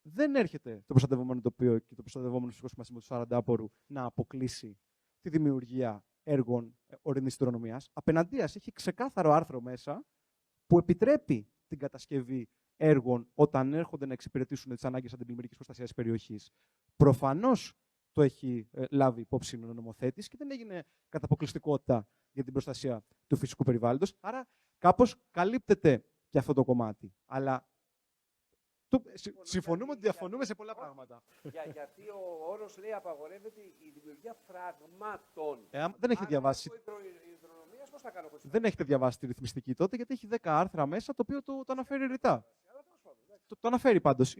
δεν έρχεται το προστατευόμενο τοπίο και το προστατευόμενο φυσικό σημασμό του 40 να αποκλείσει τη δημιουργία έργων ορεινής υδρονομίας. Απέναντίας, έχει ξεκάθαρο άρθρο μέσα που επιτρέπει την κατασκευή έργων όταν έρχονται να εξυπηρετήσουν τις ανάγκες αντιπλημμυρικής προστασίας της περιοχής. Προφανώς το έχει λάβει υπόψη ο νομοθέτης και δεν έγινε κατά αποκλειστικότητα για την προστασία του φυσικού περιβάλλοντος. Άρα, κάπως καλύπτεται και αυτό το κομμάτι. Αλλά συμφωνούμε ότι διαφωνούμε σε πολλά πράγματα. Γιατί ο όρος λέει απαγορεύεται η δημιουργία φραγμάτων. Δεν έχετε διαβάσει. Δεν έχετε διαβάσει τη ρυθμιστική τότε, γιατί έχει 10 άρθρα μέσα, το οποίο το αναφέρει ρητά. Το αναφέρει πάντως.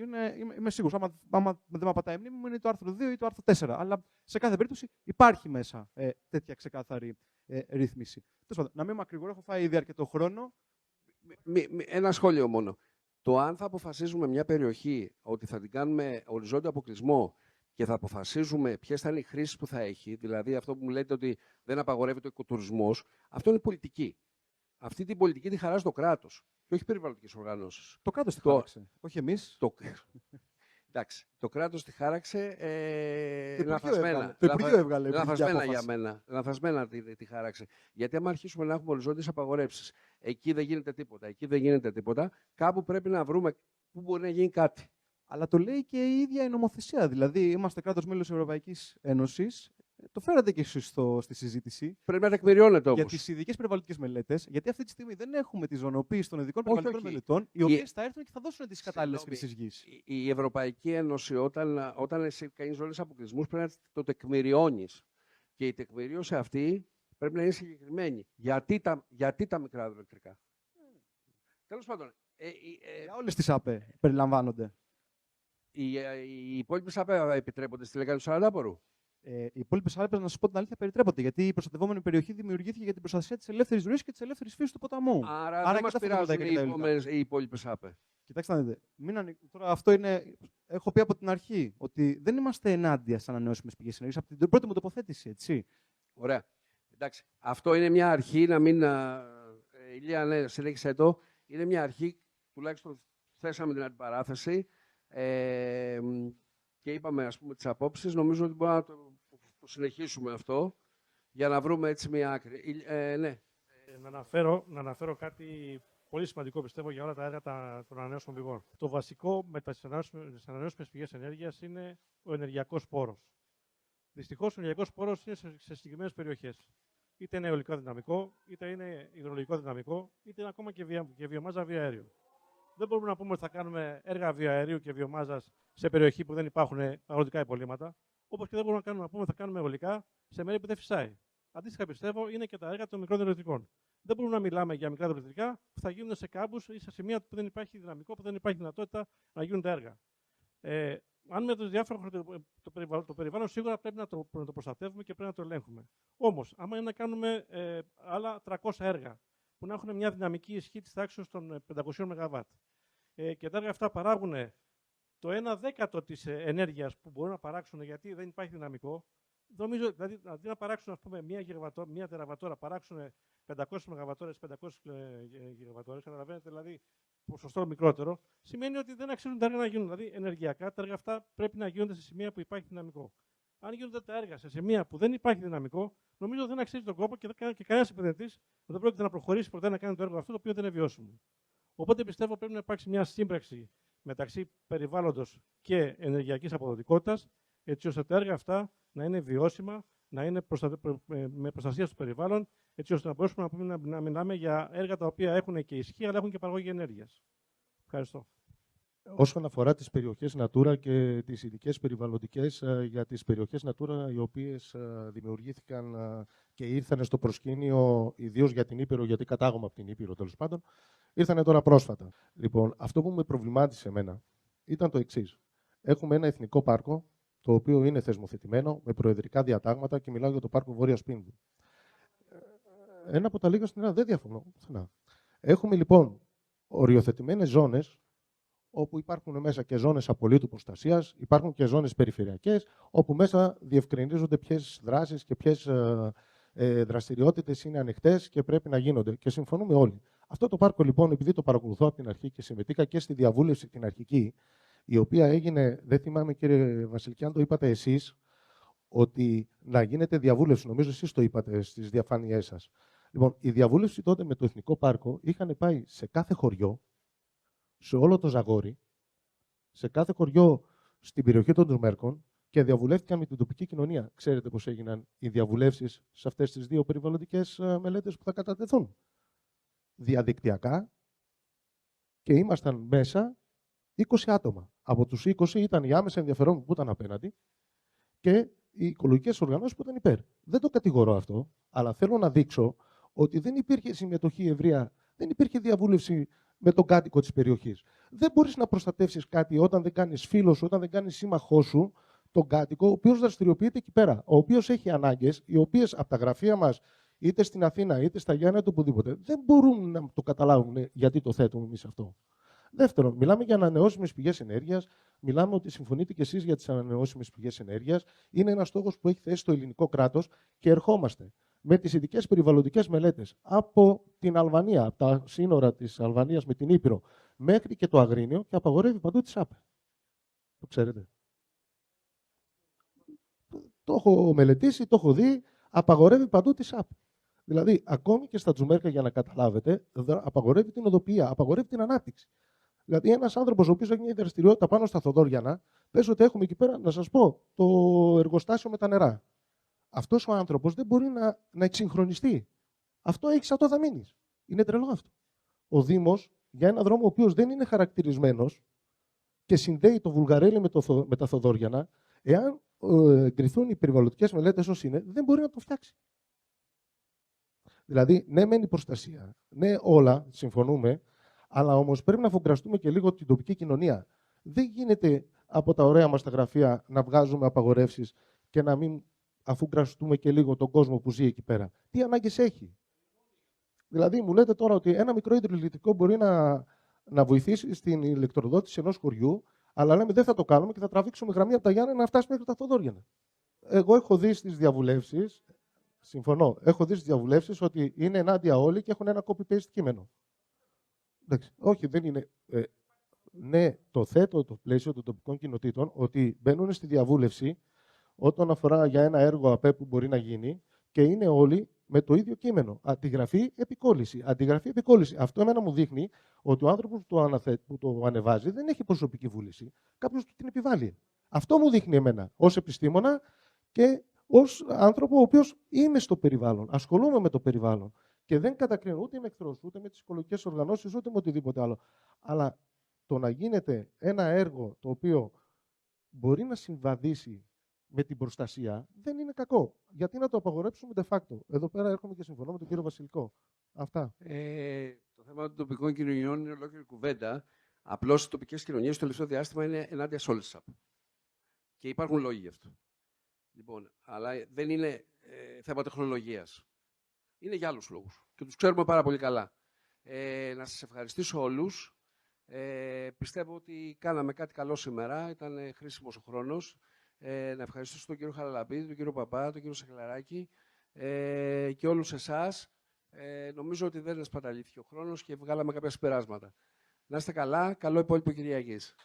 Είμαι σίγουρος. Άμα δεν με πατάει η μνήμη μου, είναι το άρθρο 2 ή το άρθρο 4. Αλλά σε κάθε περίπτωση υπάρχει μέσα τέτοια ξεκάθαρη ρύθμιση. Να μην μακρηγορώ, έχω φάει ήδη αρκετό χρόνο. Ένα σχόλιο μόνο. Το αν θα αποφασίζουμε μια περιοχή ότι θα την κάνουμε οριζόντιο αποκλεισμό και θα αποφασίζουμε ποιες θα είναι οι χρήσεις που θα έχει, δηλαδή αυτό που μου λέτε ότι δεν απαγορεύεται ο οικοτουρισμός, αυτό είναι πολιτική. Αυτή την πολιτική τη χαράζει το κράτος και όχι περιβαλλοντικές οργανώσεις. Το κράτος τη χάραξε, όχι εμείς. Εντάξει, το κράτος τη χάραξε λανθασμένα. Το Υπουργείο έβγαλε. Λανθασμένα τη χάραξε. Γιατί άμα αρχίσουμε να έχουμε οριζόντιες απαγορεύσεις, εκεί δεν γίνεται τίποτα, εκεί δεν γίνεται τίποτα, κάπου πρέπει να βρούμε πού μπορεί να γίνει κάτι. Αλλά το λέει και η ίδια η νομοθεσία. Δηλαδή, είμαστε κράτος μέλος της Ευρωπαϊκής Ένωσης. Το φέρατε και εσείς στη συζήτηση. Πρέπει να τεκμηριώνεται όμως. Για τις ειδικές περιβαλλοντικές μελέτες, γιατί αυτή τη στιγμή δεν έχουμε τη ζωνοποίηση των ειδικών περιβαλλοντικών μελετών, οι οποίες θα έρθουν και θα δώσουν τις κατάλληλες χρήσεις γης. Η Ευρωπαϊκή Ένωση, όταν εσύ κάνεις ζώνες αποκλεισμούς, πρέπει να το τεκμηριώνεις. Και η τεκμηρίωση αυτή πρέπει να είναι συγκεκριμένη. Γιατί τα μικρά υδροελεκτρικά. Τέλος πάντων. Για όλες τις ΑΠΕ περιλαμβάνονται. Οι υπόλοιπες ΑΠΕ επιτρέπονται στη λεκάνη του Σαραντάπορου. Οι υπόλοιπες ΑΠΕ, να σας πω την αλήθεια, περιτρέπονται. Γιατί η προστατευόμενη περιοχή δημιουργήθηκε για την προστασία της ελεύθερης ροής και της ελεύθερης φύσης του ποταμού. Άρα δεν μας πειράζουν οι υπόλοιπες ΑΠΕ. Κοιτάξτε να δείτε. Τώρα αυτό είναι. Έχω πει από την αρχή ότι δεν είμαστε ενάντια στις ανανεώσιμες πηγές ενέργειας. Από την πρώτη μου τοποθέτηση, έτσι. Ωραία. Εντάξει. Αυτό είναι μια αρχή, να μην. Ηλία, ναι, συνέχισε το. Είναι μια αρχή, τουλάχιστον θέσαμε την αντιπαράθεση και είπαμε, ας πούμε, τις απόψεις. Νομίζω ότι μπορούμε να το συνεχίσουμε αυτό για να βρούμε έτσι μια άκρη. Ναι. Να αναφέρω κάτι πολύ σημαντικό, πιστεύω, για όλα τα έργα των ανανεώσιμων πηγών. Το βασικό με τις ανανεώσιμες πηγές ενέργειας είναι ο ενεργειακός πόρος. Δυστυχώς, ο ενεργειακός πόρος είναι σε συγκεκριμένες περιοχές. Είτε είναι αιωλικό δυναμικό, είτε είναι υδρολογικό δυναμικό, είτε είναι ακόμα και βιομάζα βιοαέριου. Δεν μπορούμε να πούμε ότι θα κάνουμε έργα βιοαερίου και βιομάζας σε περιοχή που δεν υπάρχουν αγροτικά υπολείμματα, όπως και δεν μπορούμε να πούμε ότι θα κάνουμε αιωλικά σε μέρη που δεν φυσάει. Αντίστοιχα, πιστεύω, είναι και τα έργα των μικρών υδροελεκτρικών. Δεν μπορούμε να μιλάμε για μικρά υδροελεκτρικά που θα γίνουν σε κάμπους ή σε σημεία που δεν υπάρχει δυναμικό, που δεν υπάρχει δυνατότητα να γίνουν τα έργα. Αν με τους διάφορους το περιβάλλον σίγουρα πρέπει να το προστατεύουμε και πρέπει να το ελέγχουμε. Όμως, άμα είναι να κάνουμε άλλα 300 έργα που να έχουν μια δυναμική ισχύ της τάξης των 500 ΜΒ και τα έργα αυτά παράγουν το 1/10 της ενέργειας που μπορούν να παράξουν γιατί δεν υπάρχει δυναμικό, νομίζω, δηλαδή, αντί να παράξουν, ας πούμε, μία τεραβατόρα, παράξουν 500 ΜΒ, 500 GWh, καταλαβαίνετε, δηλαδή ποσοστό μικρότερο, σημαίνει ότι δεν αξίζουν τα έργα να γίνουν. Δηλαδή, ενεργειακά τα έργα αυτά πρέπει να γίνονται σε σημεία που υπάρχει δυναμικό. Αν γίνονται τα έργα σε σημεία που δεν υπάρχει δυναμικό, νομίζω δεν αξίζει τον κόπο και κανένα επενδυτή δεν πρόκειται να προχωρήσει ποτέ να κάνει το έργο αυτό το οποίο δεν είναι βιώσιμο. Οπότε πιστεύω πρέπει να υπάρξει μια σύμπραξη μεταξύ περιβάλλοντος και ενεργειακής αποδοτικότητας, έτσι ώστε τα έργα αυτά να είναι βιώσιμα, να είναι με προστασία στο περιβάλλον, έτσι ώστε να μπορέσουμε να μιλάμε για έργα τα οποία έχουν και ισχύ, αλλά έχουν και παραγωγή ενέργειας. Ευχαριστώ. Όσον αφορά τις περιοχές Natura και τις ειδικές περιβαλλοντικές, για τις περιοχές Natura οι οποίες δημιουργήθηκαν και ήρθαν στο προσκήνιο, ιδίως για την Ήπειρο, γιατί κατάγομαι από την Ήπειρο τέλος πάντων, ήρθαν τώρα πρόσφατα. Λοιπόν, αυτό που με προβλημάτισε εμένα ήταν το εξής. Έχουμε ένα εθνικό πάρκο, το οποίο είναι θεσμοθετημένο με προεδρικά διατάγματα και μιλάω για το πάρκο Βόρειας Πίνδου. Ένα από τα λίγα στην Ελλάδα, δεν διαφωνώ πουθενά. Έχουμε λοιπόν οριοθετημένες ζώνες, όπου υπάρχουν μέσα και ζώνες απολύτου προστασίας, υπάρχουν και ζώνες περιφερειακές, όπου μέσα διευκρινίζονται ποιες δράσεις και ποιες δραστηριότητες είναι ανοιχτές και πρέπει να γίνονται. Και συμφωνούμε όλοι. Αυτό το πάρκο λοιπόν, επειδή το παρακολουθώ από την αρχή και συμμετείχα και στη διαβούλευση την αρχική, η οποία έγινε, δεν θυμάμαι κύριε Βασιλική, αν το είπατε εσείς, ότι να γίνεται διαβούλευση. Νομίζω εσείς το είπατε στις διαφάνειές σας. Λοιπόν, η διαβούλευση τότε με το Εθνικό Πάρκο είχαν πάει σε κάθε χωριό, σε όλο το Ζαγόρι, σε κάθε χωριό στην περιοχή των Τουρμέρκων και διαβουλεύτηκαν με την τοπική κοινωνία. Ξέρετε πώς έγιναν οι διαβουλεύσεις σε αυτές τις δύο περιβαλλοντικές μελέτες που θα κατατεθούν? Διαδικτυακά και ήμασταν μέσα 20 άτομα. Από τους 20 ήταν οι άμεσα ενδιαφερόμενοι που ήταν απέναντι και οι οικολογικές οργανώσεις που ήταν υπέρ. Δεν το κατηγορώ αυτό, αλλά θέλω να δείξω ότι δεν υπήρχε συμμετοχή ευρεία, δεν υπήρχε διαβούλευση με τον κάτοικο της περιοχής. Δεν μπορείς να προστατεύσεις κάτι όταν δεν κάνεις φίλο σου, όταν δεν κάνεις σύμμαχό σου, τον κάτοικο, ο οποίος δραστηριοποιείται εκεί πέρα, ο οποίος έχει ανάγκες, οι οποίες από τα γραφεία μας, είτε στην Αθήνα, είτε στα Γιάννενα, είτε οπουδήποτε, δεν μπορούν να το καταλάβουν γιατί το θέτουμε εμείς αυτό. Δεύτερον, μιλάμε για ανανεώσιμες πηγές ενέργειας, μιλάμε ότι συμφωνείτε κι εσείς για τις ανανεώσιμες πηγές ενέργειας. Είναι ένας στόχος που έχει θέσει το ελληνικό κράτος και ερχόμαστε με τις ειδικές περιβαλλοντικές μελέτες από την Αλβανία, από τα σύνορα της Αλβανίας με την Ήπειρο, μέχρι και το Αγρίνιο και απαγορεύει παντού τις ΑΠΕ. Το ξέρετε. Το έχω μελετήσει, το έχω δει, απαγορεύει παντού τις ΑΠΕ. Δηλαδή, ακόμη και στα Τζουμέρκα, για να καταλάβετε, απαγορεύει την οδοποιία, απαγορεύει την ανάπτυξη. Δηλαδή, ένας άνθρωπος ο οποίος έχει μια δραστηριότητα πάνω στα Θοδόριανα, πες ότι έχουμε εκεί πέρα, να σας πω, το εργοστάσιο με τα νερά. Αυτός ο άνθρωπος δεν μπορεί να εξυγχρονιστεί. Αυτό έχει σαν το θα μείνεις. Είναι τρελό αυτό. Ο Δήμος, για ένα δρόμο ο οποίος δεν είναι χαρακτηρισμένος και συνδέει το Βουλγαρέλι με τα Θοδόριανα, εάν εγκριθούν οι περιβαλλοντικές μελέτες ως είναι, δεν μπορεί να το φτιάξει. Δηλαδή, ναι, μένει η προστασία, ναι, όλα, συμφωνούμε, αλλά όμως πρέπει να αφογκραστούμε και λίγο την τοπική κοινωνία. Δεν γίνεται από τα ωραία μας τα γραφεία να βγάζουμε απαγορεύσεις και να μην αφογκραστούμε και λίγο τον κόσμο που ζει εκεί πέρα. Τι ανάγκες έχει? Δηλαδή, μου λέτε τώρα ότι ένα μικρό υδροηλεκτρικό μπορεί να βοηθήσει στην ηλεκτροδότηση ενός χωριού, αλλά λέμε δεν θα το κάνουμε και θα τραβήξουμε γραμμή από τα Γιάννενα να φτάσει μέχρι τα Θοδόριανα. Εγώ έχω δει στις διαβουλεύσεις, συμφωνώ, έχω δει στις διαβουλεύσεις ότι είναι ενάντια όλοι και έχουν ένα copy-paste κείμενο. Εντάξει, όχι, δεν είναι. Ναι, το θέτω το πλαίσιο των τοπικών κοινοτήτων ότι μπαίνουν στη διαβούλευση όταν αφορά για ένα έργο ΑΠΕ που μπορεί να γίνει και είναι όλοι με το ίδιο κείμενο. Αντιγραφή, επικόλληση. Αντιγραφή, επικόλληση. Αυτό εμένα μου δείχνει ότι ο άνθρωπος που το ανεβάζει δεν έχει προσωπική βούληση. Κάποιος του την επιβάλλει. Αυτό μου δείχνει εμένα ως επιστήμονα και ως άνθρωπο ο οποίος είμαι στο περιβάλλον. Ασχολούμαι με το περιβάλλον. Και δεν κατακρίνω ούτε με εχθρός, ούτε με τις οικολογικές οργανώσεις, ούτε με οτιδήποτε άλλο. Αλλά το να γίνεται ένα έργο το οποίο μπορεί να συμβαδίσει με την προστασία δεν είναι κακό. Γιατί να το απαγορέψουμε de facto? Εδώ πέρα έρχομαι και συμφωνώ με τον κύριο Βασιλικό. Αυτά. Το θέμα των τοπικών κοινωνιών είναι ολόκληρη κουβέντα. Απλώς οι τοπικές κοινωνίες στο τελευταίο διάστημα είναι ενάντια σε όλες τις ΑΠ. Και υπάρχουν λόγοι γι' αυτό. Λοιπόν, αλλά δεν είναι θέμα τεχνολογίας. Είναι για άλλους λόγους. Και τους ξέρουμε πάρα πολύ καλά. Να σας ευχαριστήσω όλους. Πιστεύω ότι κάναμε κάτι καλό σήμερα. Ήταν χρήσιμος ο χρόνος. Να ευχαριστήσω τον κύριο Χαραλαμπίδη, τον κύριο Παπά, τον κύριο Σαχλαράκη και όλους εσάς. Νομίζω ότι δεν σπαταλήθηκε ο χρόνος και βγάλαμε κάποια συμπεράσματα. Να είστε καλά. Καλό υπόλοιπο Κυριακής.